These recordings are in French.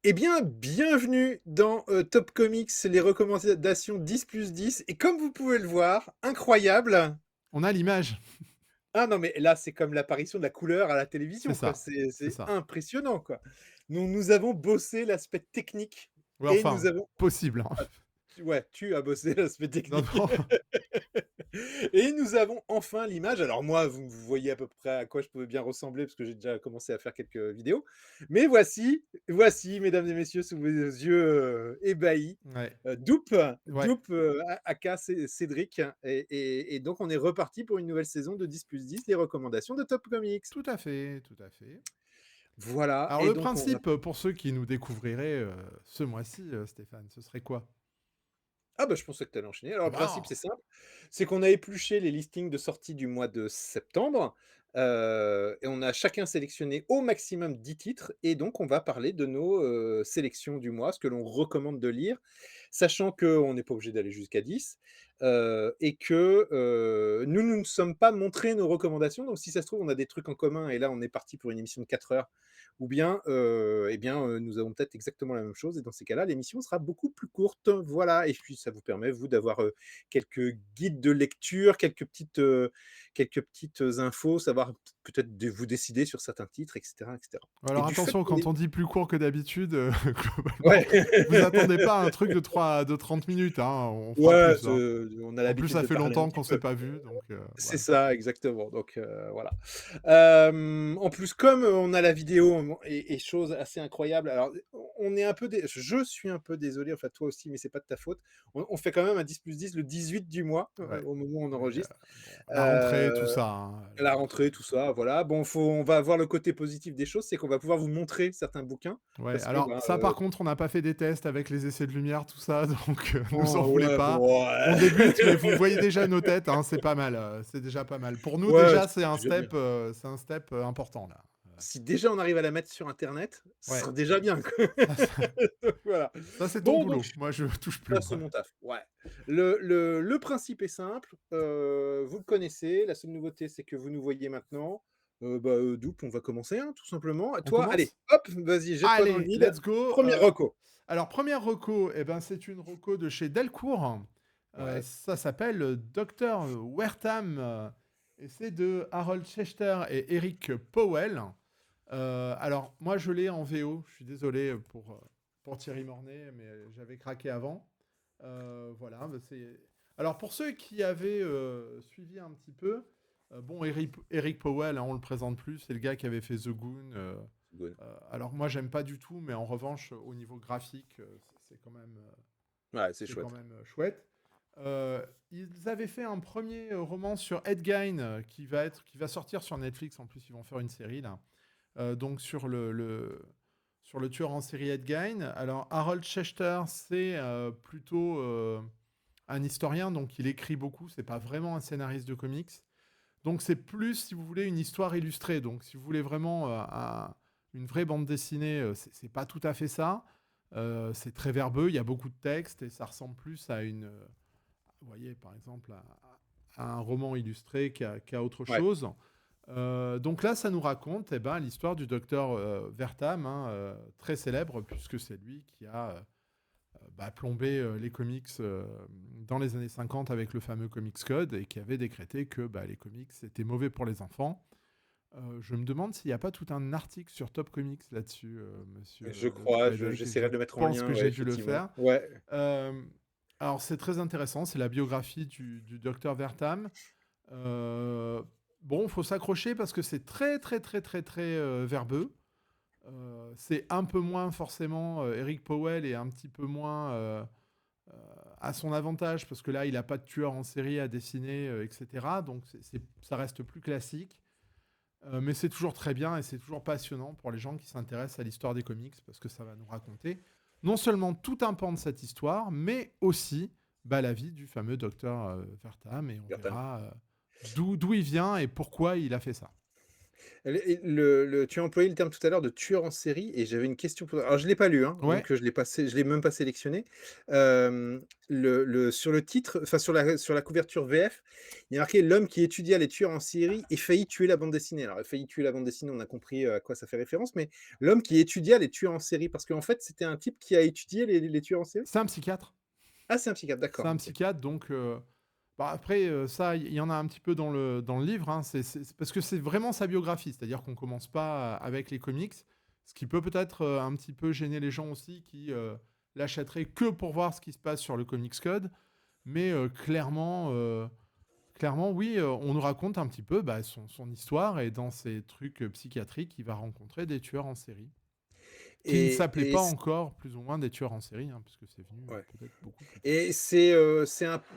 Eh bien, bienvenue dans Top Comics, les recommandations 10+10. Et comme vous pouvez le voir, incroyable. On a l'image. Ah non, mais là, c'est comme l'apparition de la couleur à la C'est télévision, quoi. ça, C'est c'est c'est ça. impressionnant, quoi. Nous avons bossé l'aspect technique Ouais, et nous enfin, avons possible, hein. ouais, tu as bossé l'aspect Non, technique. non. Et nous avons enfin l'image. Alors moi, vous voyez à peu près à quoi je pouvais bien ressembler parce que j'ai déjà commencé à faire quelques vidéos. Mais voici, mesdames et messieurs, sous vos yeux ébahis, Ouais, Doop, ouais, Doop aka Cédric. Et donc on est reparti pour une nouvelle saison de 10+10, les recommandations de Top Comics. tout à fait, tout à fait. Voilà, Alors et le donc on va... principe, pour ceux qui nous découvriraient, ce mois-ci, Stéphane, ce serait quoi? Ah bah je pensais que tu allais enchaîner. Alors Ah le bah principe non! c'est simple, c'est qu'on a épluché les listings de sortie du mois de septembre, et on a chacun sélectionné au maximum 10 titres et donc on va parler de nos, sélections du mois, ce que l'on recommande de lire, sachant qu'on n'est pas obligé d'aller jusqu'à 10, et que, nous ne sommes pas montré nos recommandations. Donc si ça se trouve, on a des trucs en commun et là on est parti pour une émission de 4 heures, ou bien, eh bien, nous avons peut-être exactement la même chose et dans ces cas-là, l'émission sera beaucoup plus courte. Voilà, et puis ça vous permet, vous, d'avoir, quelques guides de lecture, quelques petites infos, savoir peut-être de vous décider sur certains titres, et cetera, et cetera. Et Alors du fait attention, qu'on quand est... on dit plus court que d'habitude, globalement, Ouais. vous attendez pas à un truc de 30 minutes, hein, on fera Ouais, plus, hein. on a En plus, l'habitude ça de fait parler un longtemps petit qu'on s'est peu. pas vus, donc C'est voilà. ça, exactement. Donc, voilà. En plus, comme on a la vidéo et chose assez incroyable, alors on est un peu je suis un peu désolé, enfin toi aussi, mais c'est pas de ta faute. On fait quand même un 10+10 le 18 du mois, Ouais, au moment où on mais enregistre. bon, la rentrée, tout Heu, ça, hein, la la rentrée, rentrée, tout tout ça. ça, voilà. Bon, on va voir le côté positif des choses, c'est qu'on va pouvoir vous montrer certains bouquins Ouais, parce que, alors ben, ça par contre, on n'a pas fait des tests avec les essais de lumière, tout ça, donc nous en oh voulez ouais, pas. bon, On ouais. débute, mais vous voyez déjà nos têtes, hein, c'est pas mal, c'est déjà pas mal. Pour nous Ouais, déjà, c'est déjà bien. c'est un step, important là. Si déjà on arrive à la mettre sur internet, ce Ouais, sera déjà bien, quoi. ça Donc voilà. ça c'est ton Bon, donc boulot. Moi je touche plus ça c'est moi. mon taf, ouais. Le principe est simple, vous le connaissez, la seule nouveauté, c'est que vous nous voyez maintenant. Doop, on va commencer, hein, tout simplement. On Toi, allez, commence? hop, vas-y, jette-toi dans le Allez, vide. let's go, 1er reco. alors 1re reco, et ben, c'est une reco de chez Delcourt, Ouais, ça s'appelle, Docteur Wertham, et c'est de Harold Schechter et Eric Powell. Alors moi je l'ai en VO, je suis désolé pour Thierry Mornay, mais j'avais craqué avant. Voilà, bah, c'est... Alors pour ceux qui avaient suivi un petit peu, bon, Eric Powell, hein, on le présente plus, c'est le gars qui avait fait The Goon. good. Alors moi j'aime pas du tout, mais en revanche au niveau graphique, Ouais, c'est c'est quand chouette. même chouette. Ils avaient fait un premier roman sur Ed Gein qui va sortir sur Netflix. En plus, ils vont faire une série là. Donc sur le tueur en série Ed Gein. Alors Harold Schechter, c'est plutôt un historien, donc il écrit beaucoup. C'est pas vraiment un scénariste de comics. Donc c'est plus, si vous voulez, une histoire illustrée. Donc si vous voulez vraiment une vraie bande dessinée, c'est pas tout à fait ça. C'est très verbeux, il y a beaucoup de textes et ça ressemble plus à une, vous voyez, par exemple, à un roman illustré qu'à autre Ouais. chose. Donc là, ça nous raconte eh ben, l'histoire du docteur Vertam, hein, très célèbre, puisque c'est lui qui a plombé les comics dans les années 50 avec le fameux Comics Code et qui avait décrété que les comics étaient mauvais pour les enfants. Je me demande s'il n'y a pas tout un article sur Top Comics là-dessus, monsieur Je Le crois, Tweedle, que j'essaierai je de le mettre en pense que lien, ouais, j'ai dû le effectivement. faire. Ouais. Euh, alors c'est très intéressant, c'est la biographie du docteur Vertam. Euh, bon, il faut s'accrocher parce que c'est très très très très très verbeux. C'est un peu moins forcément Eric Powell est un petit peu moins euh, à son avantage parce que là il n'a pas de tueur en série à dessiner, etc. Donc ça reste plus classique. Mais c'est toujours très bien et c'est toujours passionnant pour les gens qui s'intéressent à l'histoire des comics parce que ça va nous raconter non seulement tout un pan de cette histoire, mais aussi la vie du fameux docteur Vertam et on Burton. verra d'où il vient et pourquoi il a fait ça. Tu as employé le terme tout à l'heure de tueur en série et j'avais une question pour toi. Alors je l'ai pas lu, hein, Ouais, donc je l'ai même pas sélectionné. Hem, le sur le titre, enfin sur la couverture VF, il y a marqué: «L'homme qui étudia les tueurs en série et faillit tuer la bande dessinée». Alors failli tuer la bande dessinée, on a compris, à quoi ça fait référence, mais l'homme qui étudia les tueurs en série, parce qu'en fait, c'était un type qui a étudié les tueurs en série? c'est un psychiatre. Ah, c'est un psychiatre, C'est d'accord, un OK. psychiatre donc bah, après, ça, il y en a un petit peu dans le livre, hein. C'est parce que c'est vraiment sa biographie. C'est-à-dire qu'on commence pas avec les comics, ce qui peut peut-être, un petit peu gêner les gens aussi qui, l'achèteraient que pour voir ce qui se passe sur le Comics Code. Mais clairement oui, on nous raconte un petit peu, bah, son histoire et dans ces trucs, psychiatriques, il va rencontrer des tueurs en série. Qui ne s'appelaient Et pas c encore plus ou moins des tueurs en série, hein, puisque c'est venu, Ouais. peut-être beaucoup plus tard. Et c'est un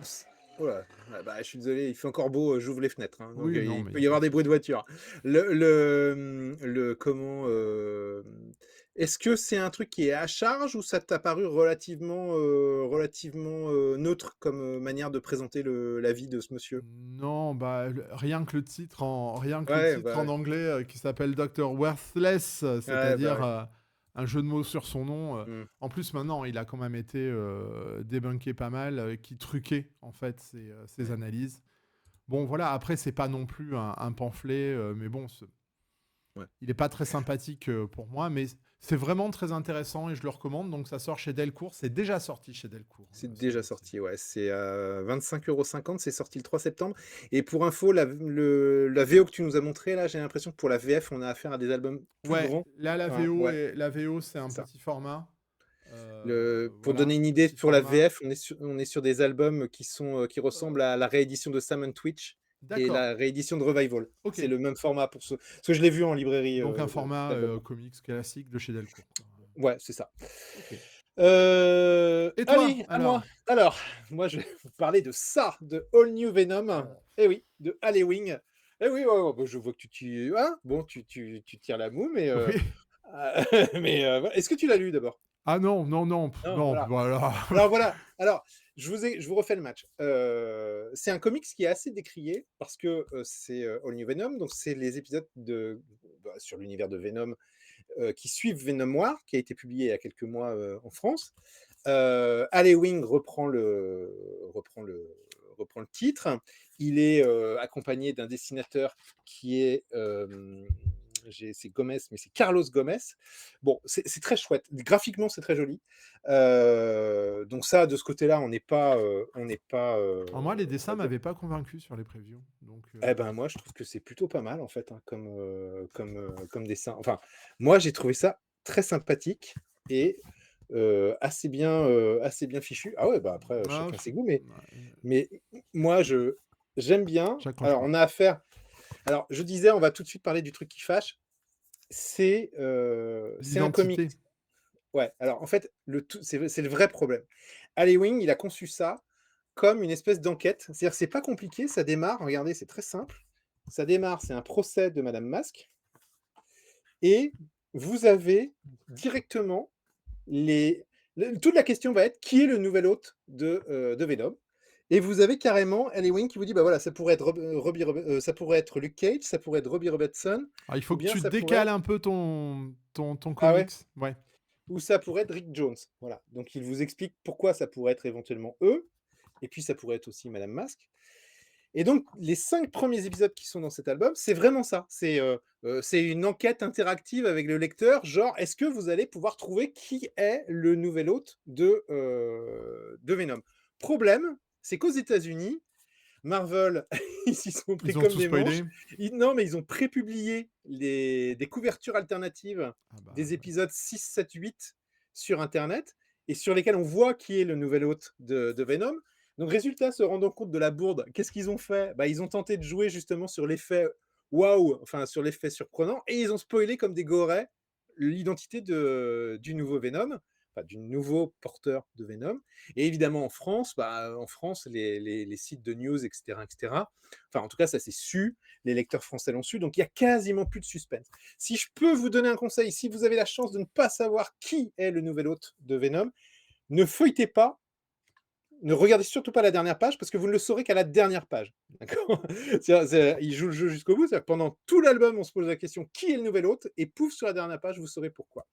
c oh là, ah bah, je suis désolé, il fait encore beau, j'ouvre les fenêtres, hein, donc Oui, non, il mais il peut y a y pas avoir de des bruits de souci. voiture. Le comment, est-ce que c'est un truc qui est à charge ou ça t'a paru relativement, neutre comme, manière de présenter la vie de ce monsieur? Non, bah, rien que le Ouais, titre bah, en ouais. anglais, qui s'appelle Doctor Worthless, Ouais, bah, c'est-à-dire, ouais. un jeu de mots sur son nom, Mmh. en plus maintenant, il a quand même été, débunké pas mal, qui truquait en fait ses Ouais. analyses. Bon voilà, après c'est pas non plus un pamphlet, mais bon, Ouais. il est pas très sympathique, pour moi, mais c'est vraiment très intéressant et je le recommande, donc ça sort chez Delcourt. C'est déjà sorti chez Delcourt, C'est déjà celui-ci. sorti, ouais, c'est à 25,50 €, c'est sorti le 3 septembre et pour info, la VO que tu nous as montré là, j'ai l'impression que pour la VF, on a affaire à des albums plus Ouais, grands. là Hein, ouais, la VO, c'est un c'est ça. petit format, Pour donner voilà, une idée, petit pour la format. VF, on est sur des albums qui ressemblent à la réédition de Sam& Twitch et D'accord, la réédition de Revival. C'est OK. le même format pour ce parce que je l'ai vu en librairie, Donc un cet format, album-là. comics classique de chez Delcourt, quoi. Ouais, c'est ça. OK. Et toi, Allez, à moi. alors? Alors, moi, je vais vous parler de ça, de All New Venom. Oh. Eh oui, de Halloween. Eh oui, ouais, ouais, bah, je vois que hein? Bon, tu tires la moue, mais Oui. voilà. Est-ce que tu l'as lu d'abord? Ah non, non, non, Non, non, voilà. voilà. Alors voilà, alors je vous refais le match. C'est un comics qui est assez décrié parce que, c'est, All New Venom, donc c'est les épisodes sur l'univers de Venom, qui suivent Venom Noir, qui a été publié il y a quelques mois, en France. Halloween reprend le titre. Il est, accompagné d'un dessinateur qui est, c'est Gomez, mais c'est Carlos Gomez. Bon, c'est très chouette. Graphiquement, c'est très joli. Donc ça, de ce côté-là, on n'est pas, Alors moi, les on dessins va dire m'avaient pas convaincu sur les previews, donc eh ben, moi, je trouve que c'est plutôt pas mal, en fait, hein, comme dessin. Enfin, moi, j'ai trouvé ça très sympathique et assez bien fichu. Ah ouais, bah, après, ah chacun je ses goûts, mais ouais, moi, j'aime bien. j'accroche Alors, pas. on a affaire alors, je disais, on va tout de suite parler du truc qui fâche. C'est un comics. L'identité. Ouais, alors, en fait, c'est le vrai problème. Halloween, il a conçu ça comme une espèce d'enquête. C'est-à-dire, c'est pas compliqué, ça démarre, regardez, c'est très simple. Ça démarre, c'est un procès de madame Masque et vous avez directement les toute la question va être: «Qui est le nouvel hôte de Venom?» Et vous avez carrément Halloween qui vous dit: «Bah, voilà, ça pourrait être ça pourrait être Luke Cage, ça pourrait être Robbie Robertson Ah, il ou faut que bien tu ça pourrait décales être» un peu ton ah ouais? comics. Ouais. «Ou ça pourrait être Rick Jones». Voilà, donc il vous explique pourquoi ça pourrait être éventuellement eux et puis ça pourrait être aussi madame Masque. Et donc, les 5 premiers épisodes qui sont dans cet album, c'est vraiment ça. C'est une enquête interactive avec le lecteur, genre: «Est-ce que vous allez pouvoir trouver qui est le nouvel hôte de Venom?» Problème, c'est qu'aux États-Unis, Marvel, ils s'y sont pris Ils ont comme tout des manches. spoilé? Ils non, mais ils ont prépublié des couvertures alternatives Ah bah, des ouais. épisodes 6, 7, 8 sur internet et sur lesquels on voit qui est le nouvel hôte de Venom. Donc résultat, se rendant compte de la bourde, qu'est-ce qu'ils ont fait? Bah, ils ont tenté de jouer justement sur l'effet waouh, enfin sur l'effet surprenant et ils ont spoilé comme des gorées l'identité du nouveau Venom, enfin du nouveau porteur de Venom. Et évidemment en France, bah, en France, les sites de news, etc., etc. Enfin, en tout cas, ça c'est su. Les lecteurs français l'ont su. Donc, il y a quasiment plus de suspense. Si je peux vous donner un conseil, si vous avez la chance de ne pas savoir qui est le nouvel hôte de Venom, ne feuilletez pas Ne regardez surtout pas la dernière page parce que vous ne le saurez qu'à la dernière page. D'accord? Il joue le jeu jusqu'au bout, c'est-à-dire que pendant tout l'album, on se pose la question: «Qui est le nouvel hôte?» et pouf, sur la dernière page, vous saurez pourquoi.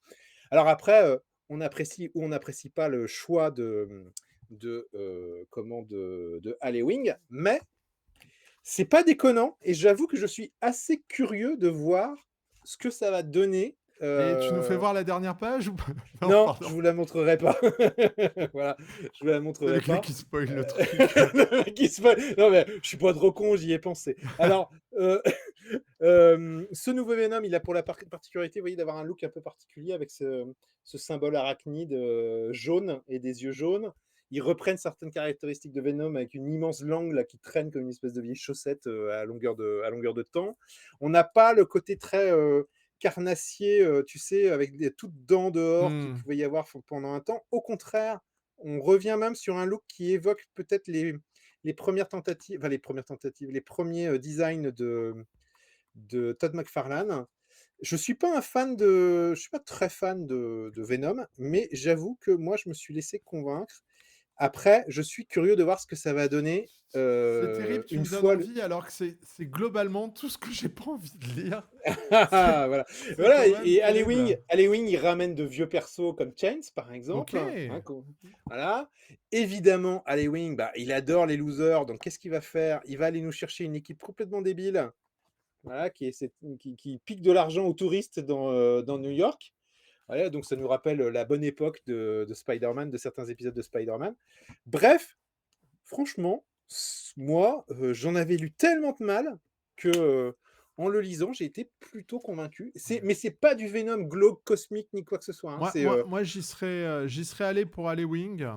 Alors après, on apprécie ou on n'apprécie pas le choix de Halloween, mais c'est pas déconnant et j'avoue que je suis assez curieux de voir ce que ça va donner, Et tu nous fais voir la dernière page ou pas? Non, non, je pardon. vous la montrerai pas. Voilà, je vous la C'est le montrerai gars pas. qui spoil le truc. Le mec qui non mais je suis pas trop con, j'y ai pensé. Alors, ce nouveau Venom, il a pour la particularité, vous voyez, d'avoir un look un peu particulier avec ce symbole arachnide, jaune et des yeux jaunes. Ils reprennent certaines caractéristiques de Venom avec une immense langue là qui traîne comme une espèce de vieille chaussette, à longueur de temps. On n'a pas le côté très, carnassier, tu sais, avec des toutes dents dehors qu'il Mmh. pouvait y avoir pendant un temps. Au contraire, on revient même sur un look qui évoque peut-être les premières tentatives, enfin les premiers designs de Todd McFarlane. Je suis pas très fan de Venom, mais j'avoue que moi, je me suis laissé convaincre. Après, je suis curieux de voir ce que ça va donner, C'est terrible, tu une me donnes fois le envie alors que c'est globalement tout ce que j'ai pas envie de lire. C'est voilà. c'est Voilà quand même et terrible. Halloween, il ramène de vieux persos comme Chains, par exemple, OK. hein, voilà. Évidemment, Halloween, bah, il adore les losers, donc qu'est-ce qu'il va faire? Il va aller nous chercher une équipe complètement débile, voilà, qui pique de l'argent aux touristes dans New York. Voilà, donc ça nous rappelle, la bonne époque de Spider-Man, de certains épisodes de Spider-Man. Bref, franchement, moi, j'en avais lu tellement de mal que, en le lisant, j'ai été plutôt convaincu. Ouais. Mais c'est pas du Venom glauque, cosmique, ni quoi que ce soit, hein. Moi moi moi j'y serais allé pour aller Wing,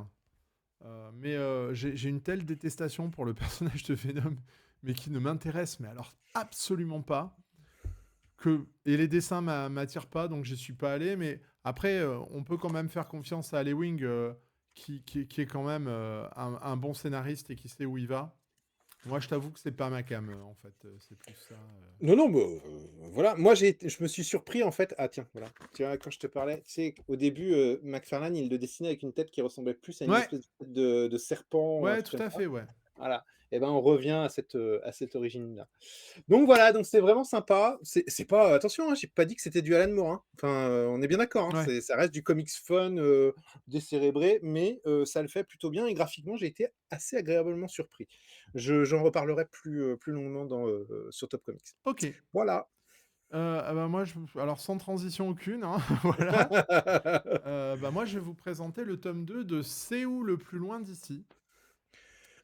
mais j'ai une telle détestation pour le personnage de Venom, mais qui ne m'intéresse mais alors absolument pas, et les dessins m'attirent pas, donc j'y suis pas allé, mais après, on peut quand même faire confiance à Ali Wing, qui est quand même, un bon scénariste et qui sait où il va. Moi, je t'avoue que c'est pas ma came, en fait, c'est plus ça, Non, non, bah, voilà. Moi, je me suis surpris, en fait. Ah tiens, voilà. Tu vois, quand je te parlais, tu sais, au début, McFarlane, il le dessinait avec une tête qui ressemblait plus à une Ouais, espèce de tête de serpent ou un ouais, truc tout comme à ça. fait, ouais. Voilà. Et ben, on revient à cette origine-là. Donc voilà, donc c'est vraiment sympa. C'est pas attention, hein, j'ai pas dit que c'était du Alan Moore, hein. Enfin, on est bien d'accord, hein. Ouais. Ça reste du comics fun, décérébré, mais ça le fait plutôt bien et graphiquement, j'ai été assez agréablement surpris. J'en reparlerai plus longuement sur Top Comics. OK. Voilà. Ah bah, moi, alors sans transition aucune, hein, voilà. Bah, moi, je vais vous présenter le tome 2 de C'est où le plus loin d'ici?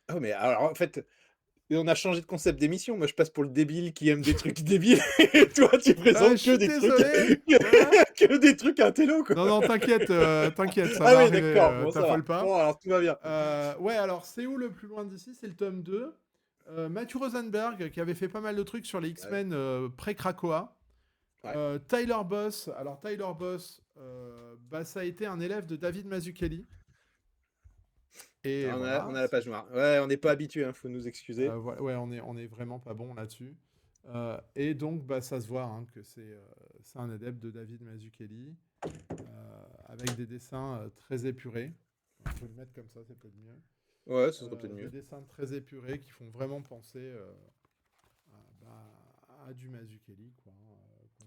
Ah mais alors, en fait, on a changé de concept d'émission. Moi, je passe pour le débile qui aime des trucs débiles et toi, tu Ah, je présentes que suis des trucs désolé, voilà. que des trucs intello, quoi. Non, non, t'inquiète, t'inquiète, ça Ah va oui, arriver, d'accord, bon, ça va. t'affole pas. Bon, alors tout va bien. Ouais, alors, C'est où le plus loin d'ici? C'est le tome 2. Matthew Rosenberg, qui avait fait pas mal de trucs sur les Ouais, X-Men, pré-Krakoa. ouais. Tyler Boss, alors Tyler Boss, bah, ça a été un élève de David Mazzucchelli. Et On a voilà, la page noire. Ouais, on n'est pas habitué, hein, faut nous excuser. ouais, on est vraiment pas bon là-dessus. Et donc, bah, ça se voit, hein, que c'est un adepte de David Mazzucchelli, avec des dessins très épurés. On peut le mettre comme ça, c'est peut-être mieux. Ouais, ce serait peut-être Des mieux. dessins très épurés qui font vraiment penser à du Mazzucchelli, quoi,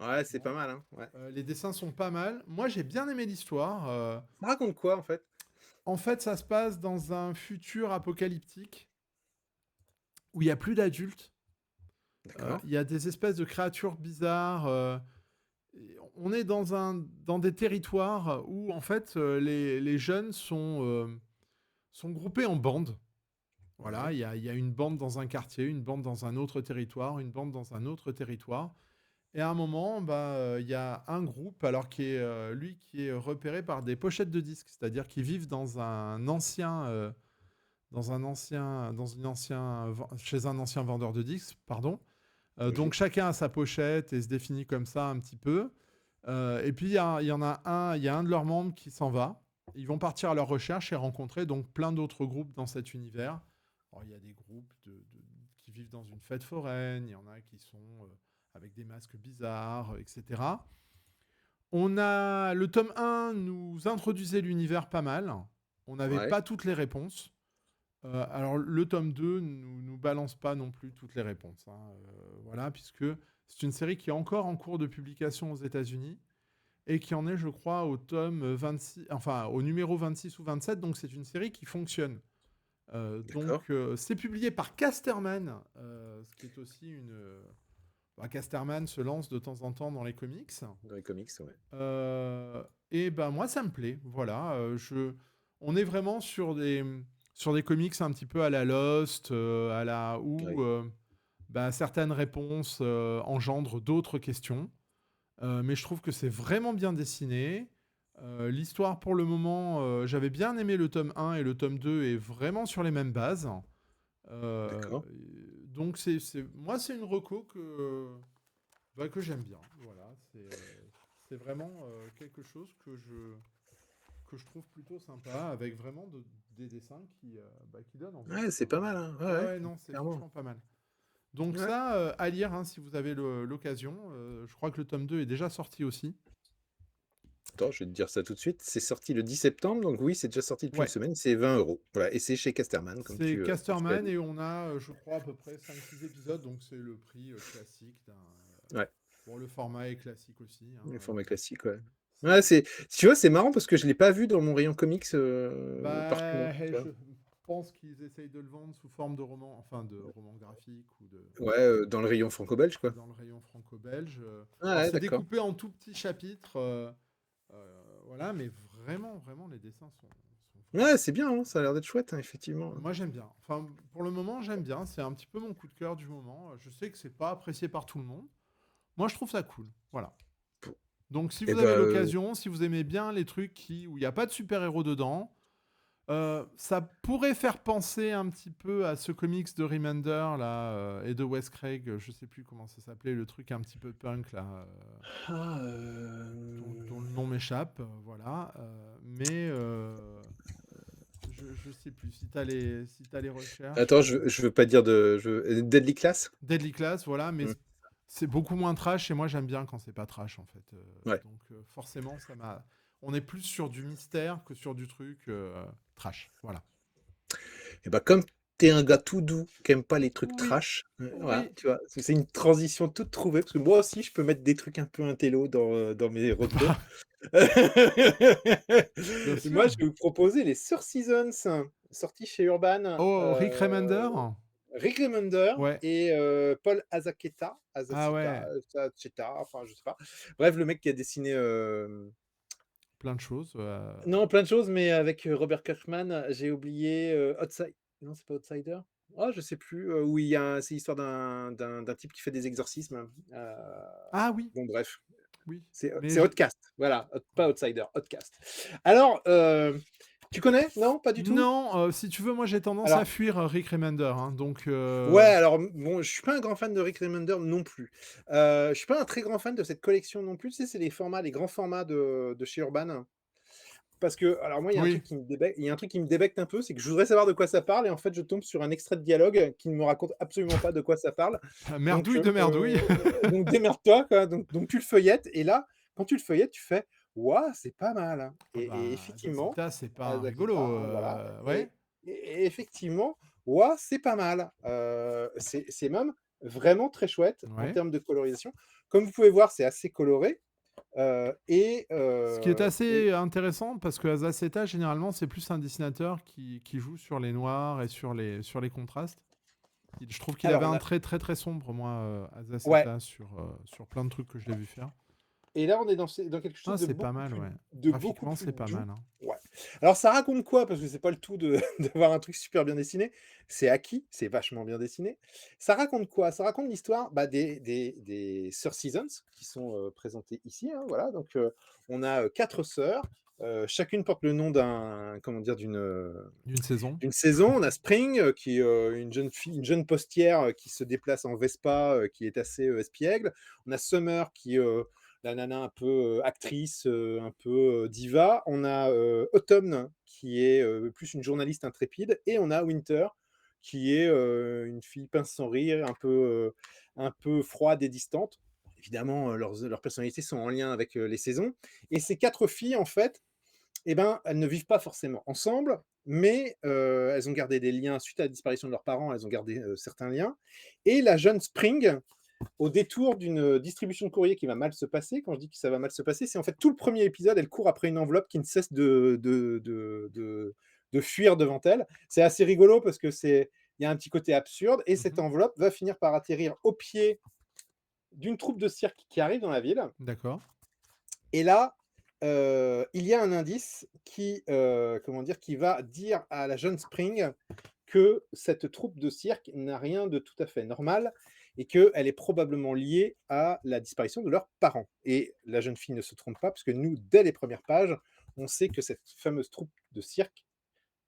Ouais, c'est pas concrètement. mal, hein, ouais. Les dessins sont pas mal. Moi, j'ai bien aimé l'histoire. Ça raconte quoi, en fait? En fait, ça se passe dans un futur apocalyptique où il y a plus d'adultes. D'accord. Il y a des espèces de créatures bizarres. Et on est dans des territoires où, en fait, les jeunes sont groupés en bandes. Voilà, Ouais. il y a une bande dans un quartier, une bande dans un autre territoire, une bande dans un autre territoire. Et à un moment, bah, il y a un groupe, alors lui, qui est repéré par des pochettes de disques, c'est-à-dire qu'ils vivent chez un ancien vendeur de disques, pardon. Donc Logique. chacun a sa pochette et se définit comme ça un petit peu. Et puis il y a un de leurs membres qui s'en va. Ils vont partir à leur recherche et rencontrer donc plein d'autres groupes dans cet univers. Alors, il y a des groupes qui vivent dans une fête foraine, il y en a qui sont avec des masques bizarres, etc. Le tome 1 nous introduisait l'univers pas mal. On n'avait Ouais. pas toutes les réponses. Alors le tome 2 nous balance pas non plus toutes les réponses, hein, voilà, puisque c'est une série qui est encore en cours de publication aux États-Unis et qui en est, je crois, au tome 26, enfin au numéro 26 ou 27, donc c'est une série qui fonctionne. D'accord. C'est publié par Casterman, ce qui est aussi une... Casterman se lance de temps en temps dans les comics. Dans les comics, ouais. Et ben moi, ça me plaît. Voilà, on est vraiment sur des comics un petit peu à la Lost, à la où Oui. certaines réponses engendrent d'autres questions. Mais je trouve que c'est vraiment bien dessiné. L'histoire, pour le moment, j'avais bien aimé le tome 1 et le tome 2 est vraiment sur les mêmes bases. Euh, D'accord. donc, moi, c'est une reco que j'aime bien. Voilà, c'est vraiment quelque chose que je trouve plutôt sympa, avec vraiment des dessins qui donnent envie. Ouais, c'est pas mal, hein. Ouais, Ouais, ouais, ouais, non, c'est clairement. franchement pas mal. Donc Ouais. ça, à lire hein, si vous avez l'occasion. Je crois que le tome 2 est déjà sorti aussi. Attends, je vais te dire ça tout de suite. C'est sorti le 10 septembre, donc oui, c'est déjà sorti depuis une Ouais, semaine. C'est 20 €. Voilà, et c'est chez Casterman, c'est comme tu l'as Casterman dit. et on a, je crois, à peu près 5 6 épisodes, donc c'est le prix classique d'un... Ouais, Bon, le format est classique aussi, hein, le format classique, ouais. Ouais, c'est... tu vois, c'est marrant parce que je l'ai pas vu dans mon rayon comics partout, moi, tu vois. Je pense qu'ils essayent de le vendre sous forme de roman, enfin de roman graphique ou de... Ouais, dans le rayon franco-belge, quoi. dans le rayon franco-belge. Ah Alors ouais, c'est d'accord. découpé en tout petits chapitres, voilà, mais vraiment, vraiment, les dessins sont Ouais, vraiment... c'est bien, hein, ça a l'air d'être chouette, hein, effectivement. Moi j'aime bien. Enfin, pour le moment, j'aime bien. C'est un petit peu mon coup de cœur du moment. Je sais que c'est pas apprécié par tout le monde. Moi, je trouve ça cool. Voilà. Donc, si Et vous avez bah, l'occasion, si vous aimez bien les trucs où il n'y a pas de super-héros dedans, ça pourrait faire penser un petit peu à ce comics de Remender là, et de Wes Craig, je sais plus comment ça s'appelait, le truc un petit peu punk là, ah, dont le nom m'échappe, voilà. Je sais plus si t'as les recherches. attends, je veux pas dire Deadly Class? Deadly Class, voilà, mais Mmh, c'est beaucoup moins trash et moi j'aime bien quand c'est pas trash en fait. ouais. Forcément, on est plus sur du mystère que sur du truc trash. Voilà. Et bah, comme tu es un gars tout doux, qui aime pas les trucs Oui, trash, voilà, oui, tu vois? C'est une transition toute trouvée parce que moi aussi, je peux mettre des trucs un peu intello dans mes recos. bah, bien Moi, je sûr. vais vous proposer les Sur Seasons, sortis chez Urban, Oh, Rick Remender. Rick Remender Ouais. et Paul Ah ouais, Azaceta, enfin, je sais pas. Bref, le mec qui a dessiné, plein de choses. non, plein de choses, mais avec, Robert Kirkman, j'ai oublié, non, c'est pas Outsider? Ah, je sais plus, où il y a c'est l'histoire d'un type qui fait des exorcismes, Ah oui, bon bref, oui. Mais c'est Outcast, voilà, pas Outsider, Outcast. Alors, tu connais? Non, pas du tout? non, si tu veux, moi j'ai tendance à Alors fuir Rick Remender, hein, ouais, alors, bon, je suis pas un grand fan de Rick Remender non plus. Je suis pas un très grand fan de cette collection non plus, tu sais, c'est les grands formats de chez Urban. Parce que alors moi, oui. il y a un truc qui me débecte un peu, c'est que je voudrais savoir de quoi ça parle et en fait, je tombe sur un extrait de dialogue qui ne me raconte absolument pas de quoi ça parle. Donc Merdouille de merdouille. démerde-toi, quoi. Donc tu le feuillettes et là, quand tu le feuillettes, tu fais: «Waouh, c'est pas mal, hein» Ah et bah, effectivement, Zaceta, c'est pas un rigolo. Zaketa, voilà Ouais. et effectivement, waouh, c'est pas mal. C'est même vraiment très chouette en Ouais. termes de colorisation. Comme vous pouvez voir, c'est assez coloré, Ce qui est et assez intéressant parce que Zaceta, généralement, c'est plus un dessinateur qui joue sur les noirs et sur les contrastes. Je trouve qu'il alors avait on un a trait très très sombre, moi, ouais. Zaceta, sur plein de trucs que je l'ai vu faire. Et là, on est dans quelque chose Ah, c'est pas mal, ouais. de beaucoup Graphiquement, plus c'est pas doux. mal, hein. Ouais. Alors ça raconte quoi? Parce que c'est pas le tout de d'avoir un truc super bien dessiné. C'est acquis, c'est vachement bien dessiné. Ça raconte quoi? Ça raconte l'histoire, bah, des sœurs Seasons qui sont, présentées ici, hein, voilà. Donc, on a, 4 sœurs, chacune porte le nom comment dire? D'une saison. D'une saison. On a Spring, qui est, une jeune postière, qui se déplace en Vespa, qui est assez, espiègle. On a Summer qui est, la nana un peu, actrice, un peu, diva. On a, Autumn qui est, plus une journaliste intrépide et on a Winter qui est, une fille pince sans rire, un peu froide et distante. Évidemment, leurs personnalités sont en lien avec, les saisons et ces 4 filles, en fait, eh ben, elles ne vivent pas forcément ensemble, mais elles ont gardé des liens suite à la disparition de leurs parents, elles ont gardé, certains liens et la jeune Spring, au détour d'une distribution de courrier qui va mal se passer, quand je dis que ça va mal se passer, c'est en fait tout le premier épisode, elle court après une enveloppe qui ne cesse de fuir devant elle. C'est assez rigolo parce que il y a un petit côté absurde et cette Mmh. enveloppe va finir par atterrir au pied d'une troupe de cirque qui arrive dans la ville D'accord. et là, il y a un indice qui, comment dire? Qui va dire à la jeune Spring que cette troupe de cirque n'a rien de tout à fait normal et qu'elle est probablement liée à la disparition de leurs parents et la jeune fille ne se trompe pas parce que nous, dès les premières pages, on sait que cette fameuse troupe de cirque,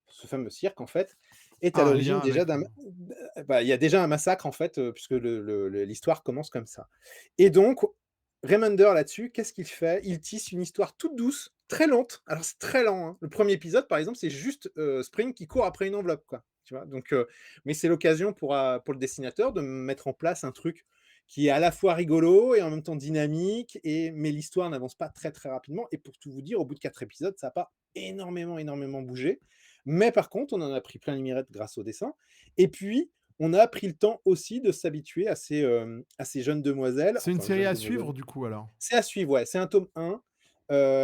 ce fameux cirque en fait, est à Ah, un l'origine lien déjà avec, d'un bah, il y a déjà un massacre en fait, puisque l'histoire commence comme ça et donc Remender là-dessus, qu'est-ce qu'il fait? Il tisse une histoire toute douce, très lente. Alors c'est très lent, hein. Le premier épisode, par exemple, c'est juste, Spring qui court après une enveloppe, quoi, tu vois? Donc mais c'est l'occasion pour le dessinateur de mettre en place un truc qui est à la fois rigolo et en même temps dynamique mais l'histoire n'avance pas très, très rapidement et pour tout vous dire, au bout de 4 épisodes, ça a pas énormément, énormément bougé. Mais par contre, on en a pris plein les mirettes grâce au dessin et puis, on a pris le temps aussi de s'habituer à ces jeunes demoiselles, c'est une enfin série jeunes à demoiselles, suivre du coup alors? c'est à suivre, ouais, c'est un tome 1,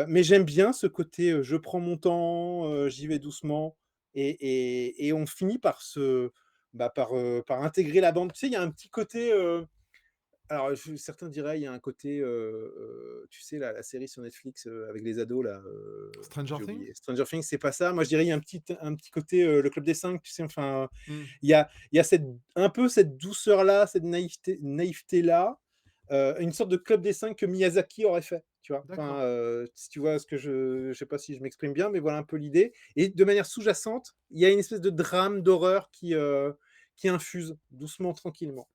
mais j'aime bien ce côté, je prends mon temps, j'y vais doucement et on finit par par intégrer la bande. Tu sais, il y a un petit côté, alors certains diraient, il y a un côté, tu sais la série sur Netflix, avec les ados là, Stranger j'ai Things? oublié. Stranger Things, c'est pas ça. Moi, je dirais, il y a un petit côté, Le Club des 5, tu sais? Enfin, Mmh. il y a cette un peu cette douceur-là, cette naïveté-là, une sorte de Club des 5 que Miyazaki aurait fait, tu vois? D'accord. Enfin, si tu vois ce que je sais pas si je m'exprime bien, mais voilà un peu l'idée et de manière sous-jacente, il y a une espèce de drame, d'horreur qui infuse doucement, tranquillement.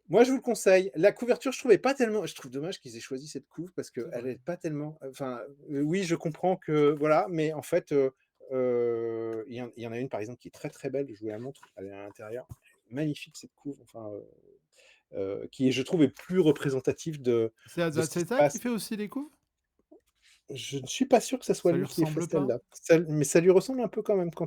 Moi, je vous le conseille. La couverture, je trouve dommage qu'ils aient choisi cette couve parce C'est qu'elle vrai. est pas tellement enfin, oui, je comprends que voilà, mais en fait, il y en a une, par exemple, qui est très, très belle, je vous la montre, elle est à l'intérieur. Magnifique cette couve, enfin, qui, je trouve, est plus représentative C'est de ce qui se Azaceta qui passe. fait aussi les couves? Je ne suis pas sûr que ça soit Ça lui lui qui ait fait ressemble pas? celle-là. Mais ça lui ressemble un peu quand même Si? quand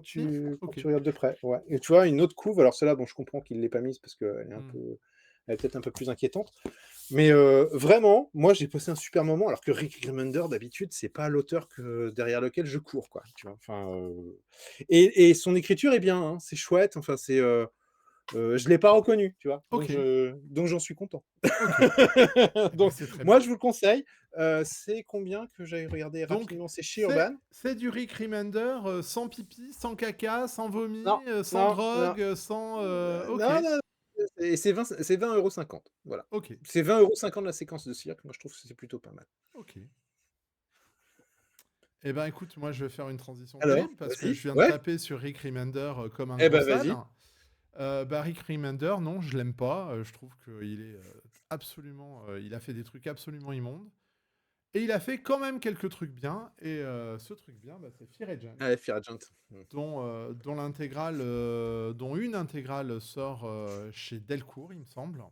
OK. tu regardes de près, ouais et tu vois, une autre couve, alors celle-là, bon, je comprends qu'il ne l'ait pas mise parce qu'elle est un Mmh. peu elle est peut-être un peu plus inquiétante. Mais vraiment, moi, j'ai passé un super moment alors que Rick Remender, d'habitude, c'est pas l'auteur derrière lequel je cours, quoi, tu vois? Enfin, et son écriture est bien, hein, c'est chouette, enfin, je l'ai pas reconnu, tu vois? OK, Donc j'en suis content. OK. Et bah, Donc c'est très moi, bien. je vous le conseille, c'est combien que j'avais regardé Donc rapidement? C'est chez c'est Urban? c'est du Rick Remender, sans pipi, sans caca, sans Non, vomi, sans non, non, drogue, sans, OK, non, non, et c'est 20,50 €, voilà. OK, C'est 20,50 € la séquence de cirque, moi je trouve que c'est plutôt pas mal. OK. Et ben, écoute, moi, je vais faire une transition Alors? terrible parce que Vas-y. je viens de Ouais? taper sur Rick Remender, comme un Eh gros ben, sale. vas-y. Bah, Rick Remender, non, je l'aime pas, je trouve qu'il est, absolument, il a fait des trucs absolument immondes et il a fait quand même quelques trucs bien et ce truc bien, bah, c'est Fear Agent Ouais, Fear Agent. Mmh. dont une intégrale sort, chez Delcourt, il me semble,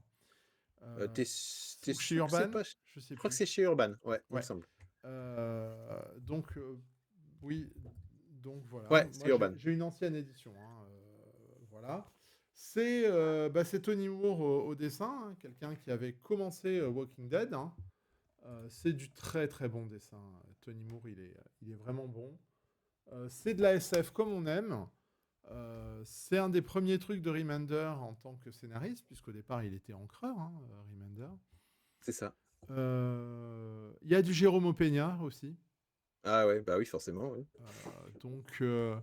Tu heu, es ou chez sûr que c'est Urban, pas je sais je crois que plus. c'est chez Urban, ouais, il me Ouais, semble. donc oui, donc voilà. Ouais, c'est Moi, j'ai Urban. j'ai une ancienne édition, hein, voilà. C'est Tony Moore au dessin, hein, quelqu'un qui avait commencé, Walking Dead, hein. C'est du très, très bon dessin. Tony Moore, il est vraiment bon. C'est de la SF comme on aime. C'est un des premiers trucs de Remender en tant que scénariste, puisqu'au départ, il était encreur, hein, Remender. C'est ça. Il y a du Jérôme Opeña aussi. Ah ouais, bah oui, forcément, oui. Euh, donc, euh,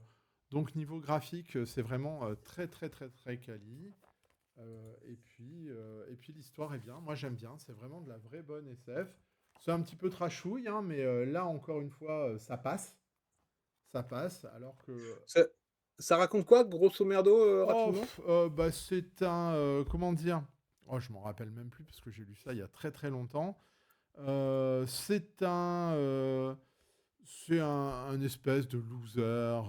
donc niveau graphique, c'est vraiment très très très très quali. Et puis l'histoire est bien. Moi j'aime bien. C'est vraiment de la vraie bonne SF. C'est un petit peu trashouille, hein, mais là encore une fois, ça passe. Ça passe. Alors que Ça ça raconte quoi, grosso merdo, rapidement? bah c'est un comment dire. Oh, je m'en rappelle même plus parce que j'ai lu ça il y a très très longtemps. C'est un espèce de loser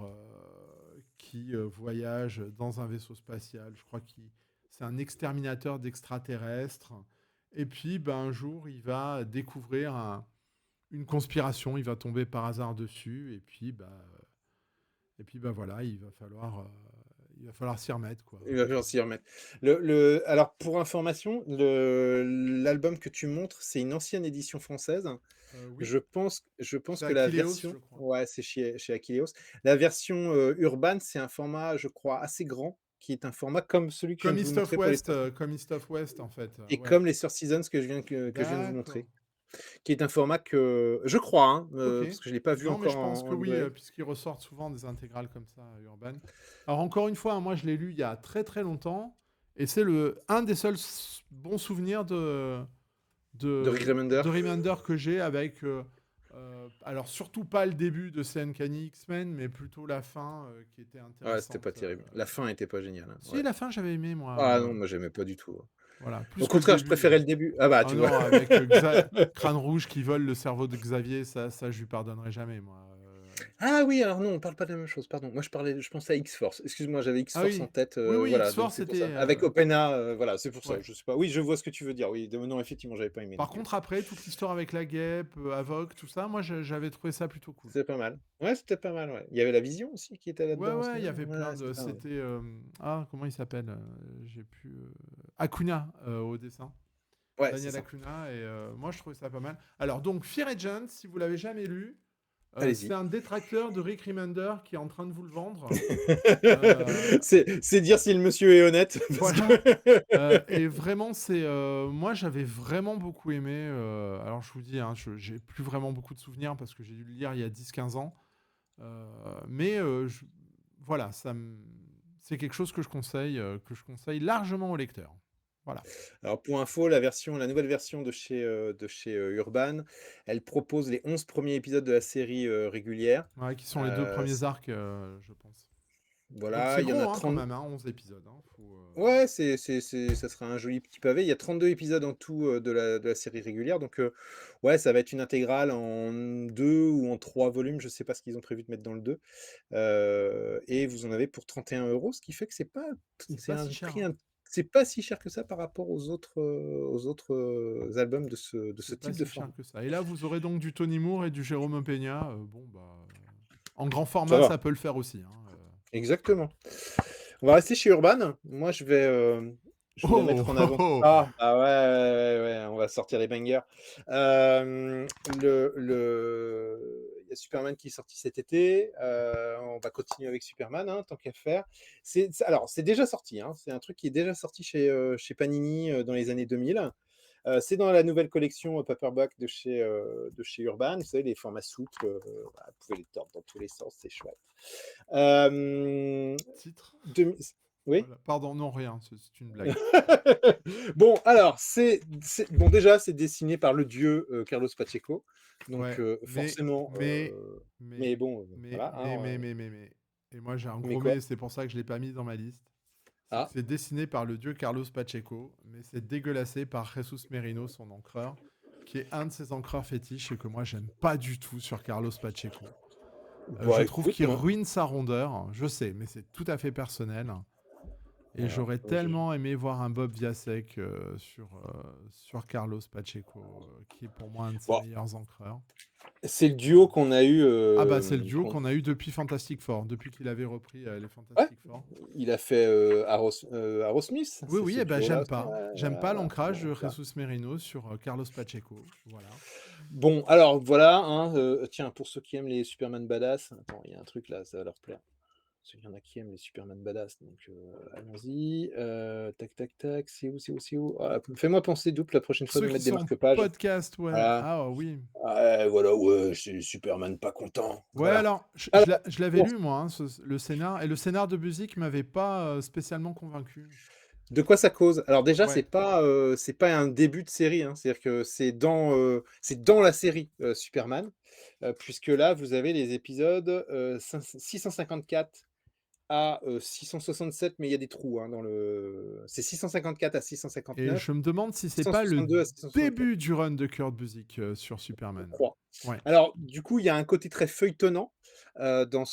qui voyage dans un vaisseau spatial. Je crois qu'il c'est un exterminateur d'extraterrestres. Et puis, ben, un jour, il va découvrir une conspiration. Il va tomber par hasard dessus. Et puis, bah, et puis, bah, voilà, il va falloir s'y remettre, quoi, Il va falloir s'y remettre. Alors pour information, l'album que tu montres, c'est une ancienne édition française. Oui, Je pense c'est que la Achilleos, version je crois. ouais, c'est chez Achilleos. La version, Urban, c'est un format, je crois, assez grand, qui est un format comme celui que je viens de vous montrer pour les sœurs Comme East of West, en fait, et ouais. comme les Sœurs Seasons que je viens de vous D'accord. montrer, qui est un format que je crois, hein, OK. parce que je l'ai pas vu Non, mais encore je pense en que en oui, librairie. puisqu'ils ressortent souvent des intégrales comme ça, Urban. Alors encore une fois, hein, moi je l'ai lu il y a très, très longtemps et c'est le un des seuls bons souvenirs De Rick Remender. de Remender que j'ai avec, alors surtout pas le début de ces Uncanny X-Men, mais plutôt la fin, qui était Ouais, c'était pas intéressante, terrible. La fin était pas géniale, hein, Si, ouais. la fin j'avais aimé moi, Ah non, moi j'aimais pas du tout. voilà, plus Au que le contraire, je début, préférais le début. Ah bah, ah tu vois? non, avec, Crâne Rouge qui vole le cerveau de Xavier, ça je lui pardonnerai jamais moi, Ah oui, alors non, on parle pas de la même chose, pardon. Moi je pensais à X-Force. Excuse-moi, j'avais Ah X-Force en oui. tête, Oui, oui, voilà, donc X-Force c'est pour c'était, ça. Avec Opena, voilà, c'est pour ça, ouais. je sais pas. Oui, je vois ce que tu veux dire, oui, de non, effectivement, j'avais pas aimé non Par plus. contre, après, toute l'histoire avec la guêpe, Havok, tout ça, moi, j'avais trouvé ça plutôt cool. C'était pas mal. Ouais, c'était pas mal, ouais. Il y avait la Vision aussi qui était Ouais, là-dedans aussi, ouais, il y non? avait plein Ouais, de... c'était pas mal. C'était... ah, comment il s'appelle? J'ai pu... Acuna, au dessin. Ouais, c'est Daniel ça. Acuna, et moi, je trouvais ça pas mal. Alors, donc, Fear Agent, si vous l'avez jamais lu, c'est Allez-y. un détracteur de Rick Remender qui est en train de vous le vendre. Euh, C'est dire si le monsieur est honnête parce que voilà. Et vraiment, moi, j'avais vraiment beaucoup aimé. Alors, je vous dis, hein, j'ai plus vraiment beaucoup de souvenirs parce que j'ai dû le lire il y a 10 15 ans. Euh, mais voilà, c'est quelque chose que je conseille largement aux lecteurs. Voilà. Alors pour info, la nouvelle version de chez Urban, elle propose les 11 premiers épisodes de la série, régulière. Ouais, qui sont les deux premiers C arcs, je pense. Donc Voilà, c'est il y en a gros, hein, quand 30. même, hein, 11 épisodes. Hein, Ouais, ça sera un joli petit pavé. Il y a 32 épisodes en tout, de la série régulière, donc ouais, ça va être une intégrale en 2 ou en 3 volumes, je sais pas ce qu'ils ont prévu de mettre dans le 2. Et vous en avez pour 31 €, ce qui fait que C'est c'est pas un si cher. prix Hein. c'est pas si cher que ça par rapport aux autres, albums de ce C'est pas type de si cher format. que ça. Et là, vous aurez donc du Tony Moore et du Jérôme Peña. Bon, bah, en grand Ça format, va, ça peut le faire aussi. Hein. exactement. On va rester chez Urban. Moi, je vais Oh, mettre en oh, avant oh. ah, bah, ouais, ouais, ouais, ouais, on va sortir les bangers. Hem, il y a Superman qui est sorti cet été, on va continuer avec Superman, hein, tant qu'à faire. C'est déjà sorti, hein, c'est un truc qui est déjà sorti chez Panini, dans les années 2000. C'est dans la nouvelle collection, Paperback de chez Urban. Vous savez, les formats souples, bah, vous pouvez les tordre dans tous les sens, c'est chouette. Hem, Titre. demi oui? Voilà. Pardon, non, rien. C'est une blague. Bon, alors, bon, déjà, c'est dessiné par le dieu, Carlos Pacheco, donc Ouais, forcément, mais, mais bon, voilà, hein, mais. Et moi, j'ai un mais gros quoi? mais, c'est pour ça que je l'ai pas mis dans ma liste. C'est que Ah, c'est dessiné par le dieu Carlos Pacheco, mais c'est dégueulassé par Jesus Merino, son encreur, qui est un de ses encreurs fétiches et que moi, j'aime pas du tout sur Carlos Pacheco. Je bah, trouve écoute, qu'il moi ruine sa rondeur, je sais, mais c'est tout à fait personnel. Et alors, j'aurais je tellement aimé voir un Bob Viasek sur Carlos Pacheco, qui est pour moi un de ses bon, meilleurs encreurs. c'est le duo qu'on a eu, Ah bah c'est le duo qu'on a eu depuis Fantastic Four, depuis qu'il avait repris les ouais, Fantastic Four. il a fait, Arrowsmith, Oui, c'est oui, ce et ben duo-là j'aime aussi, pas. ouais, J'aime voilà, pas voilà. l'ancrage Bon, de voilà. Jesus Merino sur Carlos Pacheco. Voilà. Bon, alors voilà, hein, tiens, pour ceux qui aiment les Superman badass, attends, il y a un truc là, ça va leur plaire. Parce qu'il y en a qui aiment les Superman badass, donc allons-y. Tac, tac, tac, c'est où, c'est où, c'est où? Ah, fais-moi penser, Double, la prochaine fois Ceux de qui mettre des sont en marque-pages. podcast, ouais. Voilà. Ah oui. Ouais, voilà, ouais, c'est Superman pas content. Ouais, Voilà. alors, Alors, je l'avais bon, lu, moi, hein, le scénar. Et le scénar de musique m'avait pas spécialement convaincu. de quoi ça cause? Alors déjà, Ouais. c'est pas un début de série, hein. C'est-à-dire que c'est dans la série Superman, puisque là, vous avez les épisodes 654 à 667, mais il y a des trous, hein, c'est 654 à Et 659, je me demande si c'est pas le 662 à 664, début du run de Kurt Busiek sur je Superman. crois. Ouais. Alors, du coup, il y a un côté très feuilletonnant, dans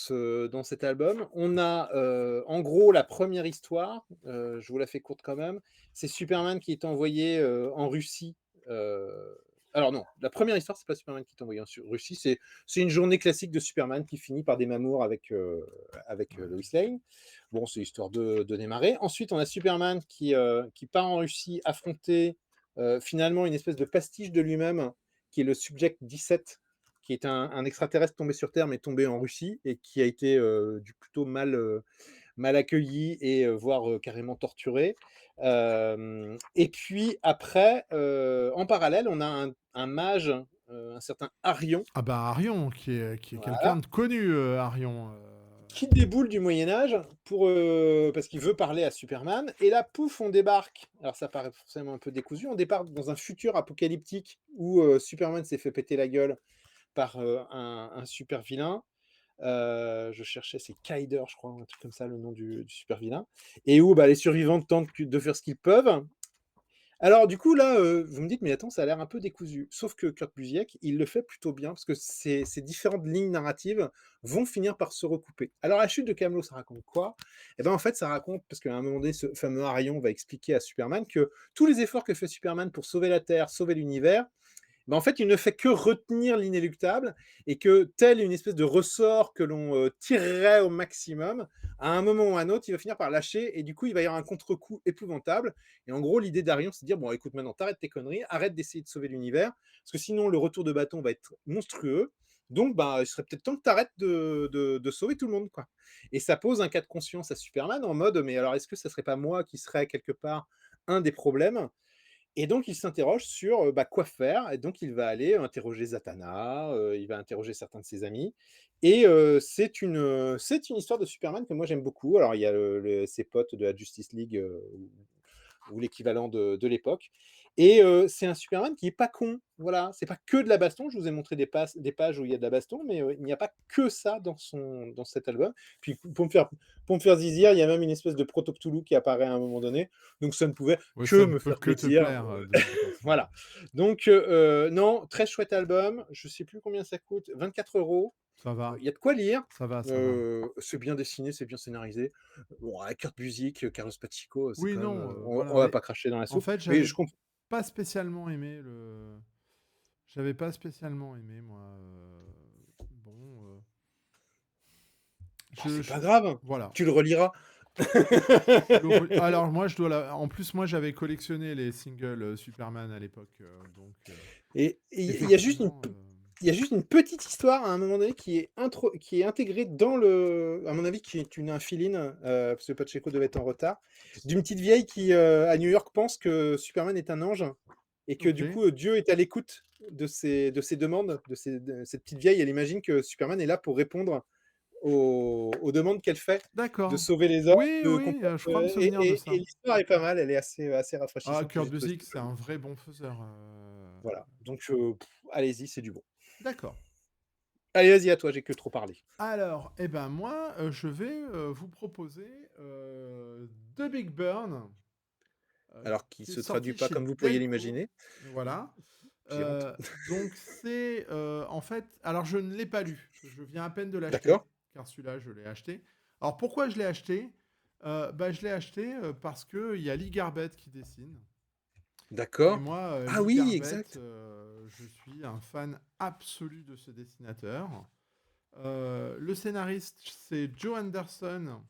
cet album. On a, en gros, la première histoire, je vous la fais courte quand même, c'est Superman qui est envoyé, en Russie, heu Alors non, la première histoire, c'est pas Superman qui est envoyé en Russie, c'est une journée classique de Superman qui finit par des mamours avec Ouais. Lois Lane. Bon, c'est histoire de démarrer. Ensuite, on a Superman qui part en Russie affronter, finalement une espèce de pastiche de lui-même, qui est le Subject 17, qui est un extraterrestre tombé sur Terre, mais tombé en Russie et qui a été, du plutôt mal accueilli et voire carrément torturé. Et puis après, en parallèle, on a un mage, un certain Arion, Ah bah, Arion, qui est quelqu'un voilà, de connu, Arion, qui déboule du Moyen Âge parce qu'il veut parler à Superman. Et là, pouf, on débarque. Alors ça paraît forcément un peu décousu. On débarque dans un futur apocalyptique où Superman s'est fait péter la gueule par un super vilain. Je cherchais, c'est Kaider, je crois, un truc comme ça, le nom du super vilain. Et où bah, les survivants tentent de faire ce qu'ils peuvent. Alors du coup là, vous me dites: «Mais attends, ça a l'air un peu décousu». Sauf que Kurt Busiek, il le fait plutôt bien parce que ces différentes lignes narratives vont finir par se recouper. Alors la chute de Kaamelott, ça raconte quoi? Et ben, en fait, ça raconte parce qu'à un moment donné, ce fameux Arion va expliquer à Superman que tous les efforts que fait Superman pour sauver la Terre, sauver l'univers, bah, en fait, il ne fait que retenir l'inéluctable et que tel une espèce de ressort que l'on, tirerait au maximum, à un moment ou à un autre, il va finir par lâcher et du coup, il va y avoir un contre-coup épouvantable et en gros, l'idée d'Arion, c'est de dire: «Bon, écoute, maintenant, tu tes conneries, arrête d'essayer de sauver l'univers, parce que sinon le retour de bâton va être monstrueux, donc bah, il serait peut-être temps que tu arrêtes de sauver tout le monde, quoi». Et ça pose un cas de conscience à Superman en mode: «Mais alors est-ce que ça serait pas moi qui serais quelque part un des problèmes?» Et donc il s'interroge sur, bah, quoi faire. Et donc il va aller interroger Zatanna, il va interroger certains de ses amis et c'est une histoire de Superman que moi j'aime beaucoup. Alors il y a ses potes de la Justice League, ou l'équivalent de l'époque. Et c'est un Superman qui est pas con, voilà. C'est pas que de la baston. Je vous ai montré des pages où il y a de la baston, mais il n'y a pas que ça dans cet album. Puis pour me faire zizir, il y a même une espèce de proto Cthulhu qui apparaît à un moment donné, donc ça ne pouvait oui, que ça ne me peut faire que te plaisir, plaire, de toute façon. voilà. Donc non, très chouette album. Je sais plus combien ça coûte, 24 €. Ça va, Il y a de quoi lire. ça va, ça va. C'est bien dessiné, c'est bien scénarisé. Bon, avec Kurt Busiek, Carlos Pacheco, c'est Oui, quand même, non, on voilà, va mais pas cracher dans la en soupe. fait, Mais j'avais je comprends. pas spécialement aimé j'avais pas spécialement aimé moi, bon, Oh, je c'est pas je grave, hein, voilà. tu le reliras. Alors moi, je dois en plus, moi, j'avais collectionné les singles, Superman à l'époque, donc Et effectivement, il y a juste une petite histoire à un moment donné qui est intégrée dans le à mon avis, qui est un fill-in, parce que Pacheco devait être en retard, d'une petite vieille qui, à New York, pense que Superman est un ange et que du OK. coup, Dieu est à l'écoute de ses demandes, de cette petite vieille. Elle imagine que Superman est là pour répondre aux demandes qu'elle fait, de D'accord. sauver les hommes, Oui, de oui, comprendre, je crois me souvenir de et ça. l'histoire est pas mal, elle est assez Ah, rafraîchissante et Kurt j'ai trouvé ça Busiek, c'est joli. un vrai bon faiseur, Voilà, donc allez-y, c'est du bon. d'accord. Allez, vas-y, à toi, j'ai que trop parlé. Alors, eh ben, moi, je vais, vous proposer, The Big Burn, Alors qui qui est se traduit sorti pas chez comme vous pourriez Delcourt. l'imaginer. Voilà. J'ai honte. Donc c'est, en fait, alors je ne l'ai pas lu. Je viens à peine de D'accord, l'acheter, car celui-là, je l'ai acheté. Alors pourquoi je l'ai acheté? Bah, je l'ai acheté, parce qu'il y a Lee Garbett qui dessine. Et d'accord. moi, Ah Lee oui, Garbett, exact. je suis un fan absolu de ce dessinateur. Le scénariste, c'est Joe Anderson.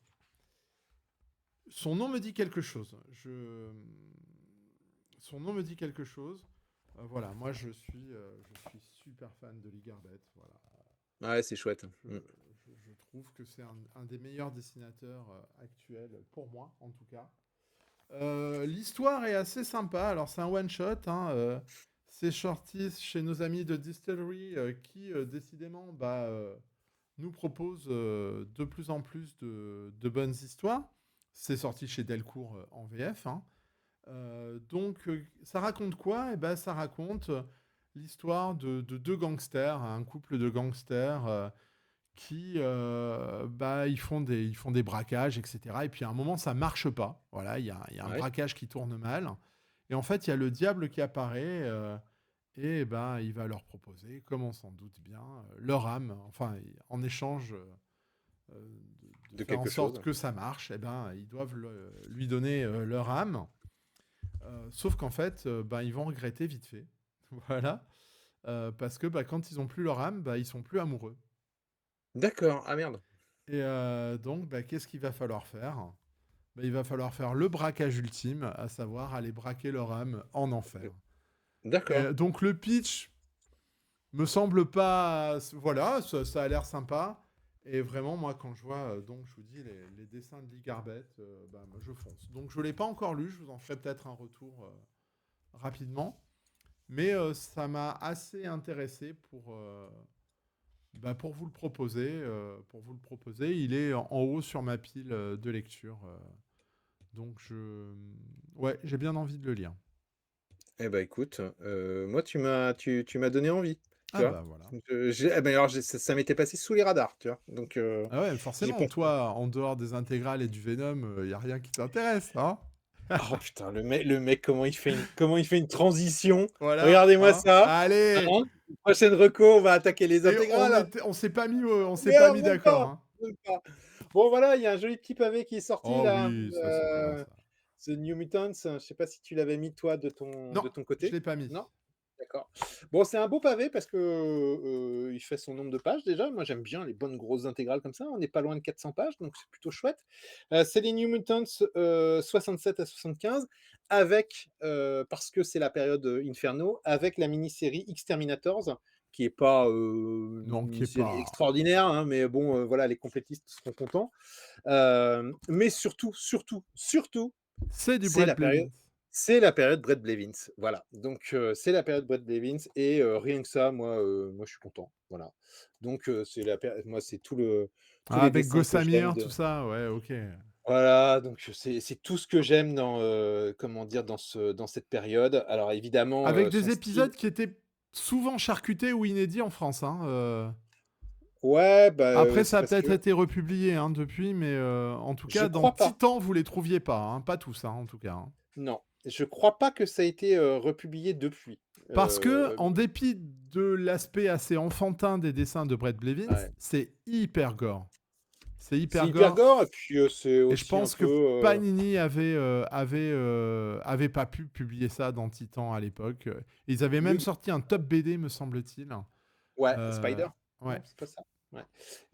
Son nom me dit quelque chose. Son nom me dit quelque chose. Voilà, moi je suis super fan de Lee Garbett. Voilà. Ouais, c'est chouette. Je, Mmh. je trouve que c'est un des meilleurs dessinateurs actuels, pour moi en tout cas. L'histoire est assez sympa. Alors c'est un one-shot, hein, c'est sorti chez nos amis de Distillery, qui décidément, nous propose de plus en plus de bonnes histoires. C'est sorti chez Delcourt, en VF, hein. Donc, ça raconte quoi? Eh ben, ça raconte l'histoire de deux gangsters, un couple de gangsters, qui, ils font des braquages, etc. Et puis à un moment, ça marche pas. Voilà, il y a un Ouais. braquage qui tourne mal. Et en fait, il y a le diable qui apparaît, et ben, il va leur proposer, comme on s'en doute bien, leur âme. Enfin, en échange, de De faire en quelque sorte chose. que ça marche, eh ben, ils doivent lui donner leur âme. Sauf qu'en fait, ils vont regretter vite fait. Voilà, parce que, bah, quand ils ont plus leur âme, bah, ils sont plus amoureux D'accord. Ah merde. et donc bah, qu'est-ce qu'il va falloir faire? Bah, il va falloir faire le braquage ultime, à savoir aller braquer leur âme en enfer D'accord. donc le pitch me semble pas voilà, ça a l'air sympa et vraiment moi quand je vois, donc je vous dis les dessins de Lee Garbett, bah, moi je fonce. Donc je l'ai pas encore lu, je vous en ferai peut-être un retour, rapidement. Mais ça m'a assez intéressé bah, pour vous le proposer. Il est en haut sur ma pile de lecture. Donc ouais, j'ai bien envie de le lire. Eh ben écoute, moi tu m'as donné envie, tu Ah vois? bah voilà. J'ai ah ben alors ça m'était passé sous les radars, tu vois? Donc Ah ouais, j'ai forcément, pas toi, en dehors des intégrales et du Venom, il y a rien qui t'intéresse, hein? oh putain, le mec comment il fait une transition. Voilà, Regardez-moi hein? ça, Allez! hein. Prochaine reco, on va attaquer les Et intégrales. on s'est Mais pas alors mis même d'accord, pas, hein? même pas. Bon voilà, il y a un joli petit pavé qui est sorti Oh là, oui, ça c'est bien ça. The New Mutants, je sais pas si tu l'avais mis toi de ton Non, de ton je côté? l'ai pas mis. Non? D'accord. Bon, c'est un beau pavé parce que, il fait son nombre de pages déjà. Moi, j'aime bien les bonnes grosses intégrales comme ça. On n'est pas loin de 400 pages, donc c'est plutôt chouette. C'est les New Mutants, 67 à 75 avec, parce que c'est la période, Inferno, avec la mini-série Exterminators, qui est pas, une Non, qui est mini-série pas extraordinaire, hein, mais bon, voilà, les complétistes seront contents. Mais surtout, surtout, surtout, c'est du c'est Brett la période Blevins. c'est la période Bret Blevins, voilà. Donc c'est la période Bret Blevins et rien que ça, moi, je suis content, voilà. Donc c'est la péri moi, c'est tous Ah, les avec dessins que j'aime Gossamir, tout de ça, ouais, OK. voilà, donc c'est tout ce que j'aime dans, comment dire? Dans cette période. Alors évidemment, Avec son des style épisodes qui étaient souvent charcutés ou inédits en France, hein, ouais, bah, Après, c'est ça a parce peut-être que été republié, hein, depuis, mais en tout je cas, dans crois pas. Titan, vous les trouviez pas, hein, pas tous, hein, en tout cas, hein. Non, je crois pas que ça a été, republié depuis. Parce que, Heu, en dépit de l'aspect assez enfantin des dessins de Brett Blevins, ouais. c'est hyper gore. C'est C'est hyper hyper gore gore et puis, c'est et je aussi un pense peu, que Panini avait pas pu publier ça dans Titan à l'époque. Ils avaient même oui. sorti un top BD, me semble-t-il. Ouais, Heu, Spider? ouais. Non, c'est pas ça? Ouais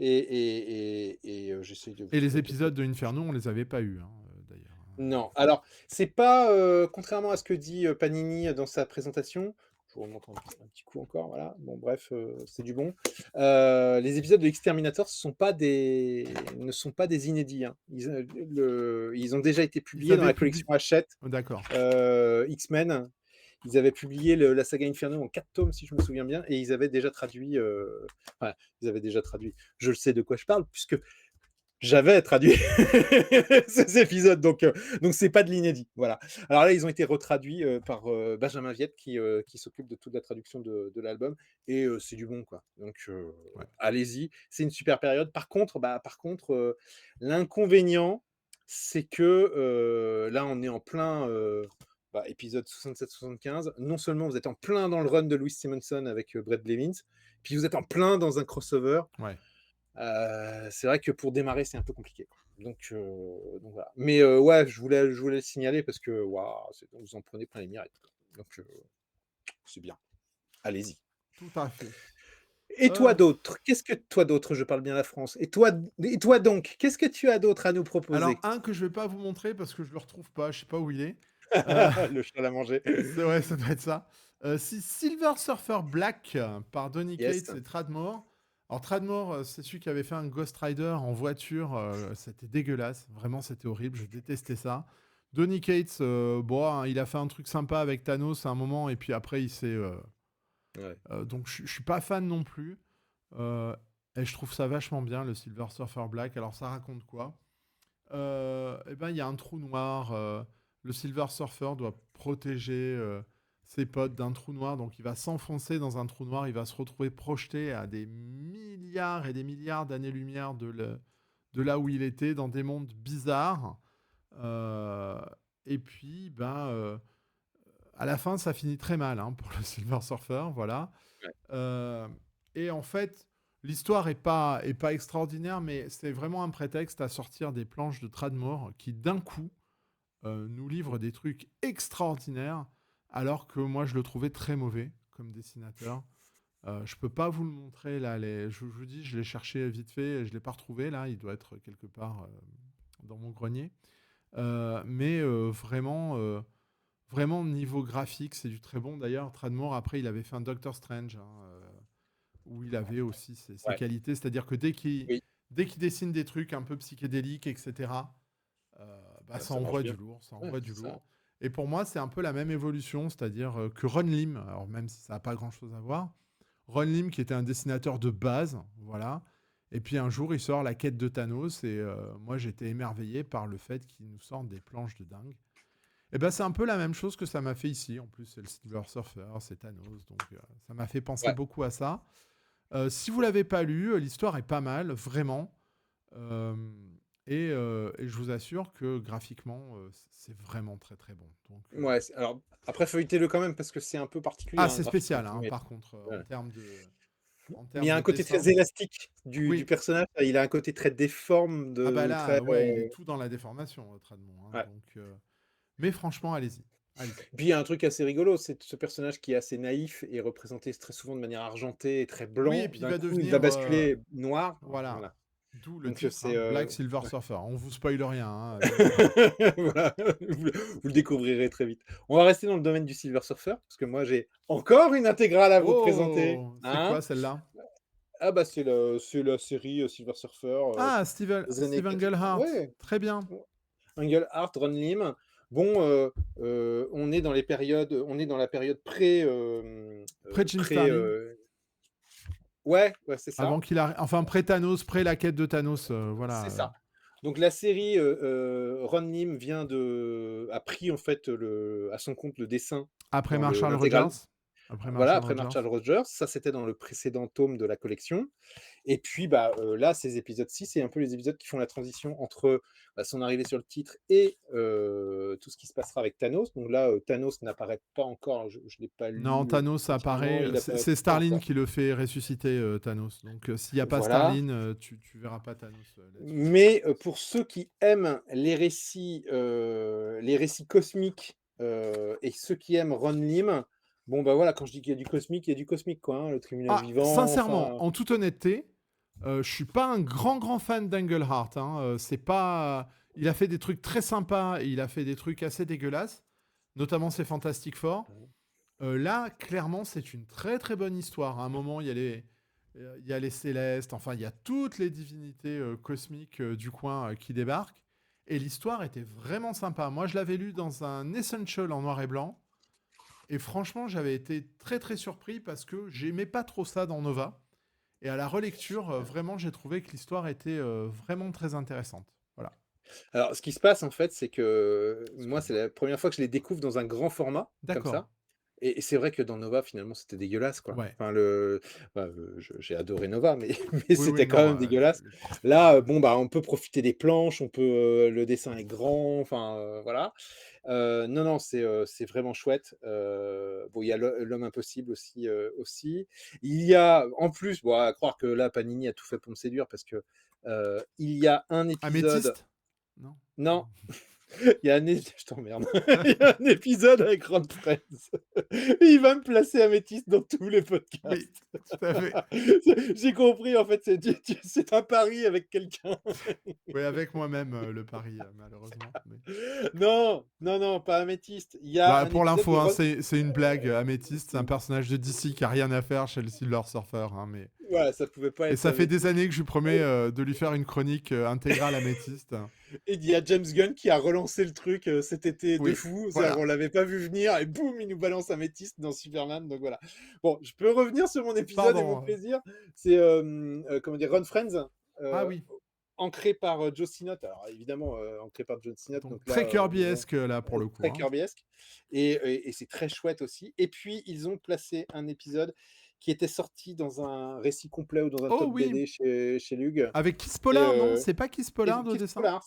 et j'essaie de vous Et les trouver peut-être la épisodes de Inferno, on les avait pas eus, hein, d'ailleurs, non, alors c'est pas, contrairement à ce que dit, Panini dans sa présentation, je vous remonte un petit coup encore, voilà, bon bref, c'est du bon. Les épisodes de Exterminator ne sont pas des inédits, hein. Ils ont déjà été Ils publiés dans avaient la collection publié. Hachette, D'accord. X-Men. Ils avaient publié la saga Inferno en 4 tomes, si je me souviens bien, et ils avaient déjà traduit, enfin, ils avaient déjà traduit. Je le sais de quoi je parle, puisque j'avais traduit ces épisodes, donc c'est pas de l'inédit, voilà. Alors là, ils ont été retraduits, par, Benjamin Viette qui s'occupe de toute la traduction de l'album et c'est du bon, quoi. Donc Ouais. allez-y, c'est une super période. Par contre, l'inconvénient, c'est que, là, on est en plein, épisode 67-75. Non seulement vous êtes en plein dans le run de Louis Simonson avec, Brett Blevins, puis vous êtes en plein dans un crossover. Ouais. C'est vrai que pour démarrer, c'est un peu compliqué, quoi. Donc voilà. Mais ouais, je voulais le signaler parce que waouh, vous en prenez plein les mirettes, quoi. Donc c'est bien. Allez-y. Tout à fait. Et toi Heu, d'autre? Qu'est-ce que toi d'autre? Je parle bien la France. Et toi donc, qu'est-ce que tu as d'autre à nous alors proposer? un que je vais pas vous montrer parce que je le retrouve pas, je sais pas où il est. Heu, Le cheval à manger. c'est ouais, ça doit être ça. Si Silver Surfer Black par Donny Yes. Cates et Tradmore. Alors Tradmore, c'est celui qui avait fait un Ghost Rider en voiture, c'était dégueulasse, vraiment c'était horrible, je détestais ça. Donny Cates, bon, hein, il a fait un truc sympa avec Thanos à un moment et puis après il s'est, Ouais. donc je suis pas fan non plus, heu et je trouve ça vachement bien le Silver Surfer Black. Alors ça raconte quoi? Et ben, il y a un trou noir. Le Silver Surfer doit protéger ses potes d'un trou noir. Donc, il va s'enfoncer dans un trou noir. Il va se retrouver projeté à des milliards et des milliards d'années-lumière de là où il était, dans des mondes bizarres. Euh, et puis, à la fin, ça finit très mal hein, pour le Silver Surfer. Voilà. Ouais. Euh, et en fait, l'histoire est pas extraordinaire, mais c'est vraiment un prétexte à sortir des planches de Tradmore qui, d'un coup, nous livrent des trucs extraordinaires, alors que moi, je le trouvais très mauvais comme dessinateur. Je peux pas vous le montrer là. Je vous dis, je l'ai cherché vite fait, et je l'ai pas retrouvé là. Il doit être quelque part dans mon grenier. Mais vraiment niveau graphique, c'est du très bon. D'ailleurs, Tradmore après, il avait fait un Doctor Strange, hein, où il avait aussi ses Ouais, qualités. C'est-à-dire que oui, dès qu'il dessine des trucs un peu psychédéliques, etc., bah, ça ça marche envoie bien. du lourd, ça Ouais, envoie du c'est ça. lourd. Et pour moi, c'est un peu la même évolution, c'est-à-dire que Ron Lim, alors même si ça n'a pas grand-chose à voir, Ron Lim qui était un dessinateur de base, voilà. Et puis un jour, il sort La quête de Thanos, et moi, j'étais émerveillé par le fait qu'il nous sorte des planches de dingue. Et ben c'est un peu la même chose que ça m'a fait ici. En plus, c'est le Silver Surfer, c'est Thanos, donc ça m'a fait penser Ouais. beaucoup à ça. Si vous l'avez pas lu, l'histoire est pas mal, vraiment. Euh, et je vous assure que graphiquement, c'est vraiment très très bon. Donc, Ouais, alors après feuilletez-le quand même parce que c'est un peu particulier, ah, hein, c'est graphiquement spécial, hein, comme par contre, ouais. en Mais il y termes a de un côté dessin. très élastique du Oui. personnage, il a un côté très déforme Ah bah de très, là, ouais, il est tout dans la déformation, Tradmont, hein, ouais. donc, mais franchement, allez-y, allez-y. Puis il y a un truc assez rigolo, c'est ce personnage qui est assez naïf et représenté très souvent de manière argentée et très Oui, et blanc, puis il d'un va coup il va devenir, basculer noir, voilà, voilà. d'où le Donc titre, c'est, hein, Black Silver ouais. Surfer. On vous spoile rien, hein, Voilà, vous le découvrirez très vite. On va rester dans le domaine du Silver Surfer, parce que moi j'ai encore une intégrale à vous présenter, Oh, c'est quoi hein. celle-là? Ah bah, c'est la série, Silver Surfer, Ah, Steven, des années Steve 80. Englehart, Ouais, très bien. Engelhardt, Ron Lim. Bon, on est dans la période Près de Jim pré, Starlin, ouais, ouais, c'est ça. avant qu'il arrive, enfin pré-Thanos, pré la quête de Thanos, C'est voilà. ça. Donc la série, Ron Lim a pris en fait à son compte le dessin Après dans Marshall l'intégrale. Rogers, après Voilà, Marshall après Rogers. Marshall Rogers, ça c'était dans le précédent tome de la collection. Et puis bah, là, ces épisodes-ci, c'est un peu les épisodes qui font la transition entre, bah, son arrivée sur le titre et tout ce qui se passera avec Thanos. Donc là, Thanos n'apparaît pas encore, je l'ai pas Non, lu, Thanos officiellement, apparaît. il apparaît C'est pas Starlin encore. qui le fait ressusciter, Thanos. Donc, s'il n'y a pas Voilà. Starlin, tu verras pas Thanos là-dessus. Mais, pour ceux qui aiment les récits cosmiques, et ceux qui aiment Ron Lim, bon, bah, voilà, quand je dis qu'il y a du cosmique, il y a du cosmique, quoi, hein, le tribunal Ah, vivant, sincèrement, enfin, en toute honnêteté, je suis pas un grand fan d'Englehart, hein. C'est pas. Il a fait des trucs très sympas, et il a fait des trucs assez dégueulasses, notamment ses Fantastic Four. Là, clairement, c'est une très très bonne histoire. À un moment, il y a les Célestes, enfin, il y a toutes les divinités cosmiques du coin qui débarquent. Et l'histoire était vraiment sympa. Moi, je l'avais lu dans un Essential en noir et blanc. Et franchement, j'avais été très très surpris parce que j'aimais pas trop ça dans Nova. Et à la relecture, vraiment, j'ai trouvé que l'histoire était vraiment très intéressante. Voilà. alors ce qui se passe, en fait, c'est que moi, c'est Excuse-moi. la première fois que je les découvre dans un grand format, comme D'accord. ça. Et c'est vrai que dans Nova, finalement, c'était dégueulasse, quoi. Ouais. Enfin, bah, j'ai adoré Nova, mais mais Oui, oui, c'était quand non. même dégueulasse. Là, bon, bah, on peut profiter des planches, le dessin est grand, enfin, voilà. Non, non, c'est vraiment chouette. Bon, il y a L'Homme Impossible aussi. Il y a en plus, bon, à croire que là, Panini a tout fait pour me séduire parce que, il y a un épisode, Améthyste. Non. non, il y a un é je t'emmerde. Il y a un épisode avec Ron Friends. Il va me placer Améthyste dans tous les Oui, podcasts. tout à fait. J'ai compris, en fait, c'est un pari avec quelqu'un. Oui, avec moi-même, le pari, malheureusement. Mais... Non, non, non, pas Améthyste. Il y a Bah, un pour épisode l'info, de hein, Ron, c'est une blague. Améthyste, c'est un personnage de DC qui a rien à faire chez le Silver Surfer, hein, mais... voilà, ça pouvait pas Et être ça fait des Améthyste. années que je lui promets de lui faire une chronique intégrale Améthyste. Et il y a James Gunn qui a relancé le truc cet été de Oui, fou. C'est-à-dire voilà. qu'on l'avait pas vu venir et boum, il nous balance Améthyste dans Superman. Donc voilà. Bon, je peux revenir sur mon épisode et mon Pardon. plaisir. C'est comment dire, Ron Friends, Ah euh, oui. ancré par Joe Sinnott. Alors évidemment, ancré par Joe Sinnott. Donc Donc là, très Kirby-esque, là, pour le coup. très Hein. Kirbyesque. Et c'est très chouette aussi. Et puis, ils ont placé un épisode qui était sorti dans un récit complet ou dans un Oh top oui. BD chez Lug. Avec Kiss Et, Pollard, non? C'est pas Kiss Pollard au Kiss dessin? Pollard,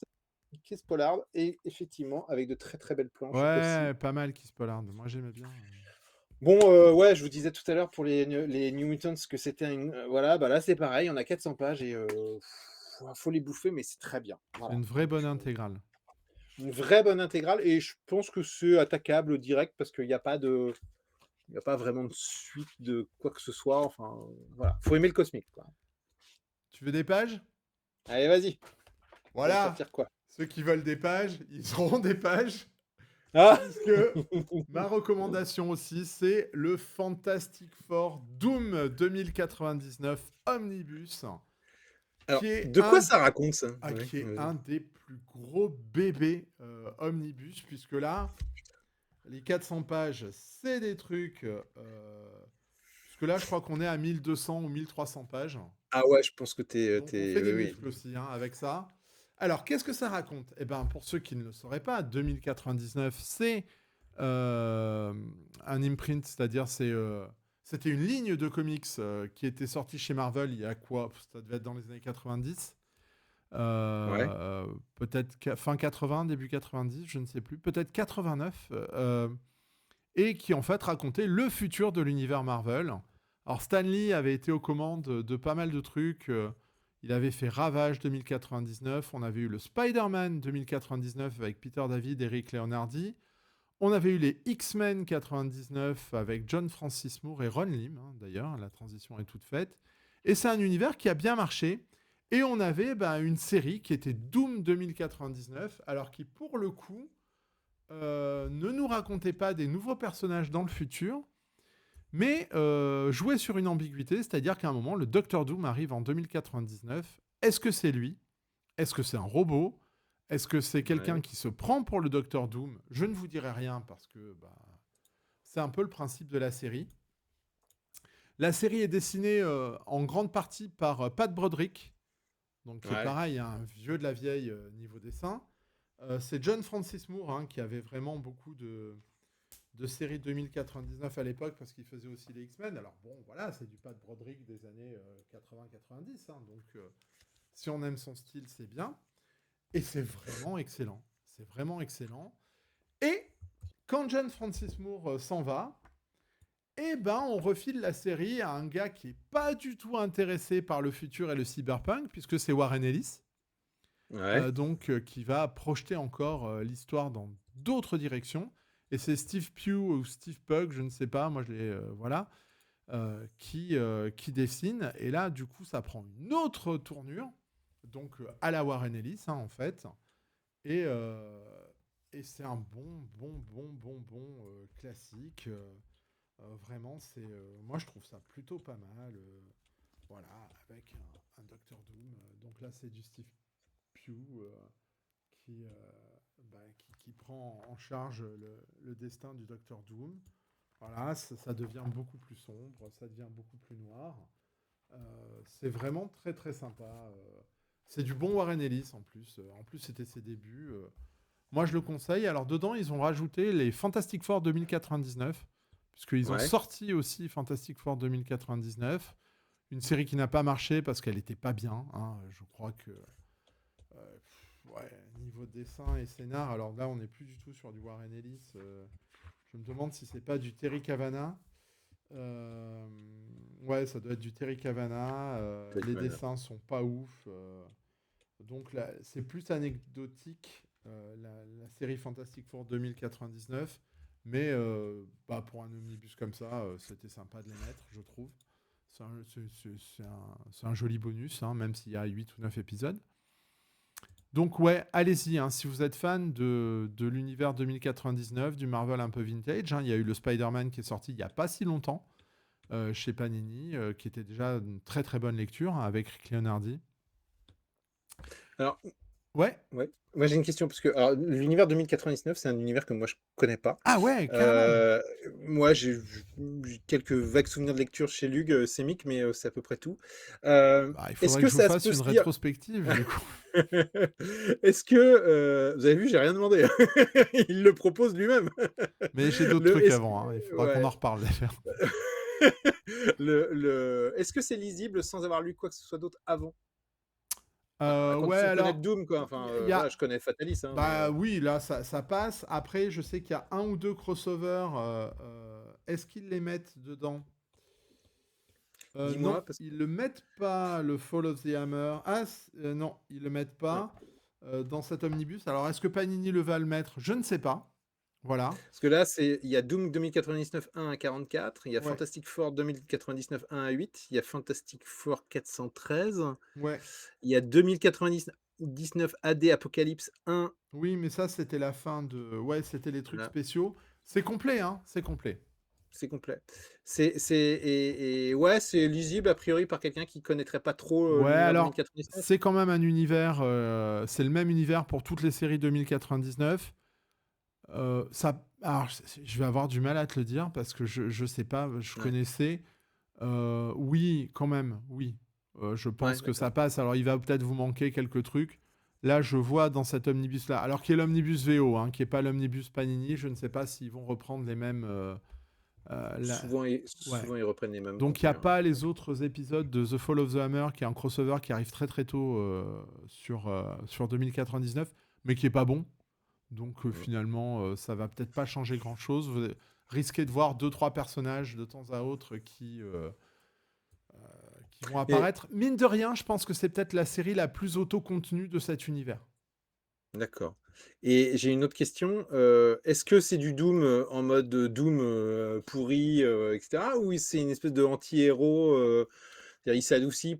Chris Pollard, et effectivement avec de très très belles planches aussi. Ouais, pas mal Kiss Pollard. Moi, j'aimais bien. Bon, ouais, je vous disais tout à l'heure pour les New Mutants que c'était voilà, bah là c'est pareil, on a 400 pages et faut les bouffer, mais c'est très bien. C'est Voilà, une vraie donc bonne intégrale. une vraie bonne intégrale et je pense que c'est attaquable direct parce qu'il y a pas de Il y a pas vraiment de suite de quoi que ce soit, enfin, voilà. Faut aimer le cosmique, quoi. Tu veux des pages? Allez, vas-y, tu vas me Voilà. sortir quoi? Ceux qui veulent des pages, ils auront des pages. Ah! Puisque ma recommandation aussi, c'est le Fantastic Four Doom 2099 Omnibus, Alors, de quoi ça raconte ça? Ouais, qui est vas-y. un des plus gros bébés Omnibus, puisque là, les 400 pages, c'est des trucs... puisque là, je crois qu'on est à 1200 ou 1300 pages. Ah ouais, je pense que Donc on fait oui, des oui. muscles aussi hein, avec ça. Alors, qu'est-ce que ça raconte? Eh bien, pour ceux qui ne le sauraient pas, 2099, c'est un imprint, c'est-à-dire c'était une ligne de comics qui était sortie chez Marvel il y a quoi? Ça devait être dans les années 90. Ouais, Peut-être fin 80, début 90, je ne sais plus. Peut-être 89. Et qui en fait racontait le futur de l'univers Marvel. Alors Stan Lee avait été aux commandes de pas mal de trucs. Il avait fait Ravage 2099. On avait eu le Spider-Man 2099 avec Peter David et Rick Leonardi. On avait eu les X-Men 99 avec John Francis Moore et Ron Lim. Hein, d'ailleurs, la transition est toute faite. Et c'est un univers qui a bien marché. Et on avait une série qui était Doom 2099, alors qui pour le coup ne nous racontait pas des nouveaux personnages dans le futur, mais jouait sur une ambiguïté, c'est-à-dire qu'à un moment, le Docteur Doom arrive en 2099. Est-ce que c'est lui? Est-ce que c'est un robot? Est-ce que c'est quelqu'un ouais. qui se prend pour le Docteur Doom? Je ne vous dirai rien parce que c'est un peu le principe de la série. La série est dessinée en grande partie par Pat Broderick, donc qui est Ouais. pareil, un vieux de la vieille niveau dessin. C'est John Francis Moore hein, qui avait vraiment beaucoup de séries 2099 à l'époque parce qu'il faisait aussi les X-Men. Alors bon, voilà, c'est du Pat Broderick des années 80-90. Hein, donc si on aime son style, c'est bien. Et c'est vraiment excellent. C'est vraiment excellent. Et quand John Francis Moore s'en va, eh ben on refile la série à un gars qui est pas du tout intéressé par le futur et le cyberpunk, puisque c'est Warren Ellis. Ouais. Qui va projeter encore l'histoire dans d'autres directions. Et c'est Steve Pugh ou Steve Pugh, je ne sais pas, moi je l'ai, voilà, qui dessine. Et là, du coup, ça prend une autre tournure, donc à la Warren Ellis, hein, en fait. Et, euh, et c'est un bon classique. Vraiment, moi je trouve ça plutôt pas mal. Voilà, avec un Doctor Doom. Donc là, c'est du Steve Pugh qui, qui prend en charge le destin du Docteur Doom. Voilà, ça devient beaucoup plus sombre, ça devient beaucoup plus noir. C'est vraiment très très sympa. C'est du bon Warren Ellis en plus. En plus, c'était ses débuts. Moi, je le conseille. Alors, dedans, ils ont rajouté les Fantastic Four 2099, puisqu'ils ont Ouais. sorti aussi Fantastic Four 2099. Une série qui n'a pas marché parce qu'elle n'était pas bien. Hein. Je crois que ouais, niveau dessin et scénar, alors là, on n'est plus du tout sur du Warren Ellis. Je me demande si c'est pas du Terry Cavanagh. Euh, ouais, ça doit être du Terry Cavanagh. Peut-être Les mal. dessins sont pas ouf. Donc là, c'est plus anecdotique, la série Fantastic Four 2099. Mais pour un omnibus comme ça, c'était sympa de les mettre, je trouve. C'est un joli bonus, hein, même s'il y a 8 ou 9 épisodes. Donc ouais, allez-y, hein, si vous êtes fan de l'univers 2099, du Marvel un peu vintage, hein, il y a eu le Spider-Man qui est sorti il n'y a pas si longtemps chez Panini, qui était déjà une très très bonne lecture hein, avec Rick Leonardi. Alors, Ouais. ouais. Moi, j'ai une question parce que alors l'univers 2099, c'est un univers que moi je connais pas. Ah ouais, carrément. Heu, Moi, j'ai quelques vagues souvenirs de lecture chez Lug, Semic, mais c'est à peu près tout. Il Est-ce faudrait que que je vous ça se fasse peut une se lire? rétrospective du coup. Est-ce que, vous avez vu, j'ai rien demandé. Il le propose lui-même. Mais j'ai d'autres Le trucs est-ce avant, hein, il que faudra qu'on en ouais. reparle d'ailleurs. Est-ce que c'est lisible sans avoir lu quoi que ce soit d'autre avant? À Ouais, condition de connaître alors, Doom, quoi. Enfin, il y voilà, a... je connais Fatalis, hein, mais Bah oui, là, ça passe. Après, je sais qu'il y a un ou deux crossovers. Est-ce qu'ils les mettent dedans? Non, dis-moi parce que ils le mettent pas, le Fall of the Hammer. Ah, non, ils le mettent non. pas dans cet omnibus. Alors, est-ce que Panini le va le mettre? Je ne sais pas. Voilà. Parce que là, il y a Doom 2099 1 à 44, il y a Ouais, Fantastic Four 2099 1 à 8, il y a Fantastic Four 413, ouais. il y a 2099 AD Apocalypse 1, Oui, mais ça, c'était la fin de ouais, c'était les trucs voilà, spéciaux. C'est complet, hein, c'est complet. c'est complet. Et ouais, c'est lisible a priori par quelqu'un qui connaîtrait pas trop, Ouais, l'univers alors, 2099? c'est quand même un univers, c'est le même univers pour toutes les séries 2099. Ça alors je vais avoir du mal à te le dire parce que je sais pas, je Ouais, connaissais. Oui, quand même, oui. Je ouais, pense que d'accord. ça passe. Alors, il va peut-être vous manquer quelques trucs. Là, je vois dans cet omnibus-là, alors qui est l'omnibus VO, hein, qui est pas l'omnibus Panini, je ne sais pas s'ils vont reprendre les mêmes. Ouais. Souvent ils reprennent les mêmes Donc, il n'y a contenus, hein. pas les OK. autres épisodes de The Fall of the Hammer, qui est un crossover qui arrive très très tôt sur 2099, mais qui est pas bon. Donc, Mmh. finalement, ça va peut-être pas changer grand-chose. Vous risquez de voir deux trois personnages de temps à autre qui vont Et apparaître. Mine de rien, je pense que c'est peut-être la série la plus auto-contenue de cet univers. d'accord, et j'ai une autre question, est-ce que c'est du Doom, en mode, Doom, pourri, et cetera? Ou c'est une espèce de anti-héros, c'est-à-dire il s'adoucit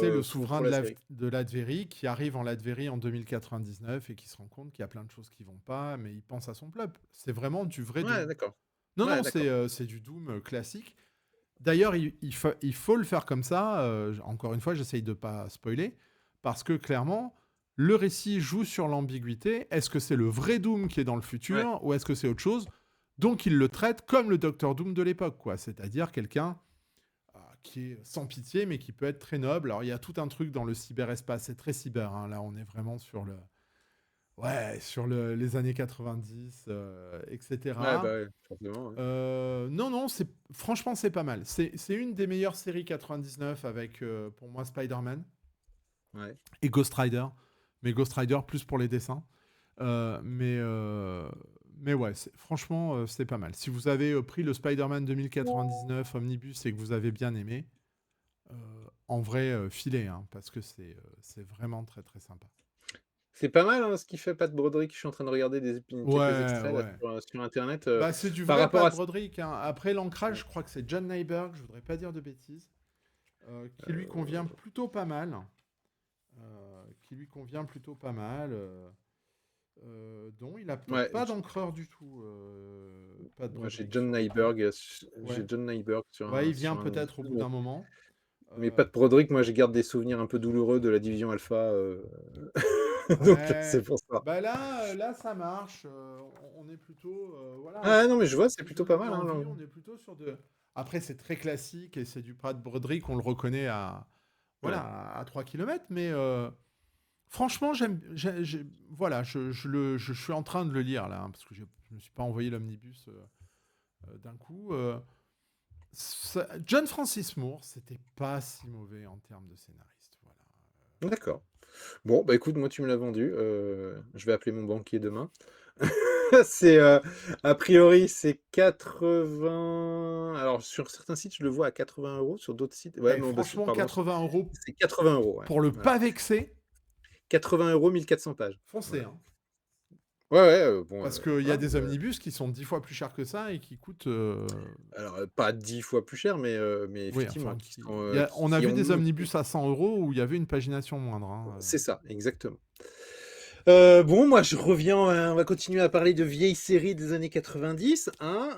C'est le souverain pour la série? de Latverie qui arrive en Latverie en 2099 et qui se rend compte qu'il y a plein de choses qui vont pas, mais il pense à son peuple. C'est vraiment du vrai Ouais, Doom. d'accord. Non, Ouais, non, d'accord. c'est du Doom classique. D'ailleurs, il faut le faire comme ça. Encore une fois, j'essaye de pas spoiler, parce que clairement, le récit joue sur l'ambiguïté. Est-ce que c'est le vrai Doom qui est dans le Ouais, futur, ou est-ce que c'est autre chose? Donc, il le traite comme le Docteur Doom de l'époque, quoi. C'est-à-dire quelqu'un qui est sans pitié, mais qui peut être très noble. Alors, il y a tout un truc dans le cyberespace. C'est très cyber, hein. Là, on est vraiment sur le... Ouais, sur les années 90, ouais, etc. bah, ouais, forcément, ouais. Non, non, franchement, c'est pas mal. C'est une des meilleures séries 99 avec, pour moi, Spider-Man Ouais. et Ghost Rider. Mais Ghost Rider plus pour les dessins. Euh, mais, euh, mais ouais, franchement, c'est pas mal. Si vous avez pris le Spider-Man 2099 Omnibus et que vous avez bien aimé, euh, en vrai, filez, hein, parce que c'est vraiment très très sympa. C'est pas mal, hein, ce qu'il fait Pat Broderick. Je suis en train de regarder quelques Ouais, extraits là ouais. sur internet, Bah, c'est du par vrai rapport Pat à Broderick, hein. Après l'ancrage, ouais, je crois que c'est John Nyberg, je voudrais pas dire de bêtises. Qui lui convient plutôt pas mal. Qui lui convient plutôt pas mal. Dont il a peut-être ouais, pas d'encreur du tout. Pas de moi Broderick sur le coup. J'ai Ouais. John Nyberg Ouais, il vient sur un peut-être au extrait, bout d'un moment. mais Euh, Pat Broderick, moi, je garde des souvenirs un peu douloureux de la division alpha, donc ouais. c'est pour ça. Bah là, là, ça marche. On est plutôt. Voilà. Ah non, mais je vois, c'est Si je plutôt pas donne mal, hein, envie, on est plutôt sur de. Après, c'est très classique et c'est du Pat Broderick, on le reconnaît à. Voilà, ouais. à 3 km, mais franchement, voilà, je suis en train de le lire là, hein, parce que je ne me suis pas envoyé l'omnibus d'un coup. John Francis Moore, c'était pas si mauvais en termes de scénariste. Voilà. D'accord. Bon, bah, écoute, moi, tu me l'as vendu, je vais appeler mon banquier demain. C'est, a priori, c'est 80, alors sur certains sites, je le vois à 80 €, sur d'autres sites ouais, Eh, non, bah, c'est franchement, pardon, 80 € c'est 80 €, ouais, pour le voilà. pas vexer, 80 €, 1 400 pages. foncez. Voilà. Hein. Ouais, ouais, bon, Parce qu'il y a voilà, des omnibus qui sont 10 fois plus chers que ça et qui coûtent. alors, pas 10 fois plus cher, mais Oui, effectivement, enfin, qui sont, on a qui vu ont des monté. omnibus à 100 € où il y avait une pagination moindre. Hein. C'est ça, exactement. Bon, moi, je reviens, on va continuer à parler de vieilles séries des années 90, hein,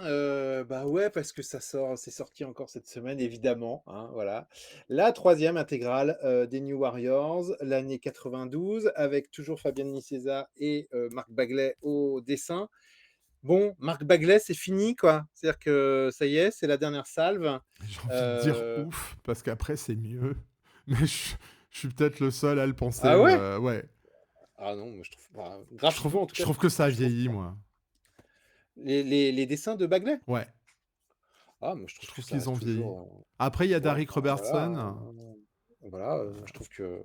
bah, ouais, parce que c'est sorti encore cette semaine, évidemment, hein, voilà. La troisième intégrale, des New Warriors, l'année 92, avec toujours Fabian Nicieza et Marc Bagley au dessin. Bon, Marc Bagley, c'est fini, quoi. C'est-à-dire que ça y est, c'est la dernière salve. J'ai envie de dire Heu ouf, parce qu'après c'est mieux. Mais je suis peut-être le seul à le penser. ah ouais? Ouais. Ah non, moi je trouve pas graphiquement en tout Je cas, trouve que ça a je trouve vieilli, pas. moi. Les dessins de Bagley? Ouais. Ah, moi je Je trouve que trouve ça qu'ils reste ont vieilli. toujours, Après, il y a ouais, Derek enfin voilà, Robertson. voilà, moi je trouve que,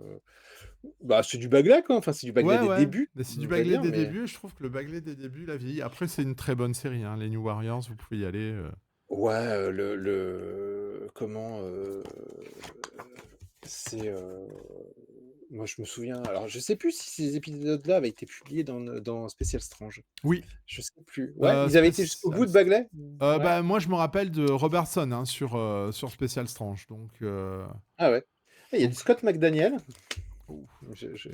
bah, c'est du Bagley quoi, enfin c'est du Bagley Ouais, des ouais. débuts, Mais c'est du on va Bagley dire, des mais débuts. Et je trouve que le Bagley des débuts, il a vieilli. Après, c'est une très bonne série. Hein. Les New Warriors, vous pouvez y aller. ouais, le comment, c'est, Moi, je me souviens alors je sais plus si ces épisodes-là avaient été publiés dans Special Strange. Oui, Je sais plus. Ouais, ils avaient été jusqu'au bout Spécial de Bagley? Ouais. bah, moi, je me rappelle de Robertson, hein, sur Spécial Strange, Ah ouais. Ah, il y a du donc Scott McDaniel. ouf. Je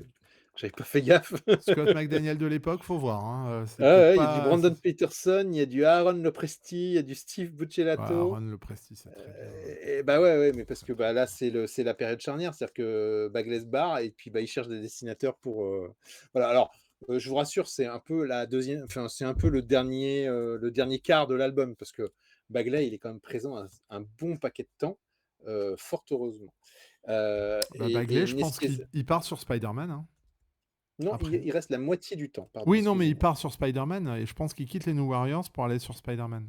j'avais pas fait gaffe. Scott McDaniel de l'époque, faut voir, hein, Ah c'était ouais, il y a du pas Brandon Peterson, il y a du Aaron Lopresti, il y a du Steve ouais, Buccellato. Ron Le Presti, c'est très bien. Et bah, ouais, ouais, mais parce que, bah, là, c'est la période charnière. C'est-à-dire que Bagley se barre et puis, bah, ils cherchent des dessinateurs pour, voilà. Alors, je vous rassure, c'est un peu la deuxième, enfin, c'est un peu le dernier quart de l'album parce que Bagley, il est quand même présent un bon paquet de temps, fort heureusement. Bah, Et Bagley, je pense Nicieza qu'il part sur Spider-Man, hein, non, après. il reste la moitié du temps, pardon, Oui, non, mais il excusez-moi. part sur Spider-Man et je pense qu'il quitte les New Warriors pour aller sur Spider-Man.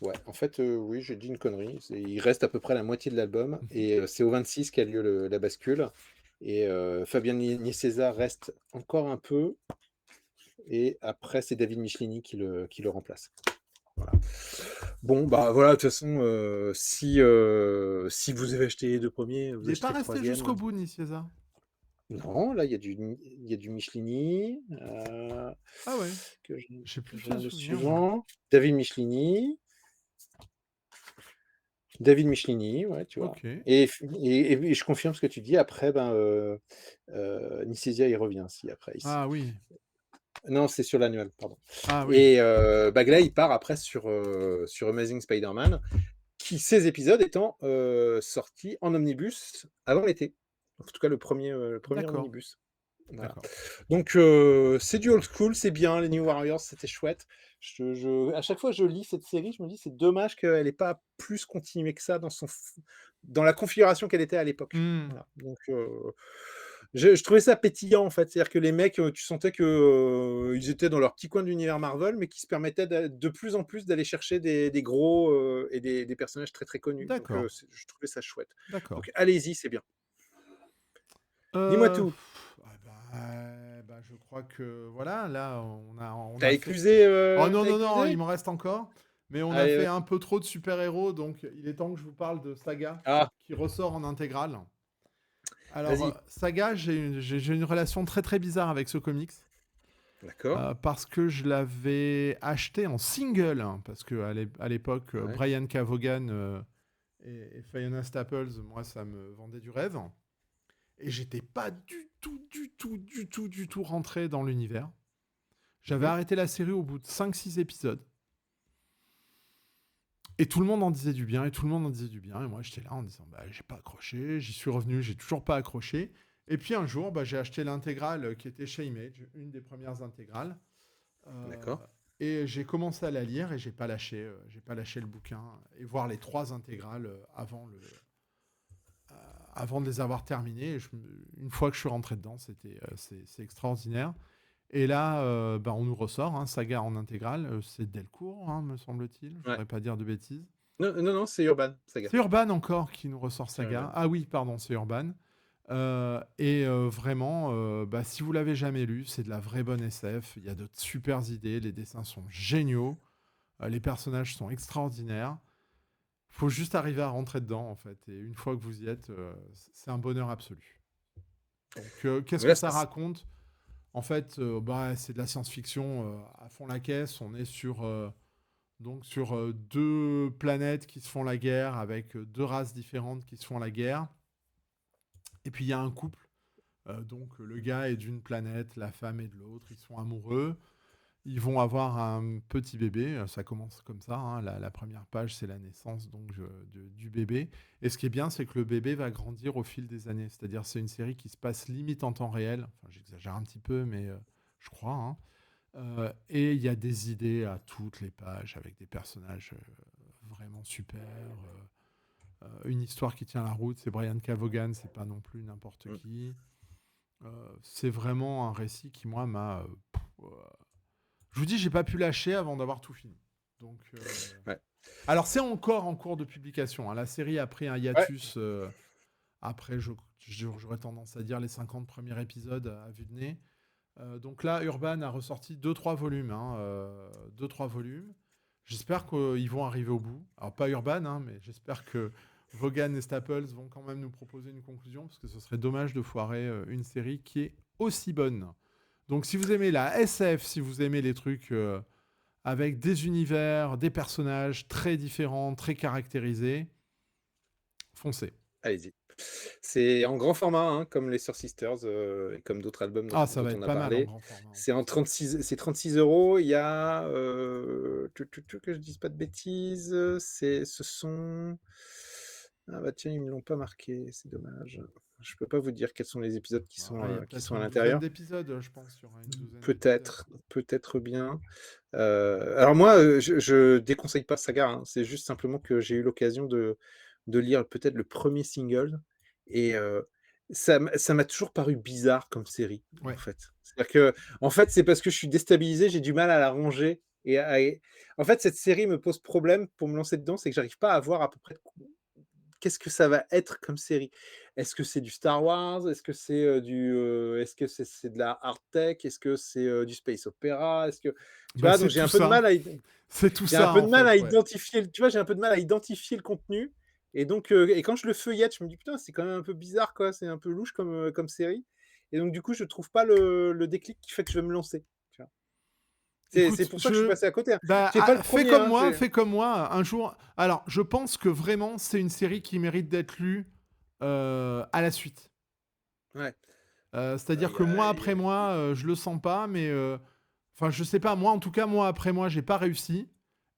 Ouais, en fait, oui, j'ai dit une connerie. Il reste à peu près la moitié de l'album Mmh. et c'est au 26 qu'a lieu la bascule. Et Fabien Niecesa reste encore un peu. Et après, c'est David Michelini qui le remplace. Voilà. Bon, bah voilà, de toute façon, si vous avez acheté les deux premiers, Il vous est pas achetez le resté troisième. jusqu'au bout, Nicieza? Non, là, il y a du Michelini. Ah ouais, Que je, j'ai que plus je ce regarde le souvenir, moi. suivant. David Michelini. David Michelini, ouais, tu vois? OK. Et je confirme ce que tu dis. Après, ben, Nicieza, il revient aussi après ici. Ah oui, Non, c'est sur l'annuel, pardon. ah oui, Et Bagley, il part après sur Amazing Spider-Man, qui ces épisodes étant, sortis en omnibus avant l'été. En tout cas, le premier d'accord, omnibus. Voilà. d'accord. Donc c'est du old school, c'est bien, les New Warriors, c'était chouette. À chaque fois que je lis cette série, je me dis: «C'est dommage qu'elle ait pas plus continué que ça dans la configuration qu'elle était à l'époque». Mmh. Voilà, donc je trouvais ça pétillant, en fait. C'est-à-dire que les mecs, tu sentais que, ils étaient dans leur petit coin de l'univers Marvel, mais qui se permettaient de plus en plus d'aller chercher des gros, et des personnages très, très connus. Donc D'accord, je trouvais ça chouette. d'accord. Donc allez-y, c'est bien. Dis-moi Heu, tout. je crois que voilà, là, on T'as a fait éclusé, oh non, tu non, non, il éclusé? m'en reste encore, mais on a Allez, fait vas un peu trop de super-héros, donc il est temps que je vous parle de Saga, ah, qui ressort en intégrale. Alors, vas-y. Saga, j'ai une relation très, très bizarre avec ce comics, D'accord. parce que je l'avais acheté en single, hein, parce à l'époque, Ouais. Brian K. Vaughan, et Fiona Staples, moi, ça me vendait du rêve. Et j'étais pas du tout, du tout, du tout, du tout rentré dans l'univers. J'avais Mmh. arrêté la série au bout de 5 6 épisodes. Et tout le monde en disait du bien, et tout le monde en disait du bien. Et moi, j'étais là en disant, bah, j'ai pas accroché, j'y suis revenu, j'ai toujours pas accroché. Et puis un jour, bah, j'ai acheté l'intégrale qui était chez Image, une des premières intégrales. Euh, D'accord. et j'ai commencé à la lire et j'ai pas lâché le bouquin et voir les 3 intégrales avant de les avoir terminées. Une fois que je suis rentré dedans, c'est extraordinaire. Et là, bah, on nous ressort Saga en intégrale. C'est Delcourt, hein, me semble-t-il. Je Ouais. voudrais pas dire de bêtises. Non, non, non, c'est Urban Saga. C'est Urban encore qui nous ressort C'est Saga. Urban. Ah oui, pardon, c'est Urban. Vraiment, bah, si vous l'avez jamais lu, c'est de la vraie bonne SF. Il y a de super idées. Les dessins sont géniaux. Les personnages sont extraordinaires. Faut juste arriver à rentrer dedans, en fait. Et une fois que vous y êtes, c'est un bonheur absolu. Donc, qu'est-ce Mais que là, ça raconte? En fait, bah, c'est de la science-fiction à fond la caisse. On est sur 2 planètes qui se font la guerre avec 2 races différentes qui se font la guerre. Et puis il y a un couple. Donc le gars est d'une planète, la femme est de l'autre. Ils sont amoureux. Ils vont avoir un petit bébé. Ça commence comme ça, hein. La première page, c'est la naissance donc du bébé. Et ce qui est bien, c'est que le bébé va grandir au fil des années. C'est-à-dire, c'est une série qui se passe limite en temps réel. Enfin, j'exagère un petit peu, mais je crois, hein. Et il y a des idées à toutes les pages avec des personnages vraiment super. Une histoire qui tient la route. C'est Brian K. Vaughan, c'est pas non plus n'importe mmh, qui. C'est vraiment un récit qui, moi, m'a. Je vous dis, j'ai pas pu lâcher avant d'avoir tout fini. Donc, ouais. alors c'est encore en cours de publication, hein. La série a pris un Ouais, hiatus après, j'aurais tendance à dire les 50 premiers épisodes à vue de nez. Donc là, Urban a ressorti 2 3 volumes, hein, 2 3 volumes. J'espère qu'ils vont arriver au bout. Alors pas Urban, hein, mais j'espère que Vaughan et Staples vont quand même nous proposer une conclusion, parce que ce serait dommage de foirer une série qui est aussi bonne. Donc si vous aimez la SF, si vous aimez les trucs avec des univers, des personnages très différents, très caractérisés, foncez. Allez-y. C'est en grand format, hein, comme les Sœurs Sisters, et comme d'autres albums Ah, ça dont va on être a pas mal en parlé. grand format en C'est en plus. 36 c'est 36 €. Il y a, que je dise pas de bêtises, ce sont ah bah tiens, ils me l'ont pas marqué, c'est dommage. Je peux pas vous dire quels sont les épisodes Bah, il y a qui peut-être sont à une douzaine l'intérieur. d'épisodes, je pense. Il y aura une douzaine d'épisodes. Peut-être bien. Alors moi, je déconseille pas Saga, hein. C'est juste simplement que j'ai eu l'occasion de lire peut-être le premier single et ça m'a toujours paru bizarre comme série, en Ouais. fait. C'est-à-dire que en fait, c'est parce que je suis déstabilisé, j'ai du mal à la ranger en fait, cette série me pose problème pour me lancer dedans, c'est que j'arrive pas à voir à peu près qu'est-ce que ça va être comme série? Est-ce que c'est du Star Wars? Est-ce que c'est, est-ce que c'est de la hard tech? Est-ce que c'est, du space opéra? Est-ce que tu Bah, vois? c'est Donc j'ai tout un peu de ça. mal à C'est tout j'ai un ça, peu en de mal fait, à ouais. identifier le tu vois? J'ai un peu de mal à identifier le contenu et donc et quand je le feuillette, je me dis: «Putain, c'est quand même un peu bizarre, quoi, c'est un peu louche comme série» et donc du coup, je trouve pas le déclic qui fait que je vais me lancer, tu vois? C'est Écoute, pour ça que je suis passé à côté, hein. bah, J'ai pas le fais premier er comme hein, moi, j'ai fais comme moi. Un jour. Alors, je pense que vraiment, c'est une série qui mérite d'être lue à la suite. ouais, C'est-à-dire il y que a mois il y a après mois, je le sens pas, mais enfin, je sais pas. Moi, en tout cas, mois après mois, j'ai pas réussi.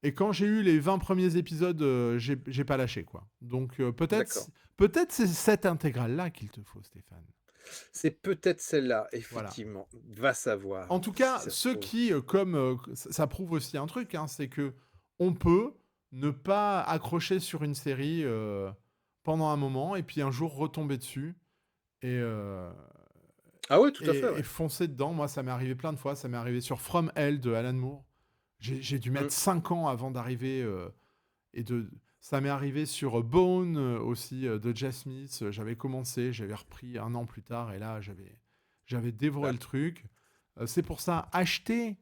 Et quand j'ai eu les 20 premiers épisodes, j'ai pas lâché, quoi. Donc, d'accord. peut-être c'est cette intégrale-là qu'il te faut, Stéphane. C'est peut-être celle-là, Voilà. effectivement. Va En savoir tout si cas, ça se ceux trouve. qui, comme ça prouve aussi un truc, hein, c'est que on peut ne pas accrocher sur une série pendant un moment et puis un jour retomber dessus et, euh, Ah ouais, tout à fait, et ouais. foncer dedans. Moi, ça m'est arrivé plein de fois. Ça m'est arrivé sur From Hell de Alan Moore. J'ai dû Mmh, mettre 5 ans avant d'arriver et de. Ça m'est arrivé sur Bone aussi de Jess Smith. J'avais commencé, j'avais repris un an plus tard et là, j'avais dévoré bah, le truc. C'est pour ça, achetez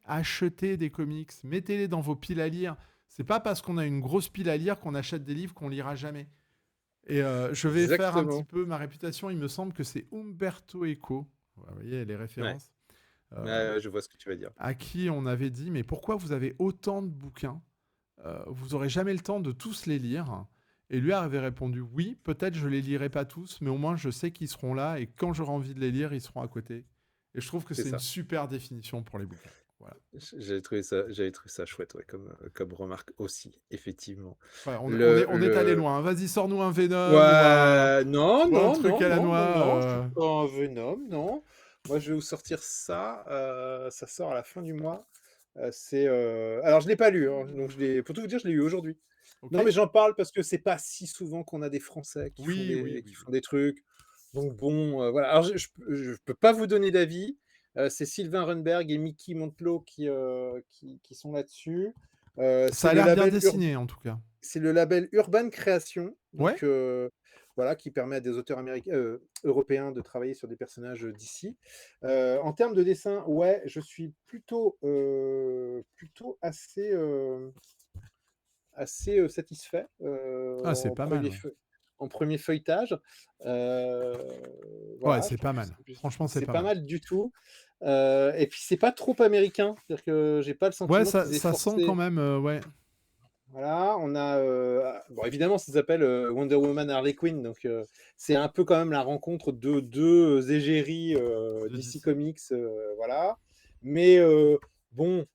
des comics, mettez-les dans vos piles à lire. C'est pas parce qu'on a une grosse pile à lire qu'on achète des livres qu'on lira jamais. Et je vais faire un petit exactement. peu ma réputation. Il me semble que c'est Umberto Eco. Vous voyez les Ouais, références. ouais, Euh, ouais, je vois ce que tu veux dire. à qui on avait dit mais pourquoi vous avez autant de bouquins? Vous aurez jamais le temps de tous les lire. Et lui avait répondu oui, peut-être je les lirai pas tous, mais au moins je sais qu'ils seront là et quand j'aurai envie de les lire, ils seront à côté. Et je trouve que C'est c'est une ça. super définition pour les bouquins. Voilà. J'avais trouvé ça chouette, ouais, comme remarque aussi, effectivement. Ouais, on est allé Le loin. Vas-y, sors-nous un Venom ouais, non, ou un non, truc non, à la non, non, noix. non, je suis pas un Venom, non. Moi, je vais vous sortir ça, ça sort à la fin du mois. Alors je l'ai pas lu, hein, donc je l'ai pour tout vous dire, je l'ai eu aujourd'hui. Ok. Non, mais j'en parle parce que c'est pas si souvent qu'on a des Français Oui, oui, qui oui, font oui. des trucs. Donc bon, voilà. Alors je peux pas vous donner d'avis. C'est Sylvain Runberg et Mickey Montelo qui sont là-dessus. Ça a l'air bien dessiné en tout cas. C'est le label Urban Création, Ouais. donc voilà, qui permet à des auteurs européens de travailler sur des personnages, d'ici. En termes de dessin, ouais, je suis plutôt assez, satisfait, Ah, c'est pas mal. Ouais. en premier feuilletage. Heu, Ouais, voilà, je c'est trouve pas que mal. Franchement, c'est c'est pas pas mal. mal du tout, et puis c'est pas trop américain. C'est-à-dire que j'ai pas le Ouais, sentiment qu'ils aient ça sent quand forcé. même. Ouais. Voilà, on a, bon évidemment ça s'appelle, Wonder Woman Harley Quinn donc c'est un peu quand même la rencontre de 2 égéries, De DC DC. Comics, voilà. Mais bon,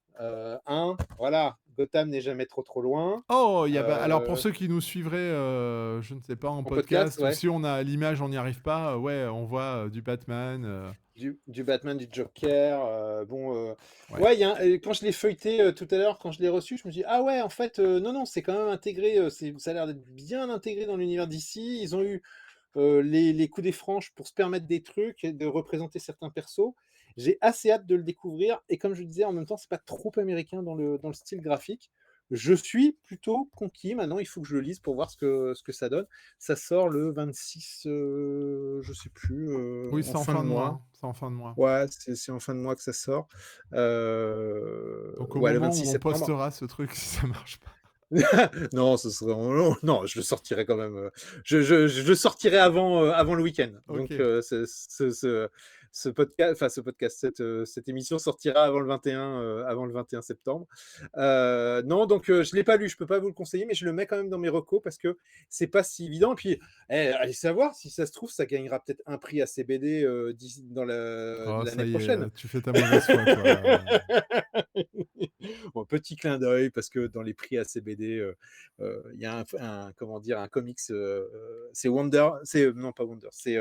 voilà, Gotham n'est jamais trop loin, Oh, il y a bah, alors pour heu, ceux qui nous suivraient, je ne sais pas, en en podcast, podcast ou ouais, si on a l'image, on n'y arrive pas, ouais, on voit, du Batman, du Batman, du Joker, bon, ouais. ouais, il y a un quand je l'ai feuilleté, tout à l'heure, quand je l'ai reçu, je me dis: «Ah ouais, en fait, non, non, c'est quand même intégré, ça a l'air d'être bien intégré dans l'univers DC». Ils ont eu les coups des franches pour se permettre des trucs et de représenter certains persos. J'ai assez hâte de le découvrir et comme je le disais, en même temps, c'est pas trop américain dans le style graphique. Je suis plutôt conquis. Maintenant, il faut que je le lise pour voir ce que ça donne. Ça sort le 26, je sais plus, Oui, en c'est en fin de fin de mois, mois. hein, c'est en fin de mois. Ouais, c'est en fin de mois que ça sort. Donc au Ouais, le moment 26 où on septembre. postera ce truc, si ça marche pas. Non, ce serait non, je le sortirai quand même, je le sortirai avant le week-end. Donc OK. ce podcast, cette émission sortira avant le 21 septembre. Non, donc je l'ai pas lu, je peux pas vous le conseiller, mais je le mets quand même dans mes recos parce que c'est pas si évident. Et puis, allez savoir si ça se trouve, ça gagnera peut-être un prix ACBD, d'ici dans Oh l'année ça y est, prochaine. tu fais ta mauvaise foi, toi. Bon, petit clin d'œil parce que dans les prix ACBD, il y a comment dire? Un comics, c'est Wonder, non pas Wonder, c'est,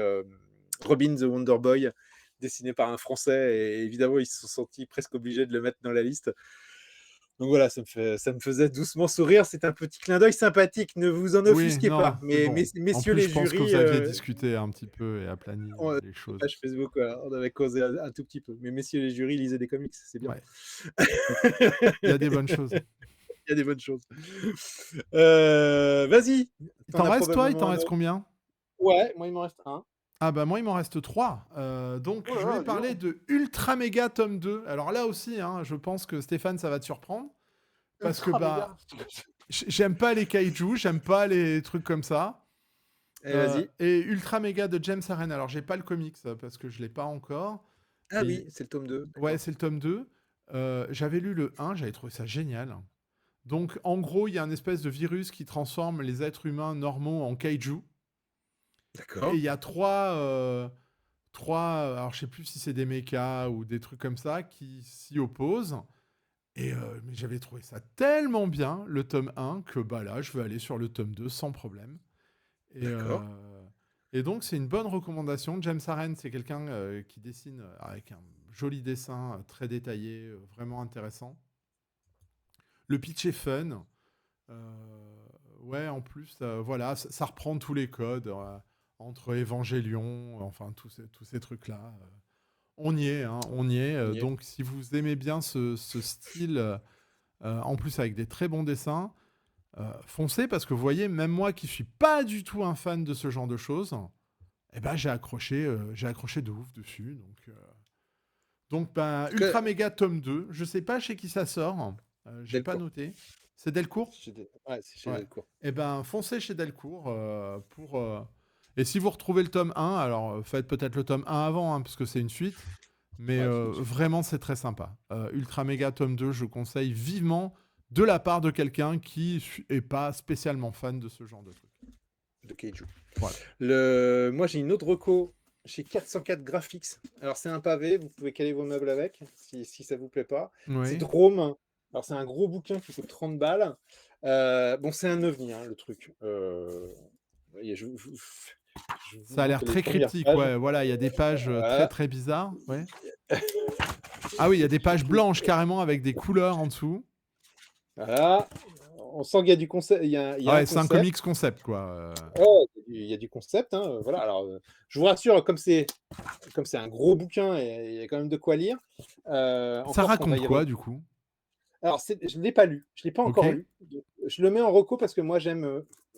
Robin the Wonder Boy, dessiné par un Français, et évidemment, ils se sont sentis presque obligés de le mettre dans la liste. Donc voilà, ça me faisait doucement sourire. C'est un petit clin d'œil sympathique, ne vous en Oui, offusquez non, pas. c'est Mais bon. En messieurs plus, les je pense que jurys, vous aviez discuté un petit peu et aplani, on les sur choses. page Facebook, voilà, on avait causé un tout petit peu. Mais messieurs les jurys, lisez des comics, c'est bien. Ouais, il y a des bonnes choses. Il y a des bonnes choses. Vas-y, Il tu en t'en as reste toi? Il probablement t'en un reste autre. combien? Ouais, moi il m'en reste un. Ah bah, moi, il m'en reste 3. Donc Oh là je vais là, dis parler donc! de Ultra Mega tome 2. Alors là aussi, hein, je pense que Stéphane, ça va te surprendre parce que, Ultra bah, méga. j'aime pas les kaijus, j'aime pas les trucs comme ça, Allez, vas-y. et Ultra Mega de James Aaron. Alors j'ai pas le comics, parce que je l'ai pas encore, Ah mais oui, c'est le tome 2, ouais, d'accord. c'est le tome 2. J'avais lu le 1, j'avais trouvé ça génial. Donc en gros, il y a un espèce de virus qui transforme les êtres humains normaux en kaiju, et D'accord, il y a 3, 3, alors je sais plus si c'est des mechas ou des trucs comme ça qui s'y opposent. Et mais j'avais trouvé ça tellement bien, le tome 1, que bah là, je vais aller sur le tome 2 sans problème. Et, d'accord, et donc, c'est une bonne recommandation. James Aaron, c'est quelqu'un qui dessine avec un joli dessin très détaillé, vraiment intéressant. Le pitch est fun. Ouais, en plus, voilà, ça reprend tous les codes entre Évangélion, enfin, tous ces trucs-là. On y est, hein, on y est. on y est. Donc, si vous aimez bien ce style, en plus avec des très bons dessins, foncez parce que vous voyez, même moi qui suis pas du tout un fan de ce genre de choses, eh ben, j'ai accroché de ouf dessus. Donc En ben, tout cas, Ultra Méga tome 2, je sais pas chez qui ça sort, j'ai pas Delcourt. noté. C'est Delcourt? Ouais, c'est chez Ouais. Delcourt. Eh ben, foncez chez Delcourt pour. Et si vous retrouvez le tome 1, alors faites peut-être le tome 1 avant, hein, parce que c'est une suite. Mais Ouais, c'est une suite. vraiment, c'est très sympa. Ultra Mega tome 2, je conseille vivement de la part de quelqu'un qui est pas spécialement fan de ce genre de truc. De Keiju. Voilà. Moi, j'ai une autre reco chez 404 Graphics. Alors, c'est un pavé, vous pouvez caler vos meubles avec, si ça vous plaît pas. C'est Oui. Drôme. Alors, c'est un gros bouquin qui coûte 30 balles. Bon, c'est un ovni, hein, le truc. Voyez, je vous Ça a l'air montre les très premières cryptique, pages. ouais. Voilà, il y a des pages très Voilà. très bizarres. Ouais. Ah oui, il y a des pages blanches carrément avec des couleurs en dessous. Voilà. On sent qu'il y a du concept, il y Ah a un ouais, c'est un concept. comics concept, quoi. Ouais, il y a du concept, hein, voilà. Alors, je vous rassure, comme c'est un gros bouquin, et il y a quand même de quoi lire. Ça Encore qu'on va raconte y quoi, re du coup? alors je ne l'ai pas lu, je ne l'ai pas Ok. encore lu. Donc, je le mets en reco parce que moi j'aime,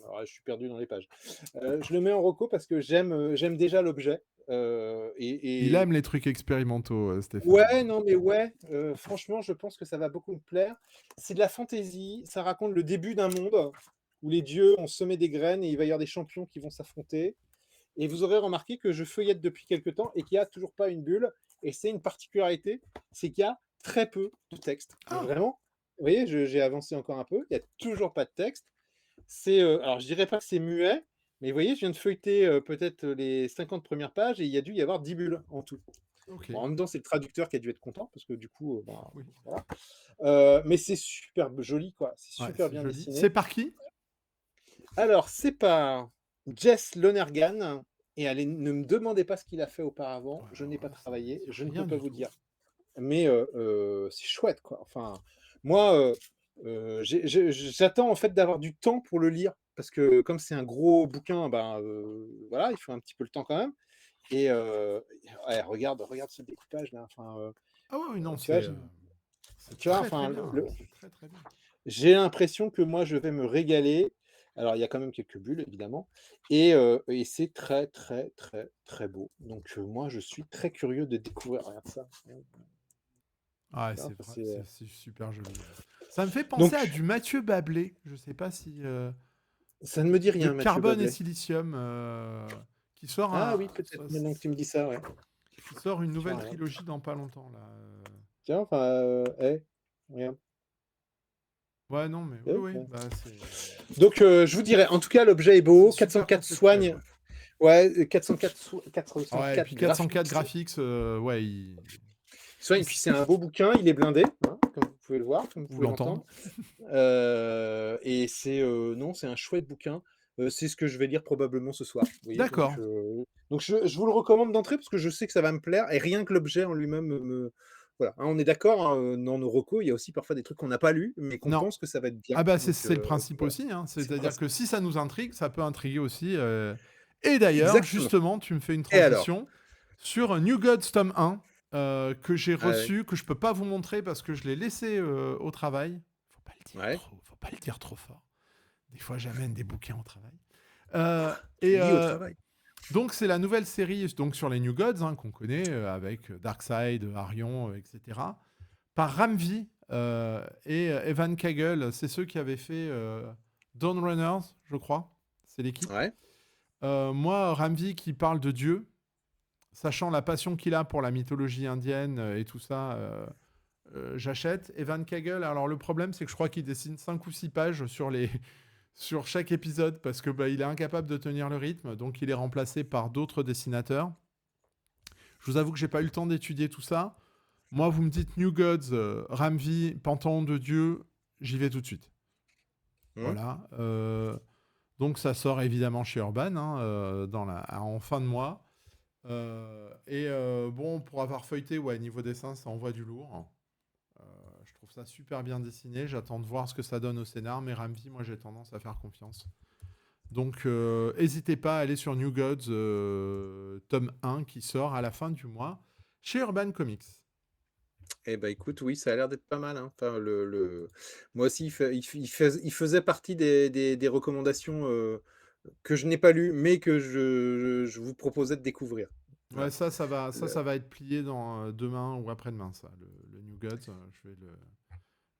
alors là, je suis perdu dans les pages. Je le mets en reco parce que j'aime déjà l'objet, Il et aime les trucs expérimentaux, Stéphane. ouais, non, mais ouais, franchement, je pense que ça va beaucoup me plaire. C'est de la fantaisie, ça raconte le début d'un monde où les dieux ont semé des graines et il va y avoir des champions qui vont s'affronter. Et vous aurez remarqué que je feuillette depuis quelque temps et qu'il y a toujours pas une bulle, et c'est une particularité, c'est qu'il y a très peu de texte. Mais Ah! vraiment, vous voyez, j'ai avancé encore un peu, il y a toujours pas de texte. Alors je dirais pas que c'est muet, mais vous voyez, je viens de feuilleter, peut-être les 50 premières pages et il y a dû y avoir 10 bulles en tout. Bon, OK. en même temps, c'est le traducteur qui a dû être content parce que du coup, ben, Oui. voilà. Mais c'est super joli, quoi, c'est Ouais, super c'est bien joli. C'est dessiné. par qui? Alors, c'est par Jess Lonergan, et allez, ne me demandez pas ce qu'il a fait auparavant, Ouais, je n'ai alors pas là, ça me travaillé, dit je ne peux rien pas du vous tout. dire. Mais c'est chouette, quoi. Enfin, moi, j'attends en fait d'avoir du temps pour le lire, parce que comme c'est un gros bouquin, ben, voilà, il faut un petit peu le temps quand même. Et ouais, regarde ce découpage là, enfin, Ah ouais, oui, non, tu vois, c'est tu vois, très, très enfin, bien, hein, c'est très, très bien. j'ai l'impression que moi, je vais me régaler. Alors, il y a quand même quelques bulles, évidemment, et c'est très, très, très, très beau. Donc, moi, je suis très curieux de découvrir. Regarde ça. Ah ouais, Enfin, c'est vrai, c'est super joli, ouais. Ça me fait penser à Donc, du Mathieu Bablé. Je sais pas si ça ne me dit de rien, Mathieu Carbone et Bablé. Silicium qui sort Ah oui, peut-être, maintenant que tu me dis ça, ouais. qui sort une Tiens, nouvelle regarde. trilogie dans pas longtemps là. Tiens, enfin, regarde. Ouais, non, mais oui, Eh, oui, ouais. bah c'est Donc, je vous dirais, en tout cas, l'objet est c'est beau, super 404 conceptuel, soigne, ouais. ouais, 404 Ah ouais, et 404 puis 404 graphiques, graphics, ouais, soigne, il et puis s- c'est un beau bouquin, il est blindé, hein, comme vous pouvez le voir, comme vous ou pouvez l'entendre. l'entendre. Et c'est, non, c'est un chouette bouquin. C'est ce que je vais lire probablement ce soir. Vous voyez? D'accord. Donc je vous le recommande d'entrée parce que je sais que ça va me plaire et rien que l'objet en lui-même voilà, hein, on est d'accord, hein, dans nos recos, il y a aussi parfois des trucs qu'on n'a pas lus, mais qu'on Non. pense que ça va être bien. Ah bah Donc c'est le principe voilà, aussi, hein. c'est le C'est-à-dire principe. que si ça nous intrigue, ça peut intriguer aussi. Et d'ailleurs, Exactement. justement, tu me fais une Et alors? transition sur New Gods tome 1 que j'ai Ouais, reçu, que je peux pas vous montrer parce que je l'ai laissé au travail. ouais, Faut pas le dire trop fort. Des fois, j'amène des bouquins au travail. Euh, et lié au travail. donc, c'est la nouvelle série donc, sur les New Gods qu'on connaît avec Darkseid, Arion, etc. Par Ramvi et Evan Kagel. C'est ceux qui avaient fait Dawn Runners, je crois. C'est l'équipe. Ouais, Moi, Ramvi qui parle de Dieu, sachant la passion qu'il a pour la mythologie indienne et tout ça, j'achète. Evan Kagel, alors le problème, c'est que je crois qu'il dessine 5 ou 6 pages sur chaque épisode parce que il est incapable de tenir le rythme, donc il est remplacé par d'autres dessinateurs. Je vous avoue que j'ai pas eu le temps d'étudier tout ça. Moi, vous me dites New Gods, Ramvi, Panthéon de Dieu, j'y vais tout de suite. mmh, Voilà. Donc ça sort évidemment chez Urban en fin de mois. Bon, pour avoir feuilleté, ouais, niveau dessin, ça envoie du lourd. Je trouve ça super bien dessiné. J'attends de voir ce que ça donne au scénar, mais Ramvi, moi, j'ai tendance à faire confiance. Donc, n'hésitez pas à aller sur New Gods, tome 1, qui sort à la fin du mois, chez Urban Comics. et bah, écoute, oui, ça a l'air d'être pas mal, hein. Enfin, moi aussi, il faisait partie des recommandations, que je n'ai pas lues, mais que je vous proposais de découvrir. Ouais, Voilà. ça Le va être plié dans demain ou après-demain, ça, le New Gods.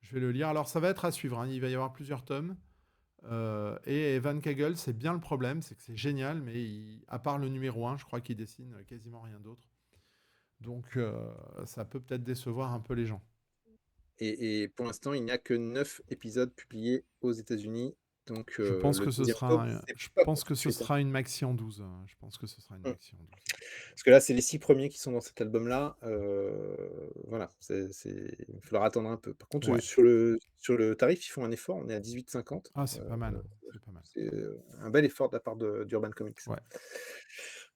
Je vais le lire. Alors, ça va être à suivre, hein. Il va y avoir plusieurs tomes. Et Evan Kagel, c'est bien le problème, c'est que c'est génial, mais à part le numéro 1, je crois qu'il dessine quasiment rien d'autre. Donc, ça peut peut-être décevoir un peu les gens. et pour l'instant, il n'y a que 9 épisodes publiés aux États-Unis, donc Je pense le que ce 10 tome, sera, c'est je pas pense pour tout que de ce suite, hein. sera une maxi en 12. Je pense que ce sera une Mmh. maxi en 12. Parce que là, c'est les 6 premiers qui sont dans cet album-là, voilà, il va falloir attendre un peu. Par contre, Ouais. sur le tarif, ils font un effort, on est à 18,50 €, Ah, c'est pas mal. C'est pas mal. c'est, un bel effort de la part d'Urban Comics. Ouais.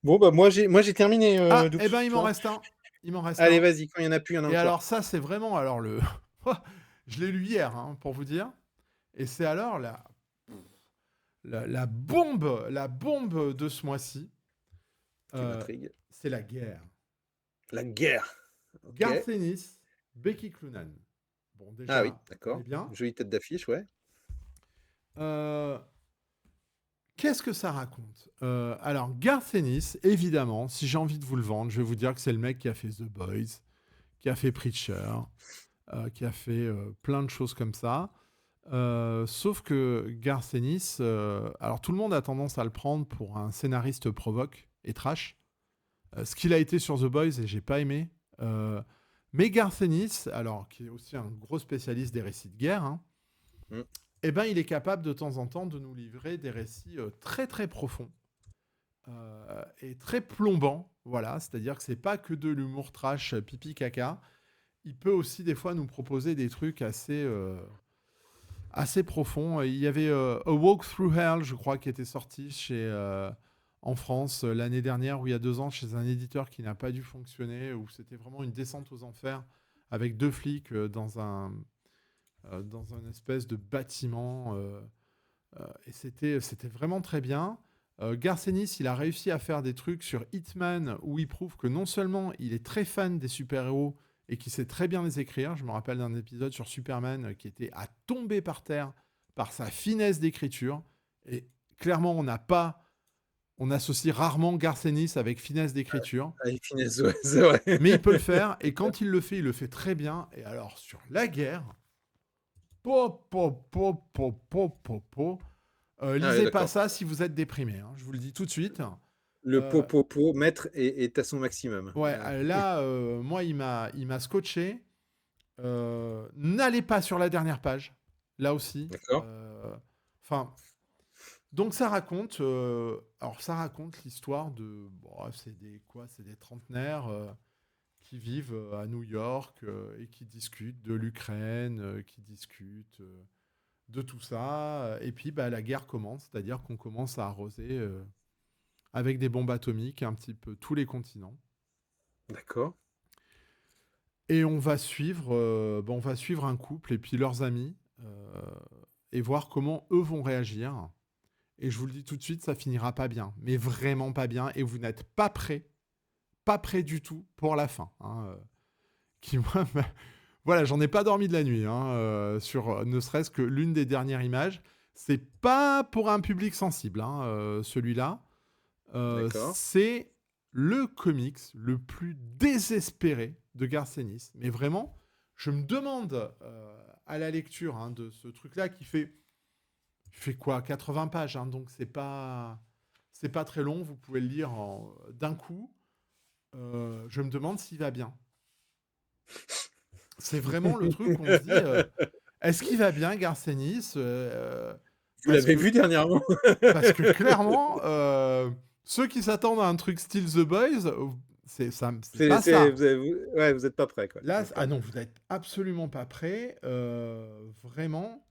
Bon, bah, moi j'ai terminé, Ah, Doux, eh ben, il tu m'en vois? reste un. Il m'en reste Allez, un. vas-y, quand il y en a plus, il y en a Et alors, encore. ça, c'est vraiment, alors, je l'ai lu hier, hein, pour vous dire. Et c'est alors la bombe de ce mois-ci. Tu Euh, m'intrigues. c'est la guerre. La guerre! OK. Garth Ennis, Becky Cloonan. Bon, Ah oui, déjà, on est d'accord. bien. Jolie tête d'affiche, ouais. Euh, Qu'est-ce que ça raconte Alors, Garth Ennis, évidemment, si j'ai envie de vous le vendre, je vais vous dire que c'est le mec qui a fait The Boys, qui a fait Preacher, qui a fait plein de choses comme ça. Sauf que Garth Ennis, alors tout le monde a tendance à le prendre pour un scénariste provoque et trash. Ce qu'il a été sur The Boys, et j'ai pas aimé. Mais Garth Ennis, alors qui est aussi un gros spécialiste des récits de guerre, hein, Mmh. eh ben, il est capable de temps en temps de nous livrer des récits très très profonds et très plombants. Voilà, c'est-à-dire que c'est pas que de l'humour trash pipi caca. Il peut aussi des fois nous proposer des trucs assez profonds. Il y avait A Walk Through Hell, je crois, qui était sorti en France l'année dernière ou il y a 2 ans chez un éditeur qui n'a pas dû fonctionner, où c'était vraiment une descente aux enfers avec deux flics dans un espèce de bâtiment. Et c'était vraiment très bien. Garth Ennis, il a réussi à faire des trucs sur Hitman où il prouve que non seulement il est très fan des super-héros et qu'il sait très bien les écrire. Je me rappelle d'un épisode sur Superman qui était à tomber par terre par sa finesse d'écriture. Et clairement, on associe rarement Garth Ennis avec finesse d'écriture. Avec finesse, ouais, c'est vrai. Mais il peut le faire. Et quand il le fait très bien. Et alors, sur la guerre, Po, po, po, po, po, po, po. Ah ouais, Lisez pas d'accord. ça si vous êtes déprimé, hein, je vous le dis tout de suite. Le Euh, po, mettre est à son maximum. ouais, là, moi, il m'a scotché. N'allez pas sur la dernière page, là aussi. D'accord. Enfin, donc ça raconte l'histoire de, bon, c'est des trentenaires qui vivent à New York et qui discutent de l'Ukraine, qui discutent de tout ça. Et puis, bah, la guerre commence, c'est-à-dire qu'on commence à arroser avec des bombes atomiques un petit peu tous les continents. D'accord. Et on va suivre un couple et puis leurs amis et voir comment eux vont réagir. Et je vous le dis tout de suite, ça finira pas bien, mais vraiment pas bien. Et vous n'êtes pas prêt du tout pour la fin. Hein, qui moi, voilà, j'en ai pas dormi de la nuit hein, sur ne serait-ce que l'une des dernières images. C'est pas pour un public sensible, hein, celui-là. D'accord. C'est le comics le plus désespéré de Garth Ennis. Mais vraiment, je me demande à la lecture hein, de ce truc-là il fait quoi 80 pages, hein, donc c'est pas très long. Vous pouvez le lire d'un coup. Je me demande s'il va bien. C'est vraiment le truc où on se dit est-ce qu'il va bien, Garth Ennis Vous parce l'avez que vu dernièrement? Parce que clairement, ceux qui s'attendent à un truc style The Boys, c'est pas C'est ça. vous avez ouais, vous êtes pas prêts, quoi. Là, ah D'accord. non, vous n'êtes absolument pas prêt. Vraiment,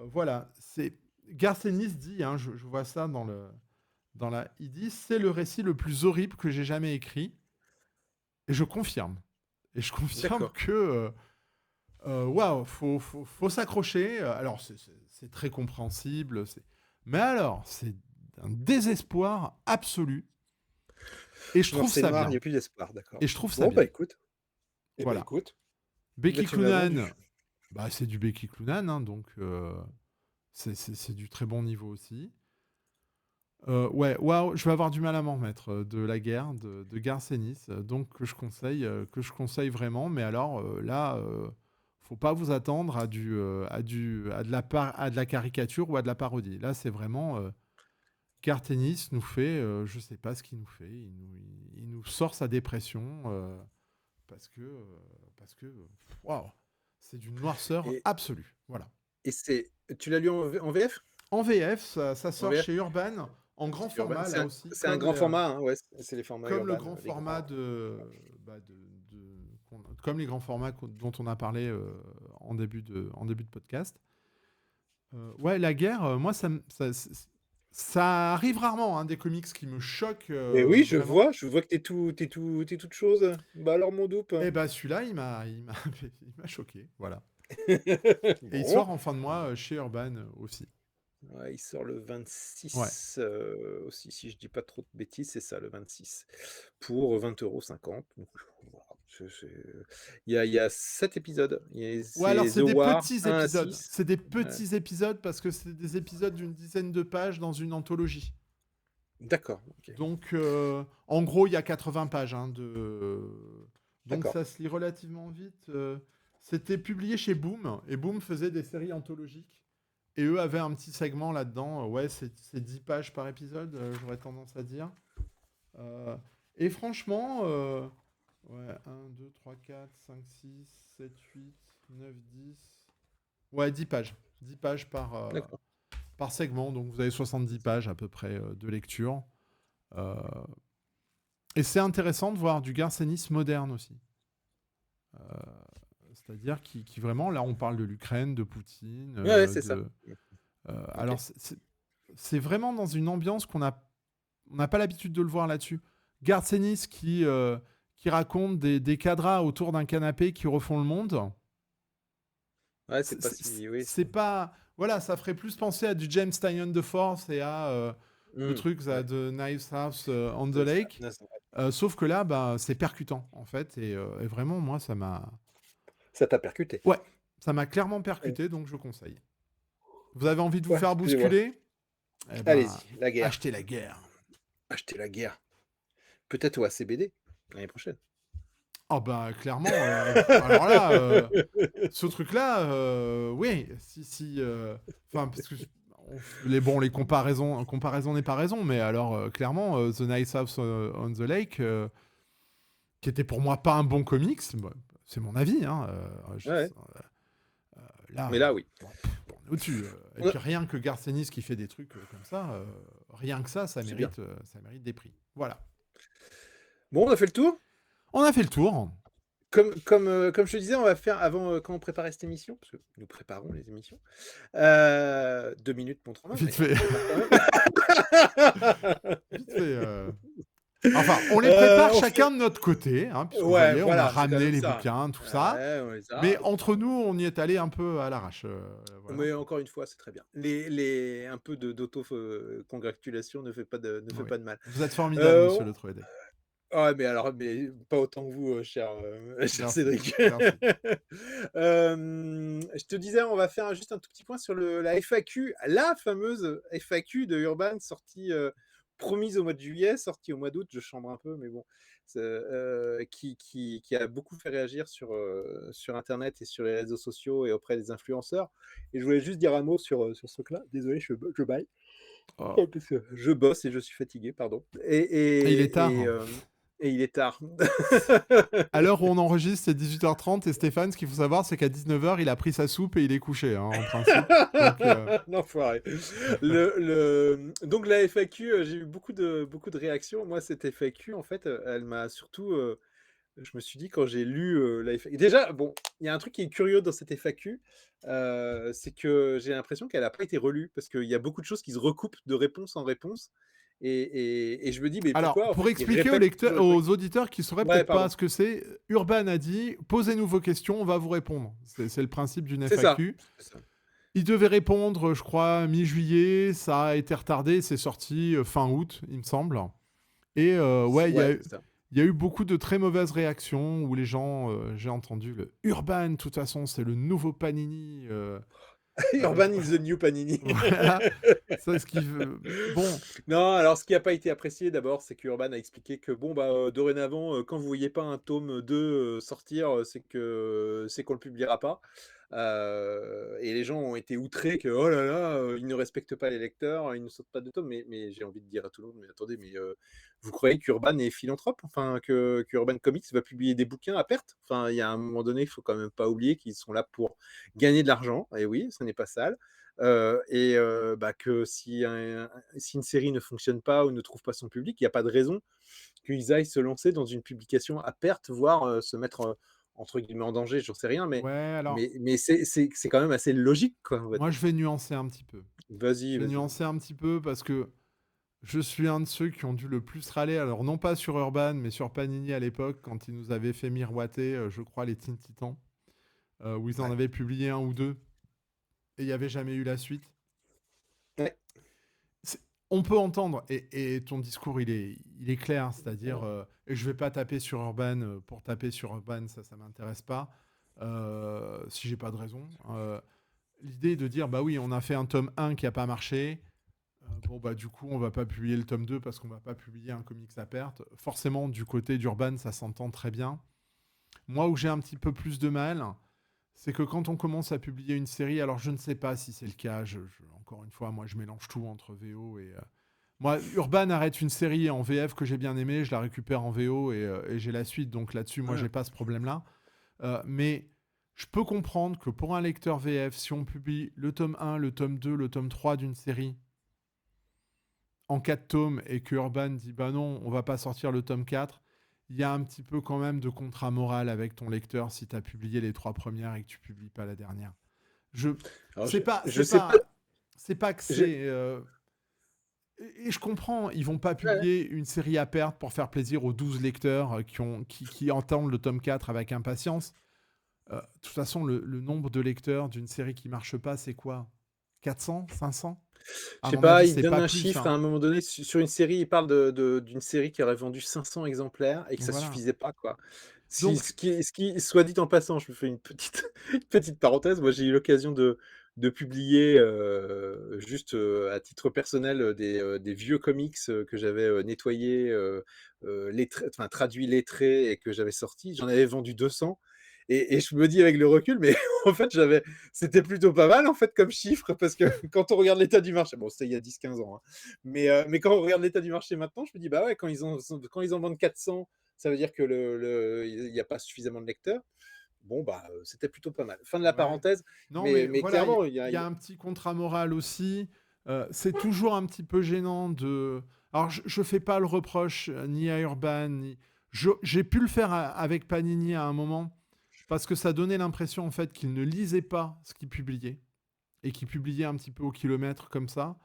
voilà. C'est Garth Ennis dit, hein, je vois ça il dit, c'est le récit le plus horrible que j'ai jamais écrit. Et je confirme. Et je confirme D'accord. que, waouh, faut s'accrocher. Alors, c'est très compréhensible. Mais alors, c'est un désespoir absolu. Et je Genre trouve c'est ça noir, il y bien. a plus d'espoir, d'accord. Et je trouve ça Bon, bah, bien. écoute. Eh ben, Voilà. écoute, bah, Becky tu m'as vendu. Cloonan, bah, c'est du Becky Cloonan, hein, donc c'est du très bon niveau aussi. Ouais, waouh, je vais avoir du mal à m'en remettre de la guerre de Garth Ennis, donc que je conseille vraiment. Mais alors là, faut pas vous attendre à de la caricature ou à de la parodie. Là, c'est vraiment Garth Ennis nous fait, je sais pas ce qu'il nous fait, il nous sort sa dépression parce que waouh, c'est d'une noirceur Et absolue. Voilà. c'est tu l'as lu en VF? En VF, ça En sort VF? chez Urban, en grand C'est Urban? format là aussi, C'est un grand format, hein? Ouais, c'est les formats comme le Urban, grand les format grands bah, comme les grands formats dont on a parlé en début de podcast. Ouais, la guerre, moi, ça arrive rarement, hein, des comics qui me choquent mais oui, vraiment. je vois que tu toute chose. Bah, alors mon doupe? Et bah celui-là, il m'a choqué, voilà. Et il Bon. sort en fin de mois chez Urban aussi. Ouais, il sort le Ouais. 26, aussi, si je dis pas trop de bêtises, c'est ça, le 26, pour 20,50 €. Donc voilà, il y a 7 épisodes. Ouais, alors C'est The c'est des War petits 1 à épisodes. 6. C'est des Ouais. petits épisodes parce que c'est des épisodes d'une dizaine de pages dans une anthologie. D'accord, OK. Donc, en gros, il y a 80 pages. Hein, donc, D'accord. ça se lit relativement vite. C'était publié chez Boom. Et Boom faisait des séries anthologiques. Et eux avaient un petit segment là-dedans. Ouais, c'est 10 pages par épisode, j'aurais tendance à dire. Euh, et franchement, ouais, 1, 2, 3, 4, 5, 6, 7, 8, 9, 10. Ouais, 10 pages. 10 pages D'accord. par segment. Donc, vous avez 70 pages à peu près de lecture. Euh, et c'est intéressant de voir du Garth Ennis moderne aussi. Euh, C'est-à-dire qui vraiment, là, on parle de l'Ukraine, de Poutine, Ouais, ouais, c'est ça. OK. alors, c'est vraiment dans une ambiance on n'a pas l'habitude de le voir là-dessus. Garth Ennis qui raconte des cadras autour d'un canapé qui refont le monde. Ouais, c'est pas si oui, C'est pas... Voilà, ça ferait plus penser à du James Tynion de Force et à le truc ouais, de Knives House on the c'est ça. Lake. Non, c'est vrai. Sauf que là, bah, c'est percutant, en fait. Et vraiment, moi, Ça t'a percuté? ouais, ça m'a clairement Ouais. percuté, donc je conseille. Vous avez envie de vous Ouais, faire excusez-moi. bousculer? Eh ben, Allez-y, la guerre. achetez la guerre. Achetez la guerre. Peut-être au ACBD, l'année prochaine. Ah bah, clairement, alors là, ce truc-là, oui, si, enfin, parce que on f les comparaison n'est pas raison, mais alors, clairement, The Nice House, on the Lake, qui était pour moi pas un bon comics, bah, c'est mon avis, hein, je Ouais, là, mais là, oui. bon, on est au-dessus, et On a puis rien que Garth Ennis qui fait des trucs, comme ça, rien que ça, c'est bien. ça mérite des prix. Voilà. Bon, on a fait le tour? On a fait le tour. Comme je te disais, on va faire avant, quand on préparait cette émission, parce que nous préparons les émissions, 2 minutes montre en main, Vite mais on fait, prépare quand même. vite fait, enfin, on les prépare On fait chacun de notre côté, hein, puisque vous ouais, voyez, on a voilà, c'est quand ramené même les ça. bouquins, tout ça. Ouais, on les Mais a. entre nous, on y est allé un peu à l'arrache, voilà. Mais encore une fois, c'est très bien. Les un peu de d'auto congratulation ne fait Oui. pas de mal. Vous êtes formidable, Heu, monsieur Le Troédé. ah mais alors, mais pas autant que vous, cher, cher Merci, Cédric. merci. Je te disais, on va faire juste un tout petit point sur la FAQ, la fameuse FAQ de Urban sortie, promise au mois de juillet, sortie au mois d'août, je chambre un peu, mais bon, c'est, qui a beaucoup fait réagir sur internet et sur les réseaux sociaux et auprès des influenceurs et je voulais juste dire un mot sur ce truc-là. Désolé, je bâille. Oh, Oh, parce que je bosse et je suis fatigué, pardon. il est tard, Et hein. et il est tard. À l'heure où on enregistre, c'est 18h30 et Stéphane, ce qu'il faut savoir, c'est qu'à 19h, il a pris sa soupe et il est couché, hein, en principe. Donc, L'enfoiré. Donc la FAQ, j'ai eu beaucoup de réactions. Moi, cette FAQ, en fait, elle m'a surtout, je me suis dit quand j'ai lu, la FAQ déjà, bon, il y a un truc qui est curieux dans cette FAQ, c'est que j'ai l'impression qu'elle a pas été relue parce qu'il y a beaucoup de choses qui se recoupent de réponse en réponse et je me dis: «Mais alors, pourquoi, en pour fait, ils expliquer répètent toujours le truc?» aux auditeurs qui sauraient Ouais, peut-être pas pardon. ce que c'est, Urban a dit: «Posez-nous vos questions, on va vous répondre». C'est le principe d'une C'est ça, FAQ. c'est ça. Il devait répondre, je crois, mi-juillet, ça a été retardé, c'est sorti, fin août, il me semble. Et ouais, Ouais, c'est ça. il y a eu beaucoup de très mauvaises réactions où les gens, j'ai entendu le Urban, de toute façon, c'est le nouveau Panini, Urban is the new Panini. voilà. Ça, ce qui veut bon, Non, alors ce qui a pas été apprécié d'abord, c'est qu'Urban a expliqué que bon, bah, dorénavant, quand vous voyez pas un tome 2 sortir, c'est qu'on le publiera pas. Et les gens ont été outrés que: «Oh là là, ils ne respectent pas les lecteurs, ils ne sortent pas de tomes». Mais j'ai envie de dire à tout le monde: «Mais attendez, mais vous croyez qu'Urban est philanthrope? Enfin, qu'Urban Comics va publier des bouquins à perte? Enfin, il y a un moment donné, il faut quand même pas oublier qu'ils sont là pour gagner de l'argent» et oui, ce n'est pas sale. Bah, que si une série ne fonctionne pas ou ne trouve pas son public, il y a pas de raison qu'ils aillent se lancer dans une publication à perte, voire, se mettre, entre guillemets «en danger», j'en sais rien, ouais, alors, mais c'est quand même assez logique, quoi, on va moi, dire. je vais nuancer un petit peu. Vas-y, Je vais vas-y, vas-y. nuancer un petit peu parce que je suis un de ceux qui ont dû le plus râler, alors non pas sur Urban, mais sur Panini à l'époque, quand ils nous avaient fait miroiter, je crois, les Teen Titans, où ils en Ouais. avaient publié un ou 2 et il y avait jamais eu la suite. Ouais. C'est On peut entendre et ton discours, il est clair, c'est-à-dire, et je vais pas taper sur Urban, pour taper sur Urban, ça m'intéresse pas, si j'ai pas de raison. L'idée de dire: «Bah oui, on a fait un tome 1 qui a pas marché, bon, bah, du coup, on va pas publier le tome 2 parce qu'on va pas publier un comics à perte». Forcément, du côté d'Urban, ça s'entend très bien. Moi, où j'ai un petit peu plus de mal, c'est que quand on commence à publier une série, alors je ne sais pas si c'est le cas, encore une fois, moi je mélange tout entre VO et... Moi, Urban arrête une série en VF que j'ai bien aimée, je la récupère en VO et j'ai la suite, donc là-dessus, moi j'ai Mmh. pas ce problème-là. Mais je peux comprendre que pour un lecteur VF, si on publie le tome 1, le tome 2, le tome 3 d'une série en 4 tomes et que Urban dit bah non, on va pas sortir le tome 4, il y a un petit peu quand même de contrat moral avec ton lecteur si tu as publié les 3 premières et que tu publies pas la dernière. Je Alors c'est pas je sais pas, c'est pas que je c'est et je comprends, ils vont pas ouais. publier une série à perte pour faire plaisir aux 12 lecteurs qui entendent le tome 4 avec impatience. De toute façon, le nombre de lecteurs d'une série qui marche pas, c'est quoi? 400, 500? Je À sais mon pas, avis, il c'est donne pas un plus, chiffre à hein. un moment donné sur une série, il parle d'une série qui aurait vendu 500 exemplaires et que ça Voilà. suffisait pas, quoi. Si Donc ce qui soit dit en passant, je me fais une petite une petite parenthèse, moi j'ai eu l'occasion de publier, juste, à titre personnel, des vieux comics, que j'avais, nettoyés, lettrés enfin traduits, lettrés et que j'avais sortis. J'en avais vendu 200 et je me dis avec le recul, mais en fait, c'était plutôt pas mal, en fait, comme chiffre parce que quand on regarde l'état du marché, bon, c'était il y a 10-15 ans, hein, mais quand on regarde l'état du marché maintenant, je me dis: «Bah ouais, quand ils en vendent 400, ça veut dire que il y a pas suffisamment de lecteurs». Bon, bah, c'était plutôt pas mal. Fin de la Ouais. parenthèse, Non, mais mais voilà, clairement, il y a un petit contrat moral aussi. C'est toujours un petit peu gênant de. Alors, je fais pas le reproche ni à Urban, ni. J'ai pu le faire avec Panini à un moment, parce que ça donnait l'impression en fait qu'il ne lisait pas ce qu'il publiait et qu'il publiait un petit peu au kilomètre comme ça.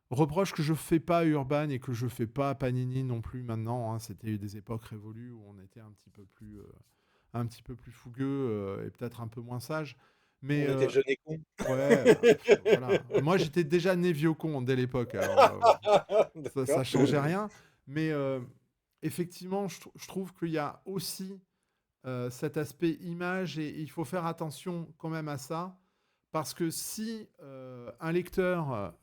Reproche que je fais pas à Urban et que je fais pas à Panini non plus maintenant, hein. C'était des époques révolues où on était un petit peu plus fougueux et peut-être un peu moins sage. Mais on était jeunes et cons. ouais, bah, voilà. Moi, j'étais déjà né vieux con dès l'époque, alors ça D'accord. changeait rien. Mais effectivement, je trouve qu'il y a aussi cet aspect image et il faut faire attention quand même à ça. Parce que si un lecteur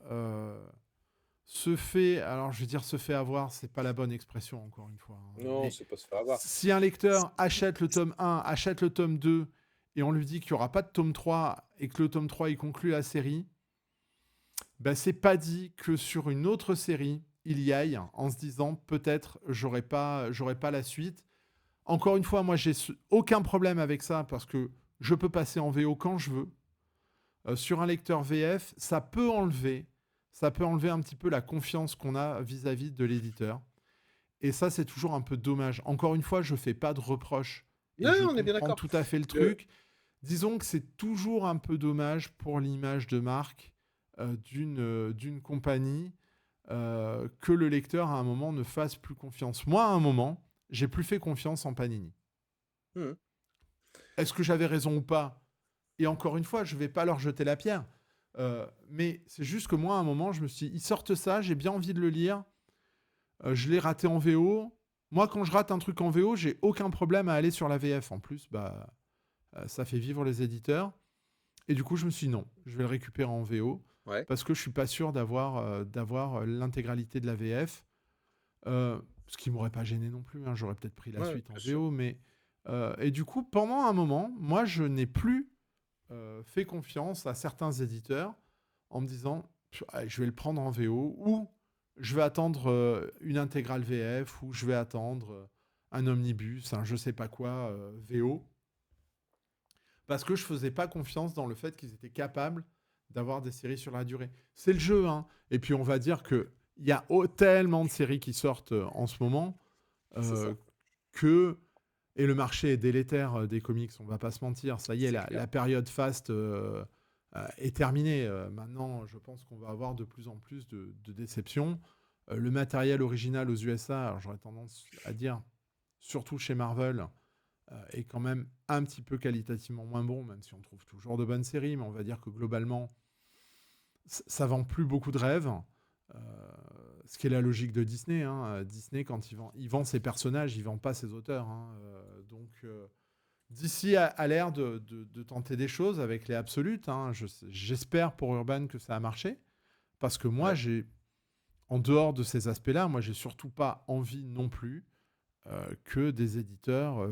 se fait, alors je vais dire se fait avoir, c'est pas la bonne expression encore une fois, hein, Non, mais c'est pas se faire avoir. si un lecteur achète le tome 1, achète le tome 2 et on lui dit qu'il n'y aura pas de tome 3 et que le tome 3 il conclut la série, ben c'est pas dit que sur une autre série il y aille en se disant peut-être j'aurai pas la suite. Encore une fois, moi j'ai aucun problème avec ça parce que je peux passer en VO quand je veux. Sur un lecteur VF, ça peut enlever un petit peu la confiance qu'on a vis-à-vis de l'éditeur. Et ça, c'est toujours un peu dommage. Encore une fois, je fais pas de reproches et Non, je on est bien comprends d'accord. tout à fait le Le truc. Disons que c'est toujours un peu dommage pour l'image de marque d'une compagnie que le lecteur à un moment ne fasse plus confiance. Moi, à un moment, j'ai plus fait confiance en Panini. mmh Est-ce que j'avais raison ou pas? Et encore une fois, je vais pas leur jeter la pierre. Mais c'est juste que moi, à un moment, je me suis dit, ils sortent ça, j'ai bien envie de le lire. Je l'ai raté en VO. Moi, quand je rate un truc en VO, j'ai aucun problème à aller sur la VF. En plus, bah, ça fait vivre les éditeurs. Et du coup, je me suis dit non, je vais le récupérer en VO ouais, parce que je suis pas sûr d'avoir l'intégralité de la VF. Ce qui m'aurait pas gêné non plus, hein. J'aurais peut-être pris la ouais, suite en bien sûr. VO, mais et du coup, pendant un moment, moi, je n'ai plus fait confiance à certains éditeurs en me disant allez, je vais le prendre en VO ou je vais attendre une intégrale VF ou je vais attendre un omnibus, un je sais pas quoi VO parce que je faisais pas confiance dans le fait qu'ils étaient capables d'avoir des séries sur la durée. C'est le jeu, hein. Et puis on va dire que il y a tellement de séries qui sortent en ce moment C'est euh, ça, que et le marché est délétère des comics, on va pas se mentir. Ça y est, c'est clair. la période fast est terminée. Maintenant, je pense qu'on va avoir de plus en plus de déceptions. Le matériel original aux USA, alors j'aurais tendance à dire, surtout chez Marvel, est quand même un petit peu qualitativement moins bon, même si on trouve toujours de bonnes séries, mais on va dire que globalement, ça vend plus beaucoup de rêves. Euh, ce qui est la logique de Disney, hein. Disney, quand il vend ses personnages, il vend pas ses auteurs, hein. DC a l'air de tenter des choses avec les absolutes, hein. J'espère pour Urban que ça a marché. Parce que moi, Ouais, en dehors de ces aspects-là, moi, j'ai surtout pas envie non plus que des éditeurs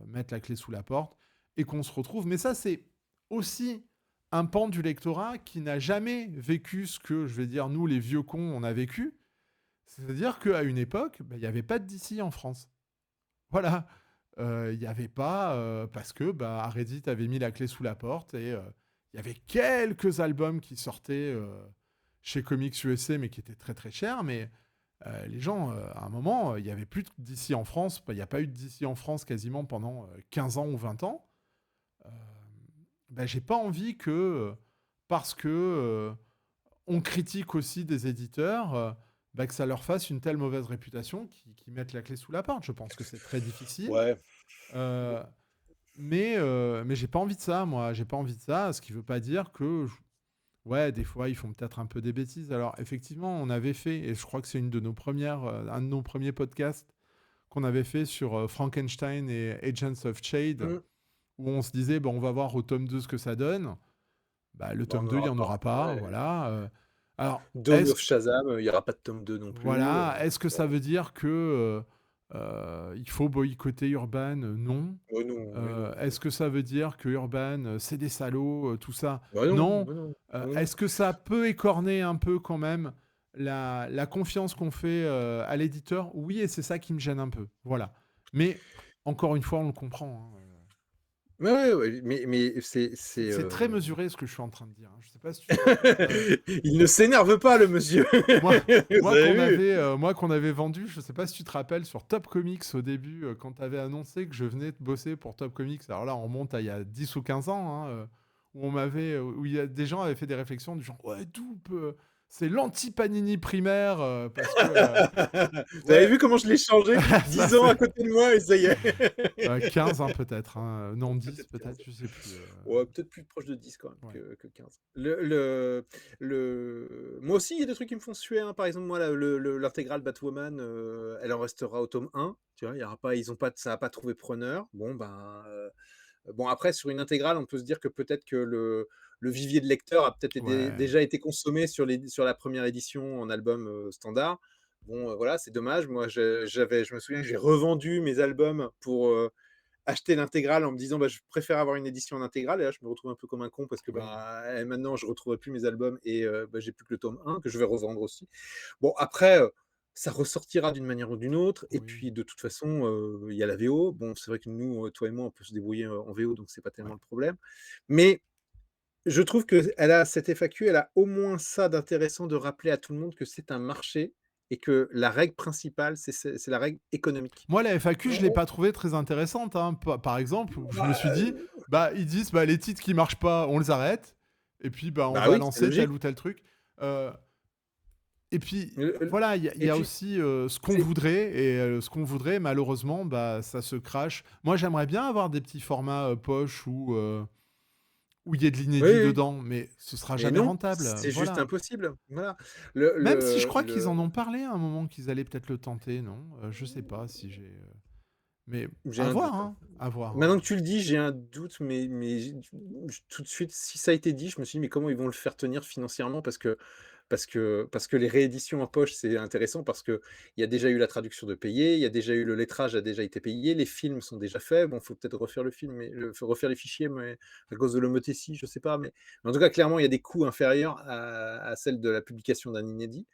mettent la clé sous la porte et qu'on se retrouve. Mais ça, c'est aussi un pan du lectorat qui n'a jamais vécu ce que, je vais dire, nous, les vieux cons, on a vécu. C'est-à-dire qu'à une époque, il n'y avait pas de DC en France. Voilà. Il n'y avait pas, parce que bah, Reddit avait mis la clé sous la porte et il y avait quelques albums qui sortaient chez Comics USA, mais qui étaient très très chers. Mais les gens, à un moment, il n'y avait plus d'ici en France. Il n'y a pas eu d'ici en France quasiment pendant 15 ans ou 20 ans. Euh, ben, j'ai pas envie que, parce que on critique aussi des éditeurs, bah, que ça leur fasse une telle mauvaise réputation qu'ils mettent la clé sous la porte. Je pense que c'est très difficile. ouais, Euh, mais j'ai pas envie de ça, moi. J'ai pas envie de ça. Ce qui veut pas dire que, ouais, des fois, ils font peut-être un peu des bêtises. Alors, effectivement, on avait fait, et je crois que c'est un de nos premiers podcasts qu'on avait fait sur Frankenstein et Agents of Shade, mmh, où on se disait, bon, on va voir au tome 2 ce que ça donne. Bah, le Bah, on tome n'en 2, il y aura en pas. aura pas, Ouais. voilà, alors Dawn est-ce of Shazam, il y aura pas de tome 2 non plus, voilà, est-ce que ça veut dire que, il faut boycotter Urban? Non. oh non, mais non, Est-ce que ça veut dire que Urban, c'est des salauds, tout ça? bah non, Non. bah non, non, non. Est-ce que ça peut écorner un peu quand même la confiance qu'on fait, à l'éditeur? Oui, et c'est ça qui me gêne un peu, voilà. Mais encore une fois, on le comprend, hein, Ouais, ouais, ouais, mais c'est très mesuré ce que je suis en train de dire, hein. Je sais pas si tu te rappelles, il ne s'énerve pas le monsieur. moi Vous avez vu? moi qu'on avait vendu, je sais pas si tu te rappelles sur Top Comics au début, quand tu avais annoncé que je venais de bosser pour Top Comics. Alors là, on remonte à il y a 10 ou 15 ans, hein, où il y a des gens avaient fait des réflexions du genre: «Ouais, Doop, c'est l'anti-Panini primaire, parce que, Vous avez ouais». vu comment je l'ai changé? Ça 10 ans à c'est côté de moi et ça y est. 15 hein, peut-être, hein, non 10 Peut-être peut-être, 15. je sais plus, Ouais, peut-être plus proche de 10 quand même ouais. que 15. Moi aussi, il y a des trucs qui me font suer, hein. Par exemple, moi, l'intégrale Batwoman, elle en restera au tome 1, tu vois? Il y aura pas ils ont pas ça a pas trouvé preneur. Bon, ben, bon après sur une intégrale, on peut se dire que peut-être que le vivier de lecteurs a peut-être Ouais, déjà été consommé sur la première édition en album, standard. Bon, voilà, c'est dommage. Moi, je me souviens que j'ai revendu mes albums pour, acheter l'intégrale en me disant: «Bah, je préfère avoir une édition en intégrale» et là, je me retrouve un peu comme un con parce que, oui, bah, maintenant je retrouverai plus mes albums et bah, j'ai plus que le tome 1 que je vais revendre aussi. Bon après, ça ressortira d'une manière ou d'une autre et oui, puis de toute façon, il y a la VO. Bon, c'est vrai que nous, toi et moi, on peut se débrouiller, en VO donc c'est pas tellement ouais. le problème. Mais je trouve qu'elle a cette FAQ, elle a au moins ça d'intéressant de rappeler à tout le monde que c'est un marché et que la règle principale, c'est la règle économique. Moi, la FAQ, je l'ai On pas trouvée très intéressante, hein. Par exemple, où je me bah, suis dit: «Bah, ils disent, bah, les titres qui marchent pas, on les arrête et puis, bah, on bah va oui, c'est lancer tel logique. ou tel truc». Heu et puis, Le voilà, il et y a puis aussi, ce qu'on c'est voudrait et ce qu'on voudrait, malheureusement, bah, ça se crache. Moi, j'aimerais bien avoir des petits formats, poche où il y ait de oui, l'inédit oui, dedans, mais ce sera mais jamais non, rentable, c'est juste voilà. impossible. Voilà. Même si je crois qu'ils en ont parlé à un moment, qu'ils allaient peut-être le tenter, non? Je sais pas si mais J'ai à un voir, doute, hein. hein, à voir, hein. Maintenant que tu le dis, j'ai un doute, mais tout de suite, si ça a été dit, je me suis dit: «Mais comment ils vont le faire tenir financièrement?» parce que les rééditions en poche, c'est intéressant parce qu'il y a déjà eu la traduction de payer, il y a déjà eu le lettrage a déjà été payé, les films sont déjà faits. Bon, il faut peut-être refaire le film, mais faut refaire les fichiers, mais à cause de l'homothétie, je sais pas, mais en tout cas, clairement, il y a des coûts inférieurs à celles de la publication d'un inédit.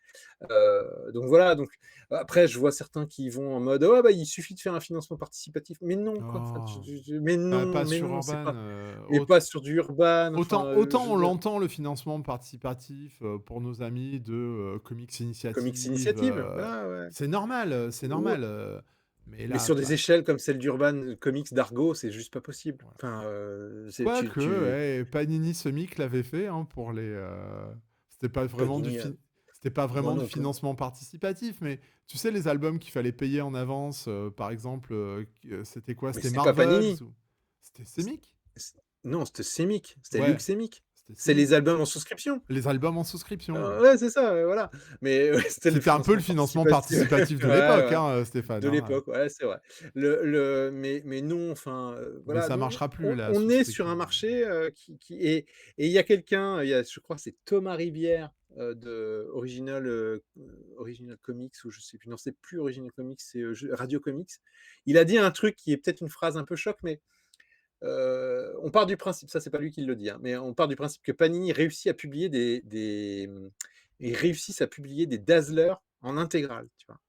Donc voilà, donc après je vois certains qui vont en mode: «Ouais, bah, il suffit de faire un financement participatif». Mais non, quoi, enfin, Oh, mais pas sur non, c'est Urban, pas et pas sur du urban, enfin, autant je on veux dire, l'entend le financement participatif, pour nos amis de, Comics Comics Initiative, Initiative, voilà, ouais. c'est Ouais, normal, mais mais là, sur des échelles comme celle d'Urban Comics d'Argo, c'est juste pas possible. voilà. Enfin, c'est Quoique, eh, Panini Comics l'avait fait, hein, pour les, c'était pas vraiment Panini, c'était pas bon vraiment du non, pas financement participatif, mais tu sais les albums qu'il fallait payer en avance, par exemple, c'était quoi? mais C'était c'est pas Marvels Panini. ou c'était Semic? Non, c'était Semic, c'était Ouais, Luc Semic. c'était C'est Semic. les albums en souscription. Les albums en souscription, ouais. Ouais, c'est ça, voilà. Mais ouais, c'était le C'était un peu le financement financement participatif. participatif Ouais, de l'époque, ouais, hein, Stéphane, de hein, l'époque, ouais, c'est vrai. Mais non, enfin, mais voilà, ça nous, marchera plus on la on est sur un souscription. marché, qui et il y a quelqu'un, il y a je crois c'est Thomas Rivière, de Original Comics ou je sais plus, non, c'est plus Original Comics, c'est, Radio Comics. Il a dit un truc qui est peut-être une phrase un peu choc, mais on part du principe, ça c'est pas lui qui le dit, hein, mais on part du principe que Panini réussit à publier ils réussissent à publier des Dazzler en intégrale, tu vois?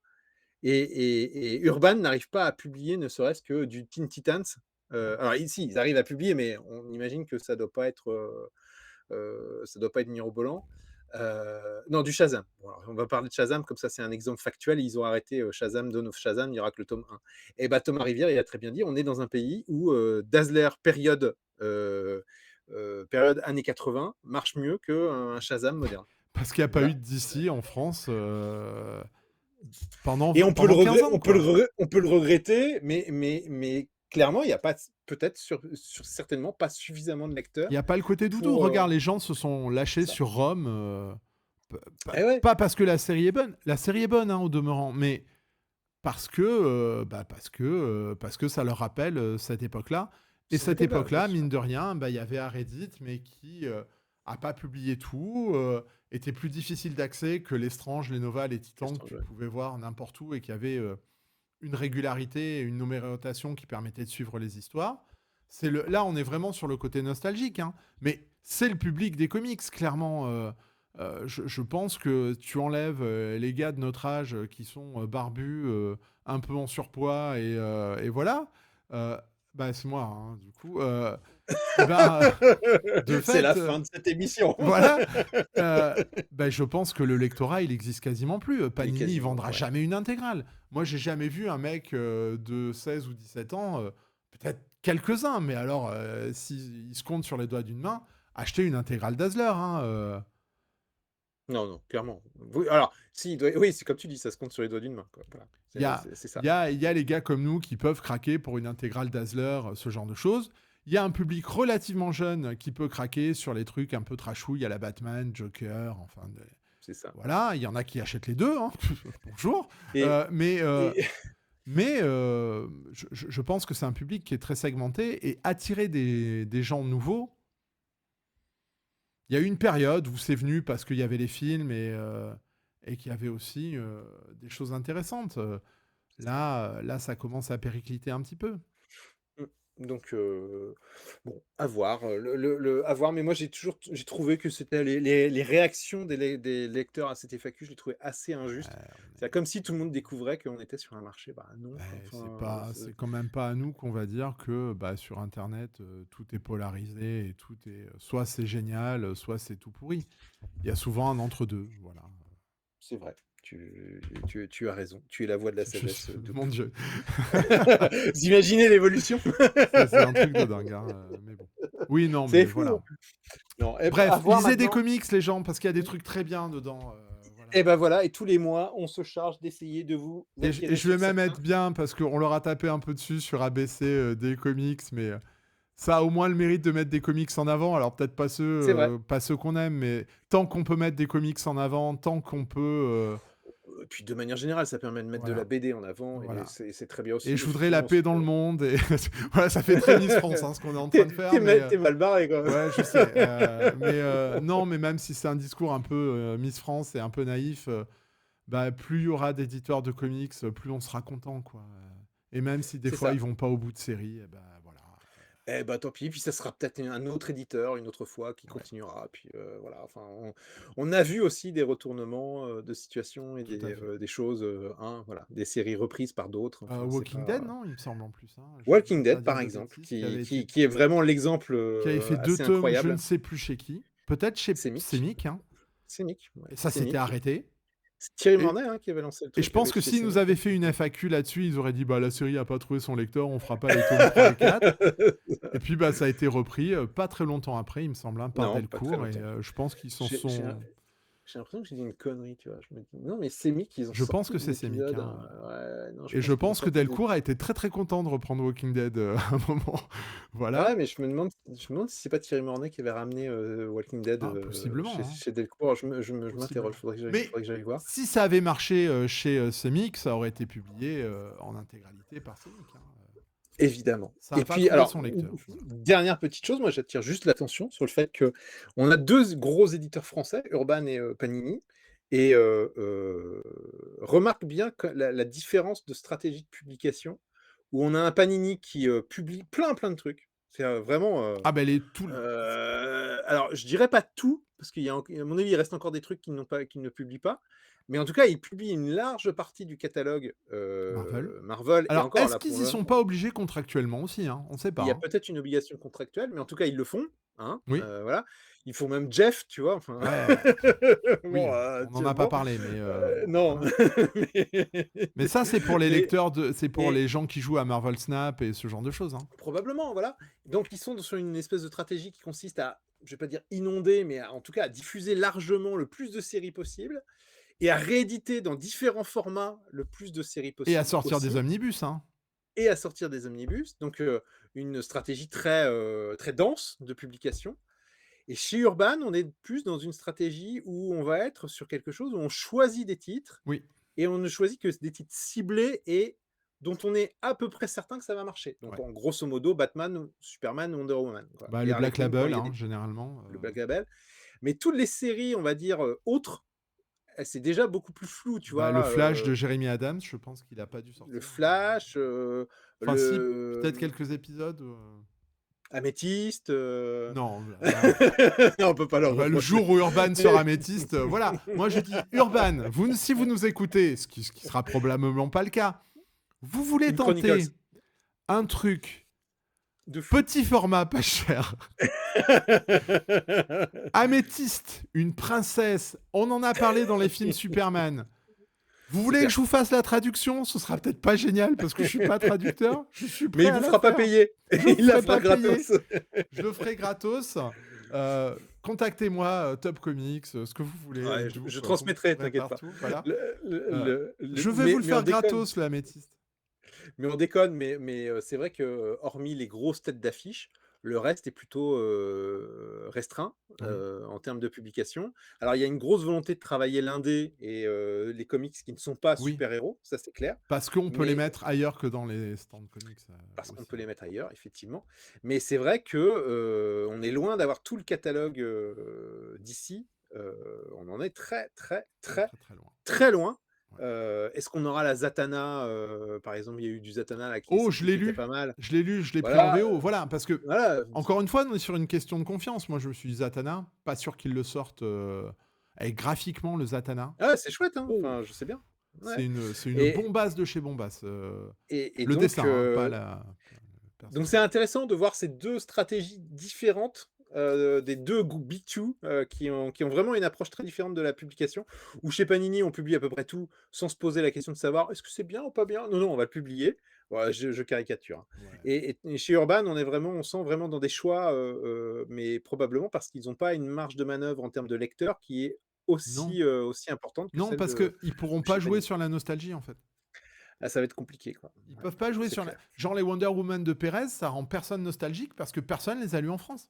Et Urban n'arrive pas à publier ne serait-ce que du Teen Titans, Ouais. alors ici, ils arrivent à publier, mais on imagine que ça doit pas être mirobolant. Non, du Shazam. Bon, alors, on va parler de Shazam, comme ça c'est un exemple factuel. Ils ont arrêté Shazam, Dawn of Shazam, il n'y aura que le tome 1. Et bah, Thomas Rivière, il a très bien dit, on est dans un pays où Dazzler période années 80 marche mieux qu'un Shazam moderne. Parce qu'il y a pas eu Voilà. de DC en France, pendant Et pendant 15 ans, quoi. on peut le regretter, mais clairement, il n'y a pas, peut-être certainement pas suffisamment de Il lecteurs y a pas le côté doudou. pour Regarde, les gens se sont lâchés ça. sur Rome, p Eh ouais, pas parce que la série est bonne. La série est bonne, hein, au demeurant, mais parce que ça leur rappelle, cette époque-là et cette cette époque-là, bien époque-là, sûr. mine de rien, bah, il y avait un Reddit, mais qui, a pas publié tout, était plus difficile d'accès que les Strange, les Nova, les Titans que Question, tu ouais. pouvais voir n'importe où et qui avaient, une régularité et une numérotation qui permettait de suivre les histoires. Là, on est vraiment sur le côté nostalgique, hein, mais c'est le public des comics, clairement. Je pense que tu enlèves les gars de notre âge qui sont barbus, un peu en surpoids et voilà. Euh, Bah, c'est moi, hein, du coup. Et ben, de C'est la fait, fin de cette émission. voilà. Heu, Bah, je pense que le lectorat, il existe quasiment plus. Et Panini, il quasiment, vendra ouais. jamais une intégrale. Moi, j'ai jamais vu un mec, de 16 ou 17 ans, peut-être quelques-uns, mais alors, si il se compte sur les doigts d'une main, acheter une intégrale Dazzler, hein, Non, non, clairement. Oui, alors, si, il doit oui, c'est comme tu dis, ça se compte sur les doigts d'une main, quoi. Voilà, Il y a c'est il ça. y a il y a les gars comme nous qui peuvent craquer pour une intégrale Dazzler, ce genre de choses. Il y a un public relativement jeune qui peut craquer sur les trucs un peu trashouilles à la Batman, Joker, enfin de C'est ça. voilà, il y en a qui achètent les 2, hein. Bonjour. Et Mais et je pense que c'est un public qui est très segmenté et attirer des gens nouveaux. Il y a eu une période où c'est venu parce qu'il y avait les films et qu'il y avait aussi des choses intéressantes. c'est ça. Là, ça commence à péricliter un petit peu. Mmh. Donc bon, à voir, à voir, mais moi j'ai trouvé que c'était les réactions des lecteurs à cette FAQ, je les trouvais assez injustes. Ouais, C'est comme si tout le monde découvrait qu'on était sur un marché. Bah non, quoi, enfin, c'est quand même pas à nous qu'on va dire que bah, sur Internet, tout est polarisé et tout est soit c'est génial, soit c'est tout pourri. Il y a souvent un entre-deux, voilà. c'est vrai. Tu as raison. Tu es la voix de la sagesse, de Mon tout. Dieu. Vous imaginez l'évolution? C'est un truc de dingue, hein, mais bon. Oui, non, C'est mais fou, hein? voilà. Non, à Bref, voir lisez des maintenant. comics, les gens, parce qu'il y a des trucs très bien dedans. Voilà. Et ben voilà, et tous les mois, on se charge d'essayer de vous Et attirer je vais sur même certains. être bien, parce qu'on leur a tapé un peu dessus sur ABC des comics, mais ça a au moins le mérite de mettre des comics en avant. Alors peut-être C'est vrai. pas ceux qu'on aime, mais tant qu'on peut mettre des comics en avant, tant qu'on peut... Puis de manière générale, ça permet de mettre de la voilà, BD en avant et voilà. c'est très bien Et aussi, je voudrais la effectivement, paix dans le monde. Et voilà, ça fait très Miss France, hein, ce qu'on est en train de faire, mais... Tu mal barré, quoi. Ouais, je sais. Non, mais même si c'est un discours un peu Miss France et un peu naïf, bah, plus il y aura d'éditeurs de comics, plus on sera content, quoi. Et même si des C'est fois ça. ils vont pas au bout de série, eh ben voilà. Eh bah, tant pis, puis ça sera peut-être un autre éditeur, une autre fois, qui Ouais, continuera, puis, voilà, enfin, on a vu aussi des retournements, de situation et tout à fait. des choses, hein, voilà, des séries reprises par d'autres, enfin, c'est Walking Dead, pas non, il me semble en plus, hein. Je Walking voudrais pas Dead, dire par de exemple, bêtises, qui avait été, qui est vraiment l'exemple, qui avait fait deux assez tomes, je ne incroyable. sais plus chez qui. Peut-être chez C'est Mick. Semic, hein. C'est Mick, ouais, Et ça c'est s'était Mick. arrêté. C'est Thierry Et, Mornay, hein, qui avait lancé le et je truc pense avec que chez s'ils nous Semic, avaient hein. fait une FAQ là-dessus, ils auraient dit bah la série a pas trouvé son lecteur, on fera pas les tomes 3 et 4. Et puis bah ça a été repris pas très longtemps après, il me semble, hein, par Non, pas très Delcourt. Et longtemps. je pense qu'ils s'en J'ai j'ai sont. j'ai l'impression que j'ai dit une connerie, tu vois? Je me dis: «Non, mais c'est Mick, ils ont Je pense sorti que des c'est Semic, épisodes, hein. ouais, non, je Et je pense qu'ils ont pense que sorti des Delcourt a été très très content de reprendre Walking Dead à un moment. ouais, Voilà. mais je me demande si c'est pas Thierry Mornay qui avait ramené, Walking Dead, Ah, possiblement, hein, chez Delcourt. Je m'interroge, possiblement. Mais faudrait que j'aille voir. si ça avait marché chez Semic, ça aurait été publié en intégralité par Semic, hein. Évidemment. Ça Et n'a pas puis trouvé alors, son lecteur. Voilà. dernière petite chose, moi j'attire juste l'attention sur le fait qu'on a 2 gros éditeurs français, Urban et Panini, et remarque bien que la différence de stratégie de publication, où on a un Panini qui, publie plein de trucs. C'est, vraiment, Ah ben les tout. alors je dirais pas tout, parce qu'il y a enc à mon avis, il reste encore des trucs qu'ils ne publient pas, mais en tout cas, ils publient une large partie du catalogue, Marvel. Marvel, et Alors, encore est-ce là qu'ils pour y le sont pas obligés contractuellement aussi, hein? On ne sait pas, il y a hein. peut-être une obligation contractuelle, mais en tout cas, ils le font, hein, Oui. voilà. Ils font même Jeff, tu vois? Enfin, Ouais. bon, Oui, on n'en tu a pas bon, parlé, mais non, voilà. Mais ça, c'est pour les mais lecteurs c'est pour mais les gens qui jouent à Marvel Snap et ce genre de choses, hein. probablement, voilà. Donc ils sont sur une espèce de stratégie qui consiste à, je vais pas dire inonder, mais en tout cas à diffuser largement le plus de séries possible et à rééditer dans différents formats le plus de séries Et à possible sortir des aussi, omnibus, hein. et à sortir des omnibus. Donc une stratégie très dense de publication. Et chez Urban, on est plus dans une stratégie où on va être sur quelque chose où on choisit des titres Oui. et on ne choisit que des titres ciblés et dont on est à peu près certain que ça va marcher. Donc Ouais. en grosso modo, Batman, Superman, Wonder Woman, quoi, Bah, et le Harley Black Quinn quand Label, il y a des hein, généralement, le Black Label. Mais toutes les séries, on va dire, autres, c'est déjà beaucoup plus flou, tu bah, le vois? Flash de Jeremy Adams, je pense qu'il a pas dû Le sortir, Flash, enfin si, le, peut-être quelques épisodes, Améthyste, non, là non, on peut pas leur bah, le reprocher. jour où Urban sort Mais Améthyste, voilà. Moi, je dis: «Urban, si vous nous écoutez», ce qui sera probablement pas le cas, vous voulez une Chronicles tenter un truc, de fou. petit format, pas cher, Améthyste, une princesse, on en a parlé dans les films Superman. Vous C'est voulez que clair. je vous fasse la traduction? Ce sera peut-être pas génial parce que je suis pas traducteur. Je suis Mais prêt il à vous la fera pas faire. payer. Je vous Il la ferai fera pas payer. gratos. Je le ferai gratos. Contactez-moi, Top Comics, ce que vous voulez, Ouais, je Douf, vous me transmettrai, trouverez t'inquiète pas. partout, voilà. Heu, Le je vais vous le mais on faire déconne. gratos, le Améthyste. Mais on déconne, c'est vrai que, hormis les grosses têtes d'affiche, le reste est plutôt, restreint, Oui. en termes de publication. Alors il y a une grosse volonté de travailler l'indé et les comics qui ne sont pas Oui, super-héros, ça c'est clair, parce qu'on peut les mais mettre ailleurs que dans les stands comics, parce qu'on aussi. peut les mettre ailleurs, effectivement. Mais c'est vrai que, on est loin d'avoir tout le catalogue, d'ici, on en est très, très, Très, très, très, très loin. très loin. Ouais. Est-ce qu'on aura la Zatanna, par exemple, il y a eu du Zatanna là qui est Oh, je sorti l'ai qui était lu. pas mal. Je l'ai lu, je l'ai pris en Voilà, VO, voilà, parce que voilà, encore une fois, on est sur une question de confiance. Moi, je me suis dit Zatanna, pas sûr qu'ils le sortent, et graphiquement, le Zatanna, ah, c'est chouette, hein, oh, enfin, je sais bien. Ouais c'est une et bombasse de chez bombasse, et le donc dessin, hein, pas le donc c'est personnage. intéressant de voir ces 2 stratégies différentes, des 2 big 2, qui ont vraiment une approche très différente de la publication. Où chez Panini, on publie à peu près tout, sans se poser la question de savoir: «Est-ce que c'est bien ou pas bien?» Non, non, on va le publier. Voilà, je caricature, hein, Ouais. et chez Urban, on sent vraiment dans des choix, mais probablement parce qu'ils ont pas une marge de manœuvre en termes de lecteurs qui est Non, aussi importante que non, celle parce de qu'ils pourront pas chez jouer Panini. sur la nostalgie, en fait. Ah, ça va être compliqué, quoi. Ils Ouais, peuvent pas jouer c'est sur la clair. genre les Wonder Woman de Perez, ça rend personne nostalgique parce que personne les a lus en France.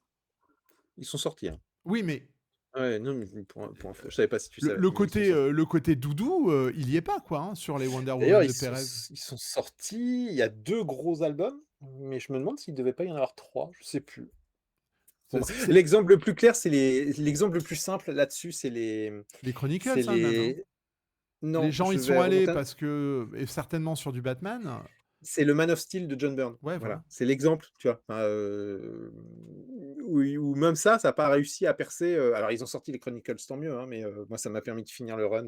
Ils sont sortis, hein. Oui, mais Ouais, non, mais pour info, je savais pas si tu le savais, le mais ils sont côté, sortis. le côté doudou, il y est pas, quoi, hein, sur les Wonder D'ailleurs, Woman de Perez. ils sont sortis, il y a 2 gros albums, mais je me demande s'il devait pas y en avoir 3, je sais plus. Bon, C'est c'est l'exemple le plus clair, c'est l'exemple le plus simple là-dessus, les Chronicles, c'est hein, même, hein. les Les non, gens y je sont vais allés remonter un parce que et certainement sur du Batman. c'est le Man of Steel de John Byrne, Ouais, voilà. voilà. C'est l'exemple, tu vois? Enfin, où même ça a pas réussi à percer, alors ils ont sorti les Chronicles, tant mieux, hein, mais moi ça m'a permis de finir le run,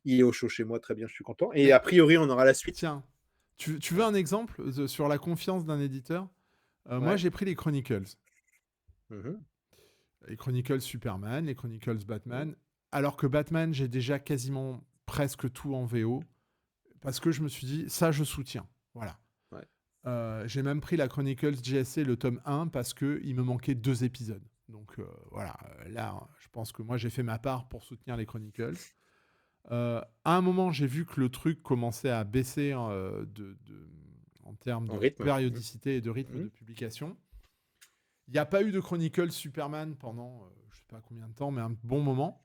il est au chaud chez moi, très bien, je suis content et Mais a priori, on aura la suite. tiens, tu veux Ouais, un exemple sur la confiance d'un éditeur? Moi, ouais. j'ai pris les Chronicles. Mmh mh. Les Chronicles Superman, les Chronicles Mmh. Batman. Alors que Batman, j'ai déjà quasiment presque tout en VO. Parce que je me suis dit, ça, je soutiens. Voilà. Ouais. J'ai même pris la Chronicles JSC, le tome 1, parce qu'il me manquait 2 épisodes. Donc voilà, là, je pense que moi, j'ai fait ma part pour soutenir les Chronicles. À un moment, j'ai vu que le truc commençait à baisser hein, en termes En de rythme. Mmh. périodicité et de rythme Mmh. de publication. Il n'y a pas eu de Chronicles Superman pendant, je ne sais pas combien de temps, mais un bon moment.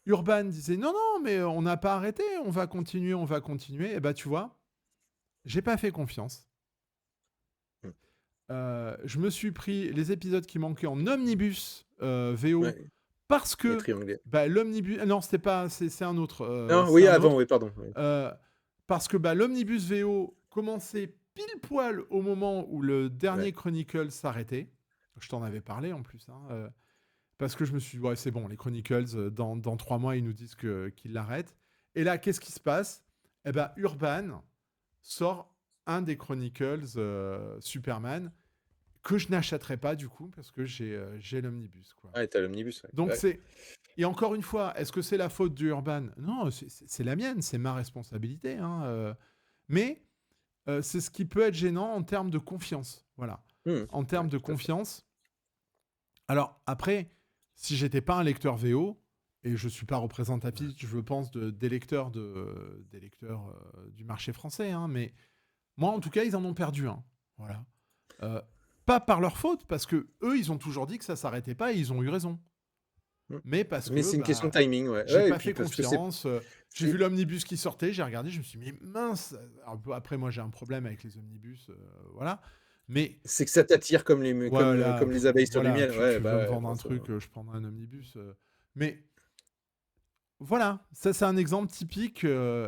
Urban disait non, non, mais on n'a pas arrêté, on va continuer, on va continuer. Et bah, tu vois, j'ai pas fait confiance. Mmh. Je me suis pris les épisodes qui manquaient en omnibus VO Ouais, parce les que trianglés. bah, l'omnibus. Non, c'était pas. C'est un autre. Non, C'est oui, un avant, autre. oui, pardon, oui. Euh, Parce que bah, l'omnibus VO commençait pile poil au moment où le Ouais. dernier Chronicle s'arrêtait. Je t'en avais parlé en plus. Hein, parce que je me suis dit, ouais, c'est bon, les Chronicles, dans 3 mois, ils nous disent qu'ils l'arrêtent. Et là, qu'est-ce qui se passe? Eh ben, Urban sort un des Chronicles Superman que je n'achèterai pas du coup parce que j'ai l'omnibus quoi. Ouais, tu as l'omnibus, ouais. Donc Ouais. c'est et encore une fois, est-ce que c'est la faute d'Urban? Non, c'est la mienne, c'est ma responsabilité. Hein, mais c'est ce qui peut être gênant en termes de confiance. Voilà. Mmh. En Ouais, termes de tout à fait. confiance. Alors après, si j'étais pas un lecteur VO et je suis pas représentatif, je pense, des lecteurs, du marché français, hein, mais moi en tout cas, ils en ont perdu un. Voilà. Euh, Pas par leur faute, parce que eux, ils ont toujours dit que ça s'arrêtait pas et ils ont eu raison. Mmh. mais parce Mais que, c'est une question de bah, timing, ouais. j'ai Ouais et pas puis fait parce que c'est confiance, j'ai c'est vu l'omnibus qui sortait, j'ai regardé, je me suis dit: «Mais mince!» Alors bon, après moi j'ai un problème avec les omnibus, voilà, mais c'est que ça t'attire voilà, comme les abeilles sur du voilà, miel. Ouais, tu veux bah, me ouais, vendre un forcément. truc, je prendrai un omnibus, mais voilà, ça c'est un exemple typique,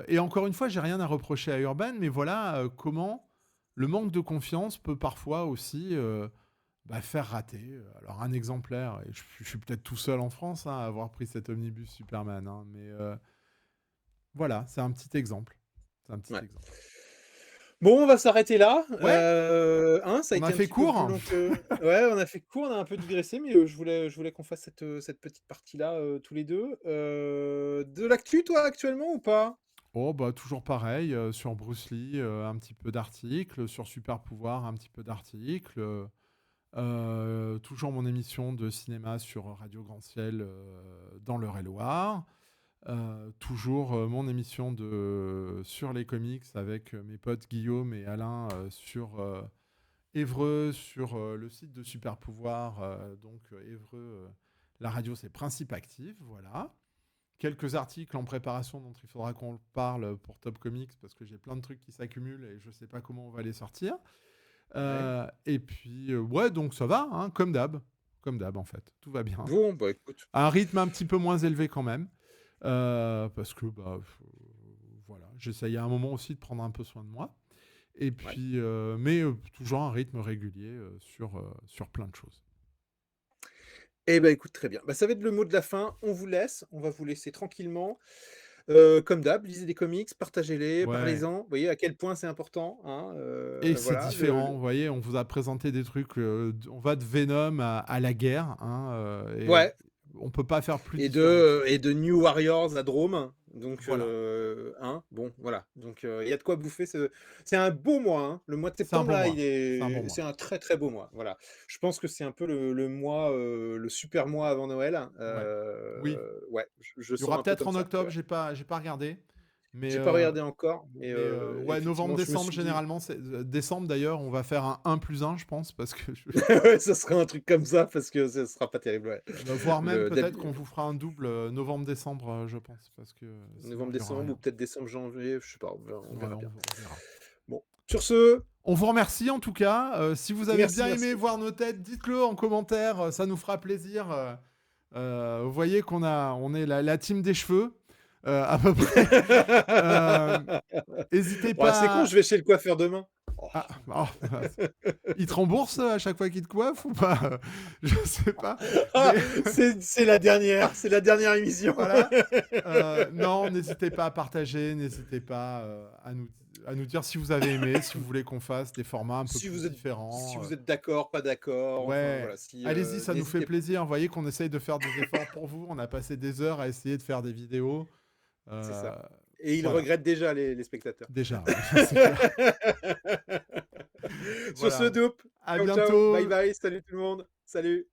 et encore une fois, j'ai rien à reprocher à Urban, mais voilà, comment le manque de confiance peut parfois aussi, bah, faire rater, alors un exemplaire et je suis peut-être tout seul en France, hein, à avoir pris cet omnibus Superman, hein, mais voilà, c'est un petit exemple. C'est un petit Ouais. exemple. Bon, on va s'arrêter là, Ouais, hein, ça a on a été un fait petit peu plus court. long que ouais, on a fait court, on a un peu digressé, mais je voulais qu'on fasse cette petite partie-là, tous les 2. De l'actu, toi, actuellement ou pas? Oh bah, toujours pareil, sur Bruce Lee, un petit peu d'articles, sur Super Pouvoir, un petit peu d'articles, toujours mon émission de cinéma sur Radio Grand Ciel, dans l'Eure-et-Loir. Toujours, mon émission sur les comics avec, mes potes Guillaume et Alain, sur, Évreux, sur, le site de Super Pouvoir, donc Évreux, la radio c'est Principe Active, voilà. Quelques articles en préparation dont il faudra qu'on parle pour Top Comics parce que j'ai plein de trucs qui s'accumulent et je sais pas comment on va les sortir. Ouais. Et puis, ouais, donc ça va, hein, comme d'hab en fait, tout va bien. Bon, bah, écoute. À un rythme un petit peu moins élevé quand même, parce que, bah, voilà, j'essaye à un moment aussi de prendre un peu soin de moi et Ouais. puis, mais, toujours un rythme régulier, sur plein de choses. Eh ben, écoute, très bien. Bah, ça va être le mot de la fin. On vous laisse, on va vous laisser tranquillement. Comme d'hab, lisez des comics, partagez-les, Ouais. parlez-en. Vous voyez à quel point c'est important, hein, Et c'est voilà, le différent, vous voyez? On vous a présenté des trucs, on va de Venom à la guerre, hein, et ouais. on peut pas faire plus Et différent que ça. de New Warriors à Drôme, donc Voilà, hein, bon, voilà, donc il y a de quoi bouffer. C'est un beau mois, hein. Le mois de c'est un septembre bon là, mois, c'est un bon c'est mois. un très, très beau mois, voilà. Je pense que c'est un peu le mois, le super mois avant Noël, Ouais. Oui, ouais, je il y sens aura un peu peut-être comme en ça, tu octobre, vois? j'ai pas regardé, mais J'ai pas regardé encore, ouais, effectivement, je me novembre-décembre suis dit généralement, c'est décembre d'ailleurs, on va faire un 1+1 je pense parce que je ouais, ça sera un truc comme ça parce que ce sera pas terrible, ouais. voire même Le peut-être d'habi qu'on vous fera un double, novembre-décembre, je pense parce que sinon il y aura novembre-décembre ou rien. peut-être décembre-janvier, je sais pas, on Ouais, verra bien. on verra. Bon, sur ce, On vous remercie en tout cas. Si vous avez merci, bien aimé merci. voir nos têtes, dites-le en commentaire, ça nous fera plaisir. Vous voyez on est la team des cheveux, à peu près. Euh, Hésitez Ouais, c'est con, pas je vais chez le coiffeur demain. Oh. oh, il te rembourse à chaque fois qu'il te coiffe ou pas? Je sais pas. Ah, Mais c'est la dernière émission. voilà. Non, n'hésitez pas à partager, n'hésitez pas à nous dire si vous avez aimé, si vous voulez qu'on fasse des formats un peu Si plus vous êtes si différents. vous êtes d'accord, pas d'accord, enfin Ouais, voilà, si, allez-y, ça nous fait n'hésitez pas. plaisir. Vous voyez qu'on essaye de faire des efforts pour vous. On a passé des heures à essayer de faire des vidéos. C'est Heu, ça. Et ils voilà, regrettent déjà les spectateurs. déjà, ouais, c'est clair. Sur ce, Voilà. dope. À Ciao, ciao. Bye bientôt. bye. Salut tout le monde. Salut.